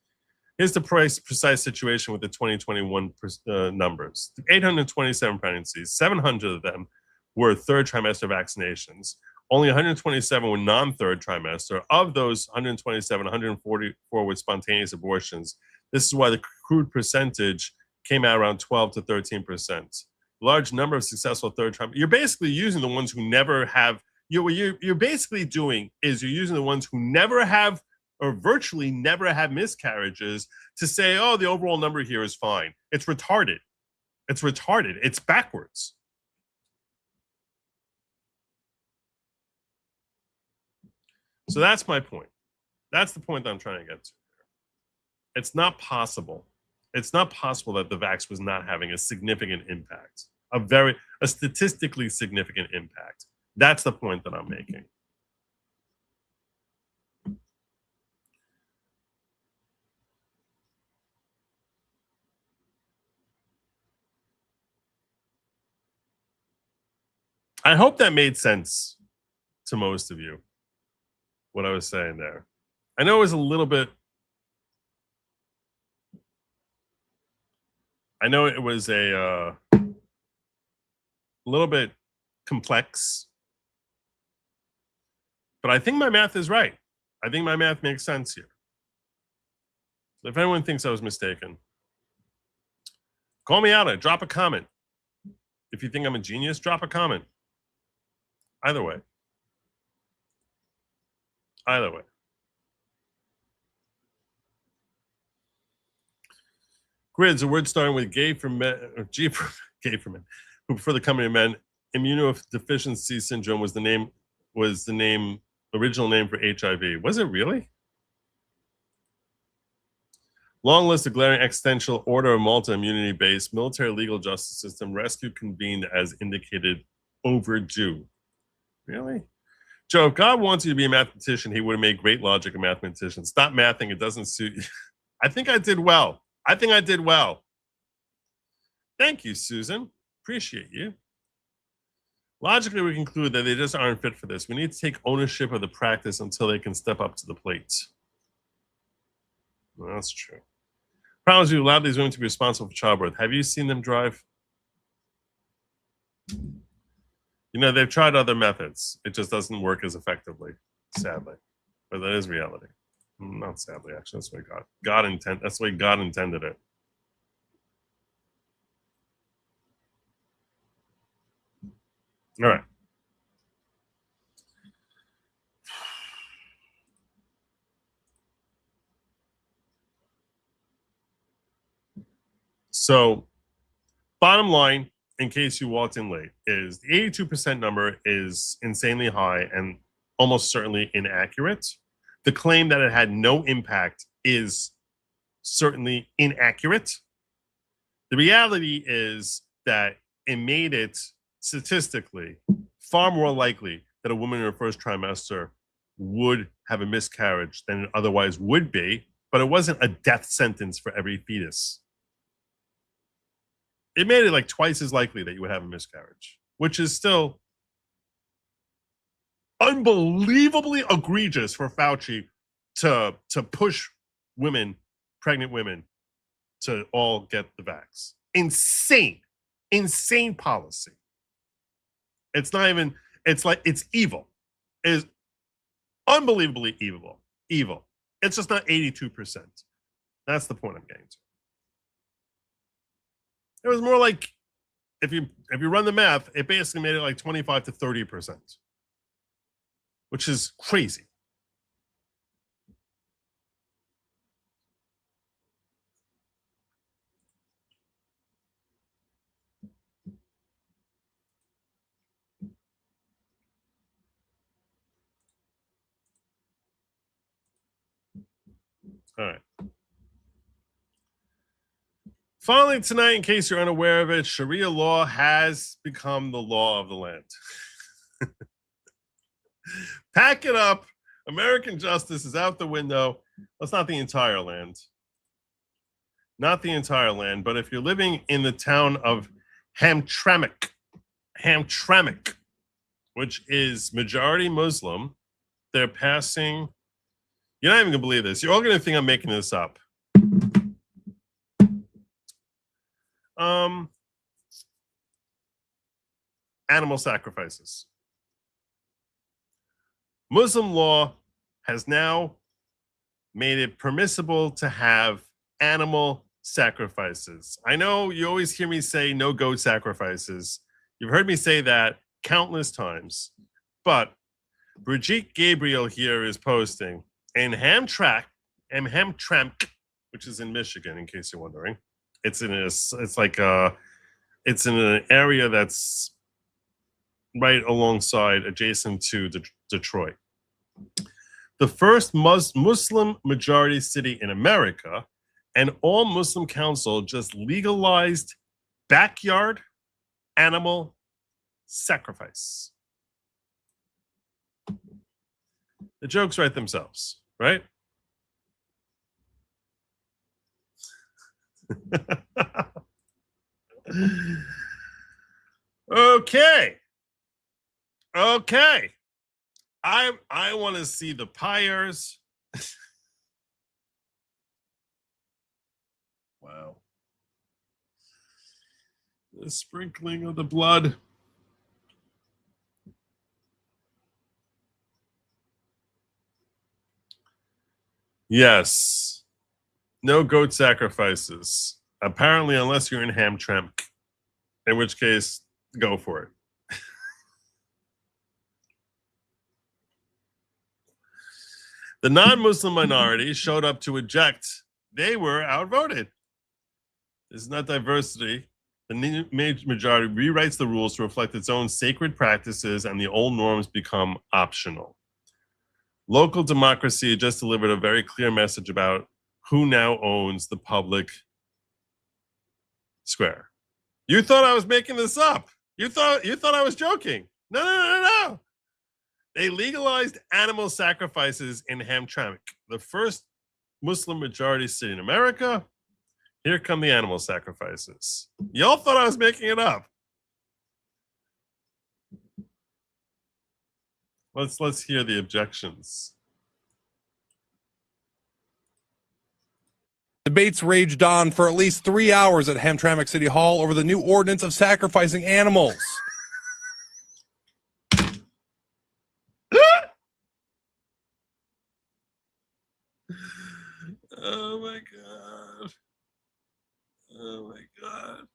Here's the precise situation with the 2021 numbers. 827 pregnancies, 700 of them were third trimester vaccinations. Only 127 were non-third trimester. Of those 127, 144 were spontaneous abortions. This is why the crude percentage came out around 12 to 13%. Large number of successful third trimester. You're basically using the ones who never have. What you're basically doing is you're using the ones who never have or virtually never have miscarriages to say, oh, the overall number here is fine. It's retarded. It's retarded. It's backwards. So that's my point. That's the point that I'm trying to get to. It's not possible. It's not possible that the vax was not having a significant impact, a statistically significant impact. That's the point that I'm making. I hope that made sense to most of you, what I was saying there. I know it was a little bit, I know it was a little bit complex, but I think my math is right. I think my math makes sense here. If anyone thinks I was mistaken, call me out. Drop a comment. If you think I'm a genius, drop a comment. Either way. Either way. Grids, a word starting with gay for men, or G for gay for men, who prefer the company of men. Immunodeficiency syndrome was the original name for HIV. Was it really? Long list of glaring existential order of Malta immunity-based military legal justice system rescue convened as indicated overdue. Really? Joe, if God wants you to be a mathematician, he would have made Great Logic a mathematician. Stop mathing. It doesn't suit you. I think I did well. Thank you, Susan. Appreciate you. Logically, we conclude that they just aren't fit for this. We need to take ownership of the practice until they can step up to the plate. Well, that's true. Problem is, you allow these women to be responsible for childbirth. Have you seen them drive? You know, they've tried other methods. It just doesn't work as effectively, sadly. But that is reality. Not sadly, actually. That's the way that's the way God intended it. All right. So, bottom line, in case you walked in late, is the 82% number is insanely high and almost certainly inaccurate. The claim that it had no impact is certainly inaccurate. The reality is that it made it statistically far more likely that a woman in her first trimester would have a miscarriage than it otherwise would be, but it wasn't a death sentence for every fetus. It made it like twice as likely that you would have a miscarriage, which is still unbelievably egregious for Fauci to push women, pregnant women, to all get the vax. Insane policy. It's not even, it's like, it's evil. It is unbelievably evil. It's just not 82%. That's the point I'm getting to. It was more like, if you run the math, it basically made it like 25 to 30%, which is crazy. All right. Finally, tonight, in case you're unaware of it, Sharia law has become the law of the land. Pack it up. American justice is out the window. That's not the entire land. Not the entire land, but if you're living in the town of Hamtramck, which is majority Muslim, they're passing. You're not even going to believe this. You're all going to think I'm making this up. Animal sacrifices. Muslim law has now made it permissible to have animal sacrifices. I know you always hear me say no goat sacrifices. You've heard me say that countless times. But Brigitte Gabriel here is posting in Hamtramck, which is in Michigan, in case you're wondering. It's in an area that's right alongside, adjacent to Detroit. The first Muslim majority city in America, and all Muslim council just legalized backyard animal sacrifice. The jokes write themselves, right? Okay. I want to see the pyres. Wow. The sprinkling of the blood. Yes. No goat sacrifices. Apparently, unless you're in Hamtramck, in which case, go for it. The non-Muslim minority showed up to eject. They were outvoted. This is not diversity. The majority rewrites the rules to reflect its own sacred practices, and the old norms become optional. Local democracy just delivered a very clear message about who now owns the public square. You thought I was making this up. You thought I was joking. No. They legalized animal sacrifices in Hamtramck, the first Muslim majority city in America. Here come the animal sacrifices. Y'all thought I was making it up. Let's hear the objections. Debates raged on for at least 3 hours at Hamtramck City Hall over the new ordinance of sacrificing animals. Oh my God. Oh my God.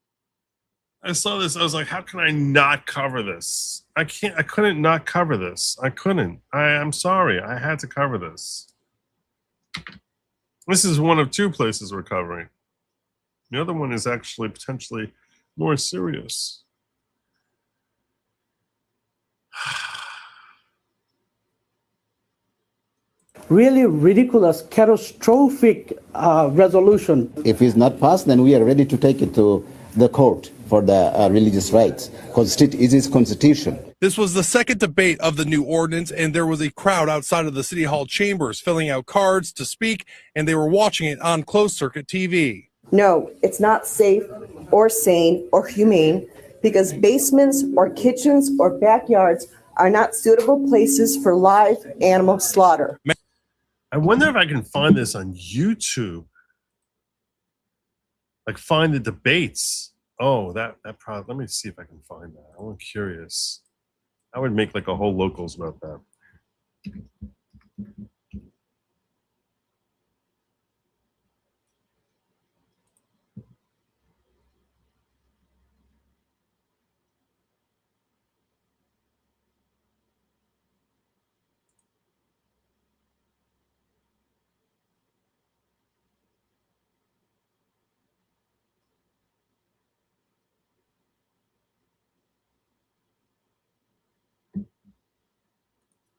I saw this. I was like, how can I not cover this? I couldn't not cover this. I couldn't. I'm sorry. I had to cover this. This is one of two places we're covering. The other one is actually potentially more serious. Really ridiculous, catastrophic resolution. If it's not passed, then we are ready to take it to the court for the religious rights, because it is constitution. This was the second debate of the new ordinance, and there was a crowd outside of the City Hall chambers filling out cards to speak, and they were watching it on closed-circuit TV. No, it's not safe or sane or humane because basements or kitchens or backyards are not suitable places for live animal slaughter. I wonder if I can find this on YouTube. Like find the debates. Oh, that probably, let me see if I can find that. I'm curious. I would make like a whole locals about that.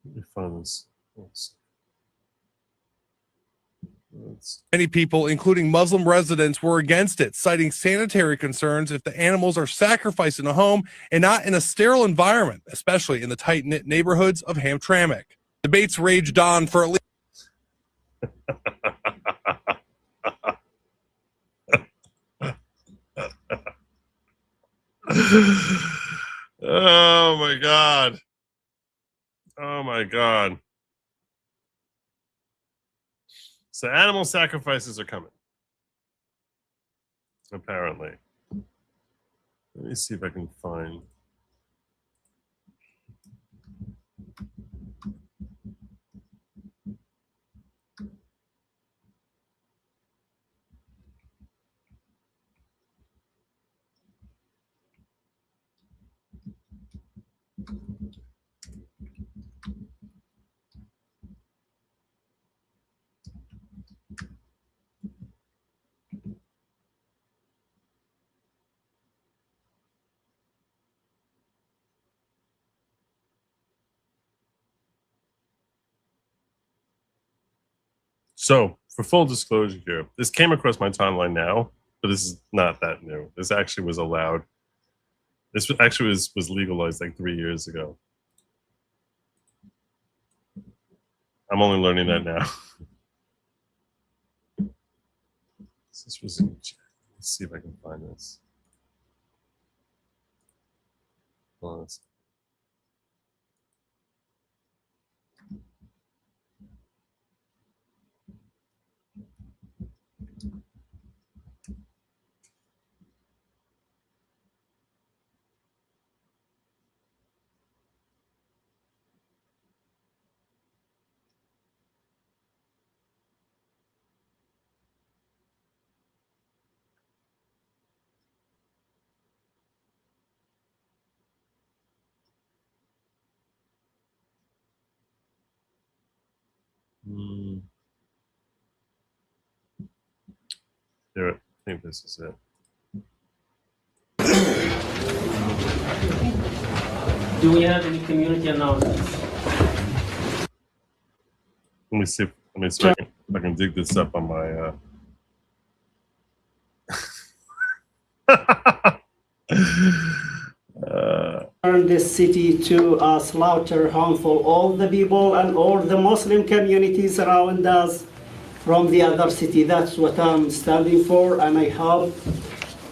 Let me find this. Many people, including Muslim residents, were against it, citing sanitary concerns if the animals are sacrificed in a home and not in a sterile environment, especially in the tight-knit neighborhoods of Hamtramck. Debates raged on for at least... Oh my God. Oh my God. So animal sacrifices are coming. Apparently. Let me see if I can find. So, for full disclosure here, this came across my timeline now, but this is not that new. This actually was allowed. This actually was legalized like 3 years ago. I'm only learning that now. This was in, let's see if I can find this. Hold on a second. Here, I think this is it. Do we have any community announcements? Let me see if I can dig this up on my Turn this city to slaughter harmful all the people and all the Muslim communities around us from the other city. That's what I'm standing for, and I hope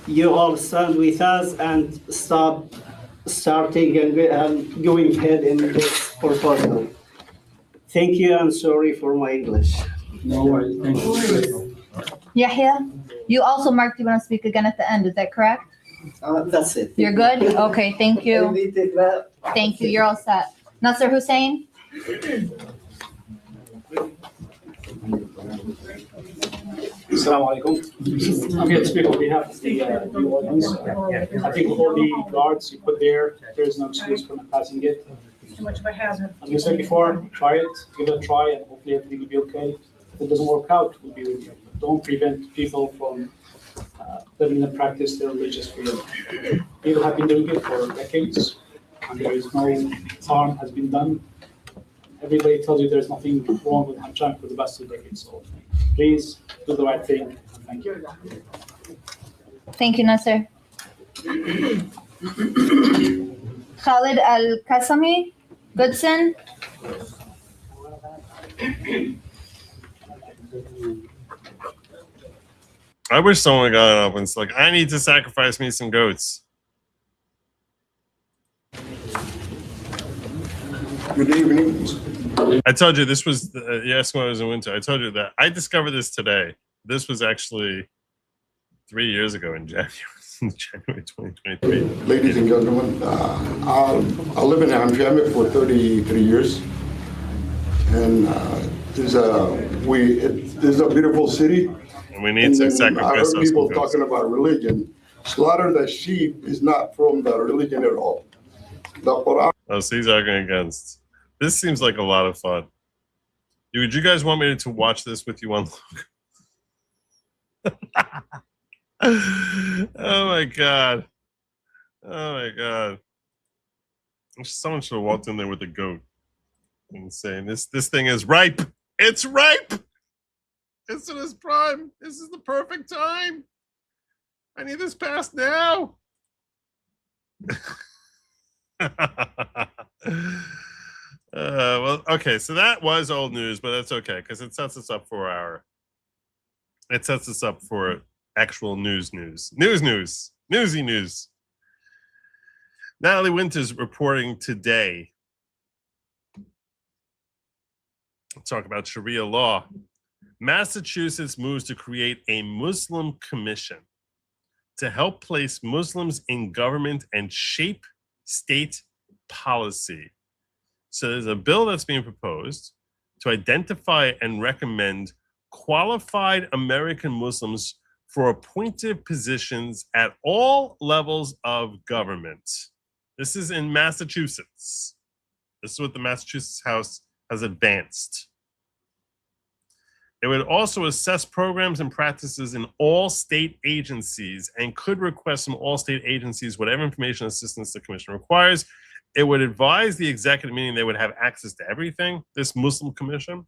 you all stand with us and stop starting and going ahead in this proposal. Thank you, and sorry for my English. No worries. Thank you. Yahya, you also marked you want to speak again at the end. Is that correct? That's it. You're good? Okay, thank you. Thank you. You're all set. Nasser Hussein? Assalamu alaikum. I'm here to speak on behalf of the audience. I think all the guards you put there is no excuse for not passing it. Too much of a hazard. As we said before, try it, give it a try, and hopefully everything will be okay. If it doesn't work out, we'll be with you. Don't prevent people from living the practice their religious freedom. People have been doing it for decades, and there is no harm has been done. Everybody tells you there's nothing wrong with Hajj for the past 2 decades. So please do the right thing. Thank you. Thank you, Nasser. Khalid Al-Qasami? Goodson? I wish someone got up and it's like, I need to sacrifice me some goats. Good evening. I told you this was, yes, when I was in winter. I told you that. I discovered this today. This was actually 3 years ago in January, January 2023. Ladies and gentlemen, I live in Amsterdam for 33 years. And this is a beautiful city. And we need to sacrifice I heard people talking about religion. Slaughter the sheep is not from the religion at all. The Quran. Oh, so he's arguing against. This seems like a lot of fun. Would you guys want me to watch this with you on? Oh my god! Oh my god! Someone should have walked in there with a goat and saying, "This thing is ripe. It's ripe. It's in its prime. This is the perfect time. I need this passed now." Well, okay, so that was old news, but that's okay because it sets us up for actual news. Newsy news. Natalie Winters reporting today. Let's talk about Sharia law. Massachusetts moves to create a Muslim commission to help place Muslims in government and shape state policy. So there's a bill that's being proposed to identify and recommend qualified American Muslims for appointed positions at all levels of government. This is in Massachusetts. This is what the Massachusetts House has advanced. It would also assess programs and practices in all state agencies and could request from all state agencies whatever information assistance the commission requires. It would advise the executive, meaning they would have access to everything, this Muslim commission.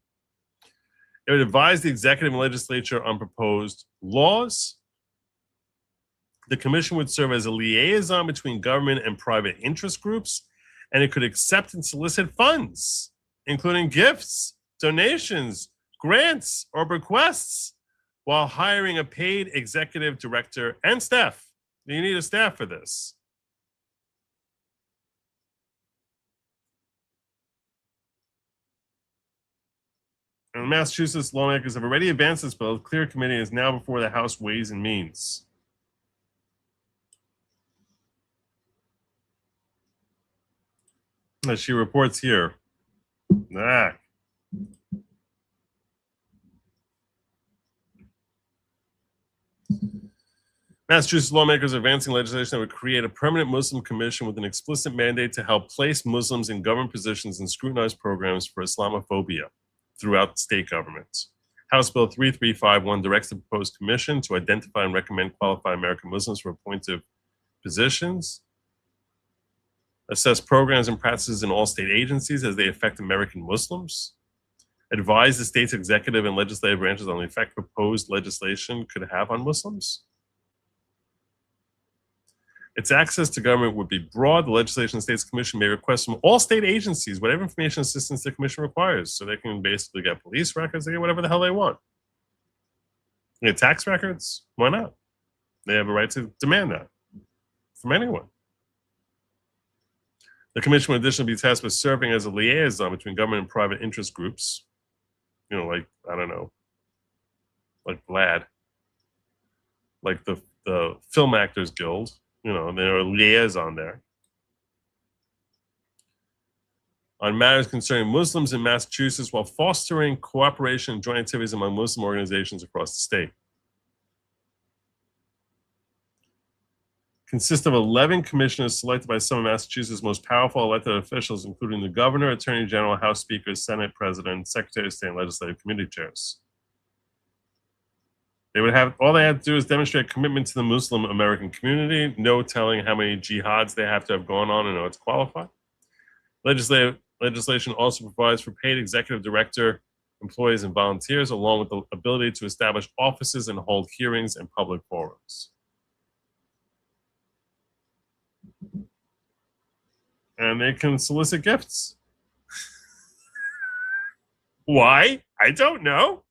It would advise the executive and legislature on proposed laws. The commission would serve as a liaison between government and private interest groups, and it could accept and solicit funds, including gifts, donations, grants, or bequests, while hiring a paid executive director and staff. You need a staff for this. And Massachusetts lawmakers have already advanced this bill. The clear committee is now before the House Ways and Means. As she reports here. Massachusetts lawmakers are advancing legislation that would create a permanent Muslim commission with an explicit mandate to help place Muslims in government positions and scrutinize programs for Islamophobia throughout state governments. House Bill 3351 directs the proposed commission to identify and recommend qualified American Muslims for appointed positions, assess programs and practices in all state agencies as they affect American Muslims, advise the state's executive and legislative branches on the effect proposed legislation could have on Muslims. Its access to government would be broad. The Legislation and States Commission may request from all state agencies whatever information assistance the commission requires. So they can basically get police records, they get whatever the hell they want. They get tax records, why not? They have a right to demand that from anyone. The commission would additionally be tasked with serving as a liaison between government and private interest groups. You know, like, I don't know, like Vlad. like the Film Actors Guild. You know, there are liaison there. On matters concerning Muslims in Massachusetts while fostering cooperation and joint activities among Muslim organizations across the state. Consists of 11 commissioners selected by some of Massachusetts' most powerful elected officials, including the governor, attorney general, House Speaker, Senate President, Secretary of State, and legislative committee chairs. They would have, all they had to do is demonstrate commitment to the Muslim American community, no telling how many jihads they have to have gone on in order to qualify. Legislation also provides for paid executive director employees and volunteers, along with the ability to establish offices and hold hearings in public forums. And they can solicit gifts. Why? I don't know.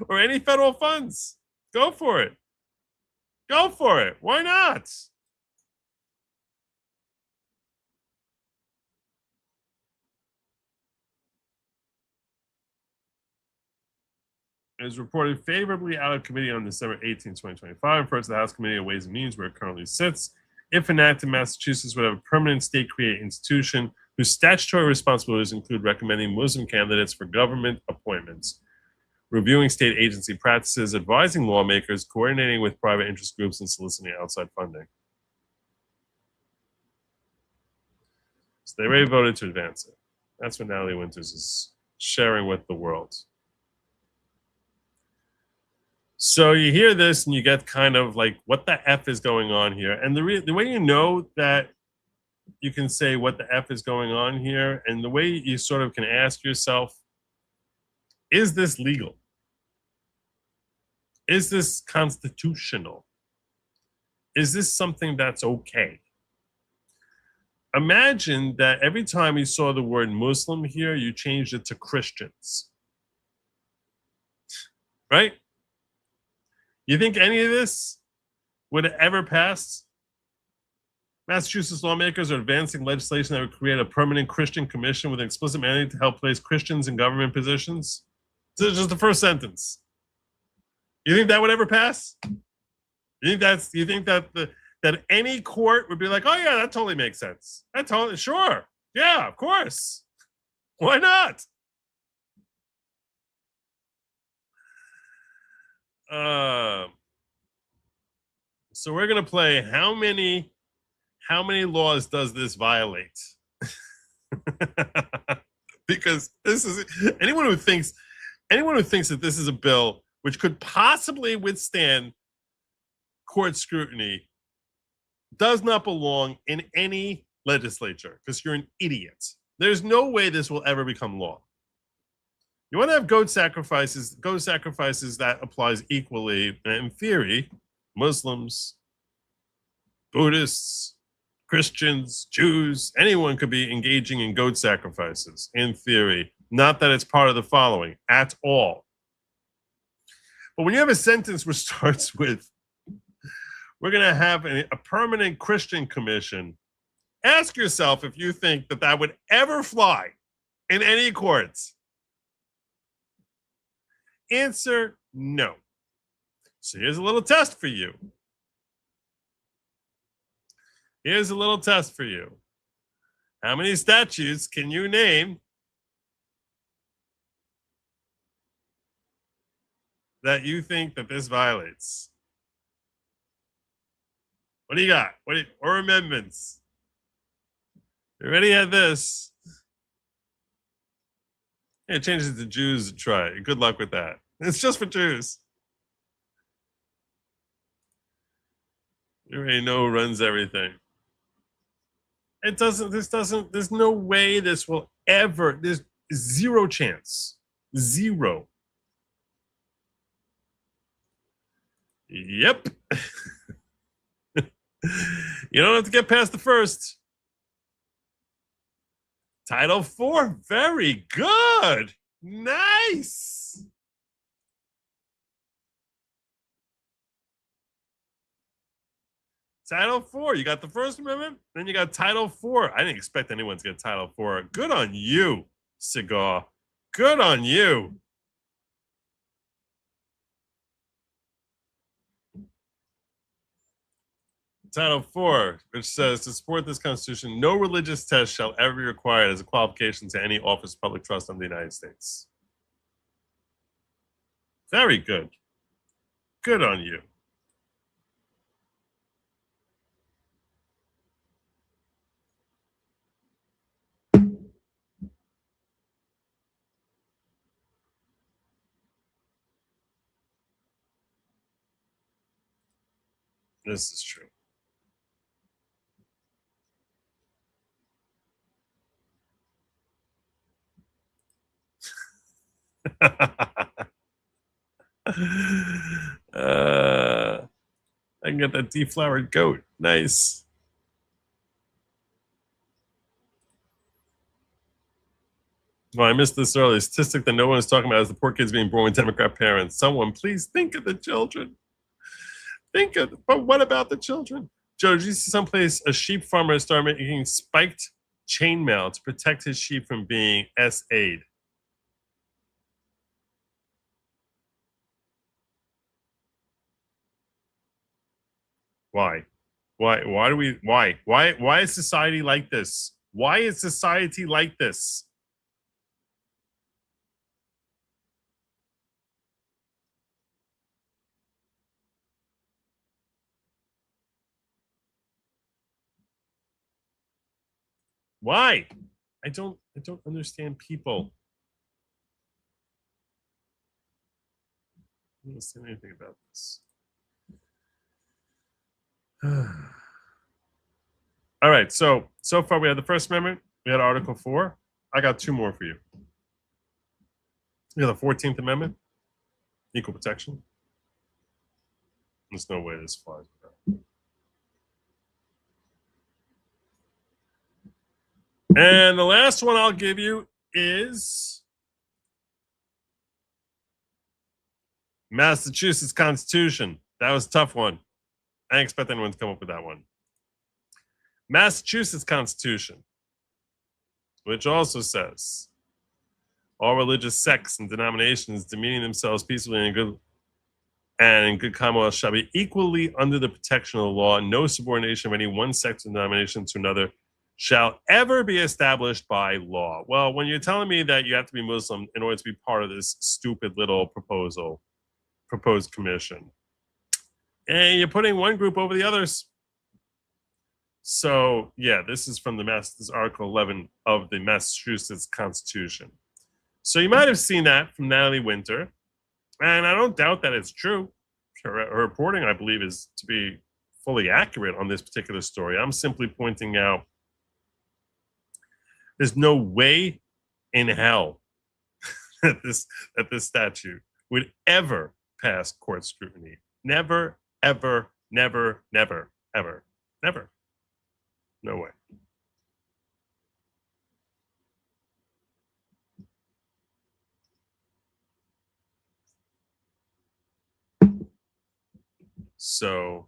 Or any federal funds. Go for it. Go for it. Why not? It was reported favorably out of committee on December 18, 2025. First, the House Committee on Ways and Means, where it currently sits. If enacted, Massachusetts would have a permanent state-created institution whose statutory responsibilities include recommending Muslim candidates for government appointments, reviewing state agency practices, advising lawmakers, coordinating with private interest groups, and soliciting outside funding. So they already voted to advance it. That's what Natalie Winters is sharing with the world. So you hear this and you get kind of like, what the F is going on here? And the way you know that you can say what the F is going on here, and the way you sort of can ask yourself, is this legal? Is this constitutional? Is this something that's okay? Imagine that every time you saw the word Muslim here, you changed it to Christians. Right? You think any of this would have ever passed? Massachusetts lawmakers are advancing legislation that would create a permanent Christian commission with an explicit mandate to help place Christians in government positions. This is just the first sentence. You think that would ever pass? You think that any court would be like, oh yeah, that totally makes sense. That totally, sure. Yeah, of course. Why not? So we're gonna play how many laws does this violate? Because this is anyone who thinks that this is a bill which could possibly withstand court scrutiny does not belong in any legislature, because you're an idiot. There's no way this will ever become law. You want to have goat sacrifices that applies equally, in theory, Muslims, Buddhists, Christians, Jews, anyone could be engaging in goat sacrifices, in theory. Not that it's part of the following at all. But when you have a sentence which starts with, we're going to have a permanent Christian commission, ask yourself if you think that that would ever fly in any courts. Answer, no. So here's a little test for you. Here's a little test for you. How many statutes can you name that you think that this violates? What do you got? Or amendments? You already had this. Yeah, change it to Jews and try it. Good luck with that. It's just for Jews. You already know who runs everything. There's no way this will ever, there's zero chance. Zero. Yep. You don't have to get past the first. Title IV, very good. Nice. Title IV, you got the First Amendment, then you got Title IV. I didn't expect anyone to get Title IV. Good on you, Cigar. Good on you. Title 4, which says to support this Constitution, no religious test shall ever be required as a qualification to any office of public trust in the United States. Very good. Good on you. This is true. I can get that deflowered goat. Nice. Well, I missed this earlier. Statistic that no one is talking about is the poor kids being born with Democrat parents. Someone, please think of the children. But what about the children? Joe, did you see someplace a sheep farmer started making spiked chainmail to protect his sheep from being SA'd? Why? Why is society like this? Why is society like this? Why? I don't understand people. I don't understand anything about this. All right, so far we had the First Amendment, we had Article 4. I got two more for you. We have the 14th Amendment, equal protection. There's no way this flies with that. And the last one I'll give you is Massachusetts Constitution. That was a tough one. I didn't expect anyone to come up with that one. Massachusetts Constitution, which also says all religious sects and denominations demeaning themselves peacefully in good commonwealth shall be equally under the protection of the law. No subordination of any one sect or denomination to another shall ever be established by law. Well, when you're telling me that you have to be Muslim in order to be part of this stupid little proposed commission, and you're putting one group over the others. So yeah, this is from this is Article 11 of the Massachusetts Constitution. So you might have seen that from Natalie Winter, and I don't doubt that it's true. Her reporting, I believe, is to be fully accurate on this particular story. I'm simply pointing out there's no way in hell that this statute would ever pass court scrutiny. Never, ever, never, never, ever, never. No way. So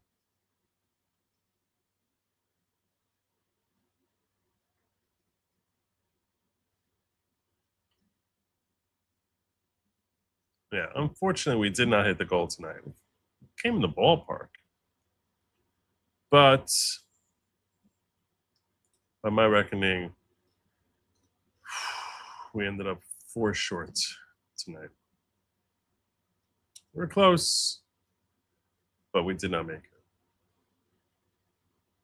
yeah, unfortunately, we did not hit the goal tonight. We came in the ballpark. But by my reckoning, we ended up 4 short tonight. We're close, but we did not make it.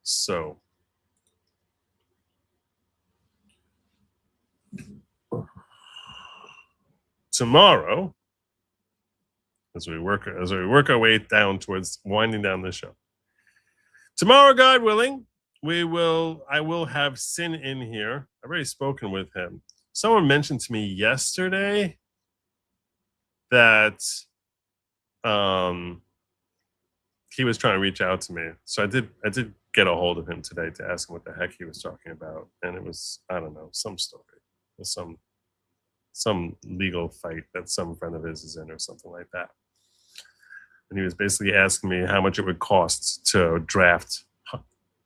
So tomorrow, as we work our way down towards winding down the show. Tomorrow, God willing, I will have Sin in here. I've already spoken with him. Someone mentioned to me yesterday that he was trying to reach out to me. So I did get a hold of him today to ask him what the heck he was talking about. And it was, I don't know, some story. Some legal fight that some friend of his is in or something like that. And he was basically asking me how much it would cost to draft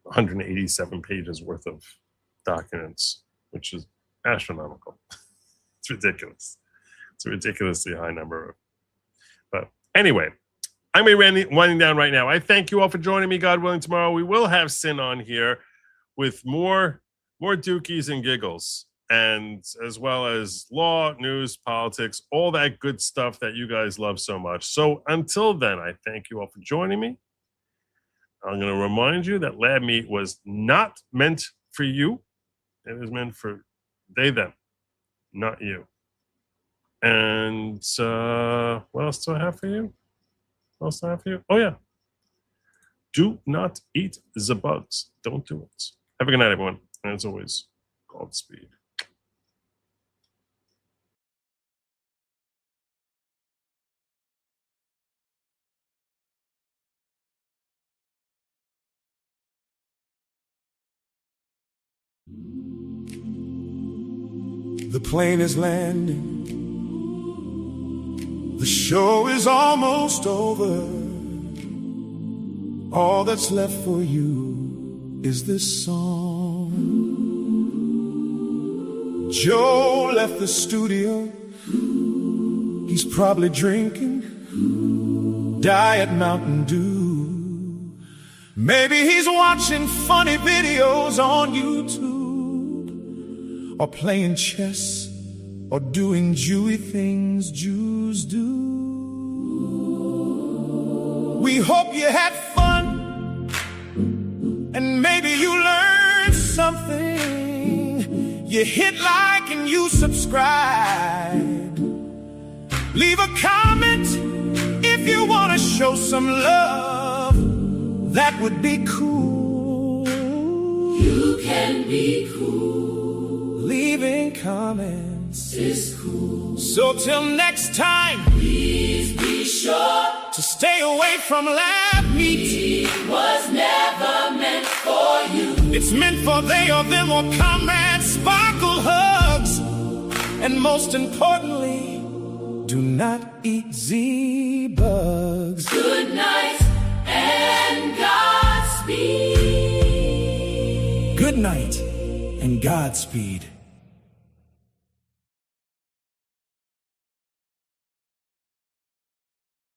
187 pages worth of documents, which is astronomical. It's ridiculous. It's a ridiculously high number. But anyway, I'm going to be winding down right now. I thank you all for joining me. God willing, tomorrow we will have Sin on here with more dookies and giggles, and as well as law, news, politics, all that good stuff that you guys love so much. So until then, I thank you all for joining me. I'm going to remind you that lab meat was not meant for you. It was meant for they, them, not you. And what else do I have for you? Oh, yeah. Do not eat the bugs. Don't do it. Have a good night, everyone. And as always, Godspeed. The plane is landing. The show is almost over. All that's left for you is this song. Joe left the studio. He's probably drinking Diet Mountain Dew. Maybe he's watching funny videos on YouTube, or playing chess, or doing Jewy things Jews do. We hope you had fun, and maybe you learned something. You hit like and you subscribe. Leave a comment if you want to show some love. That would be cool. You can be cool. Leaving comments is cool. So till next time, please be sure to stay away from lab meat. It was never meant for you. It's meant for they or them or comrades, sparkle hugs. And most importantly, do not eat Z-bugs. Good night and Godspeed. Good night and Godspeed.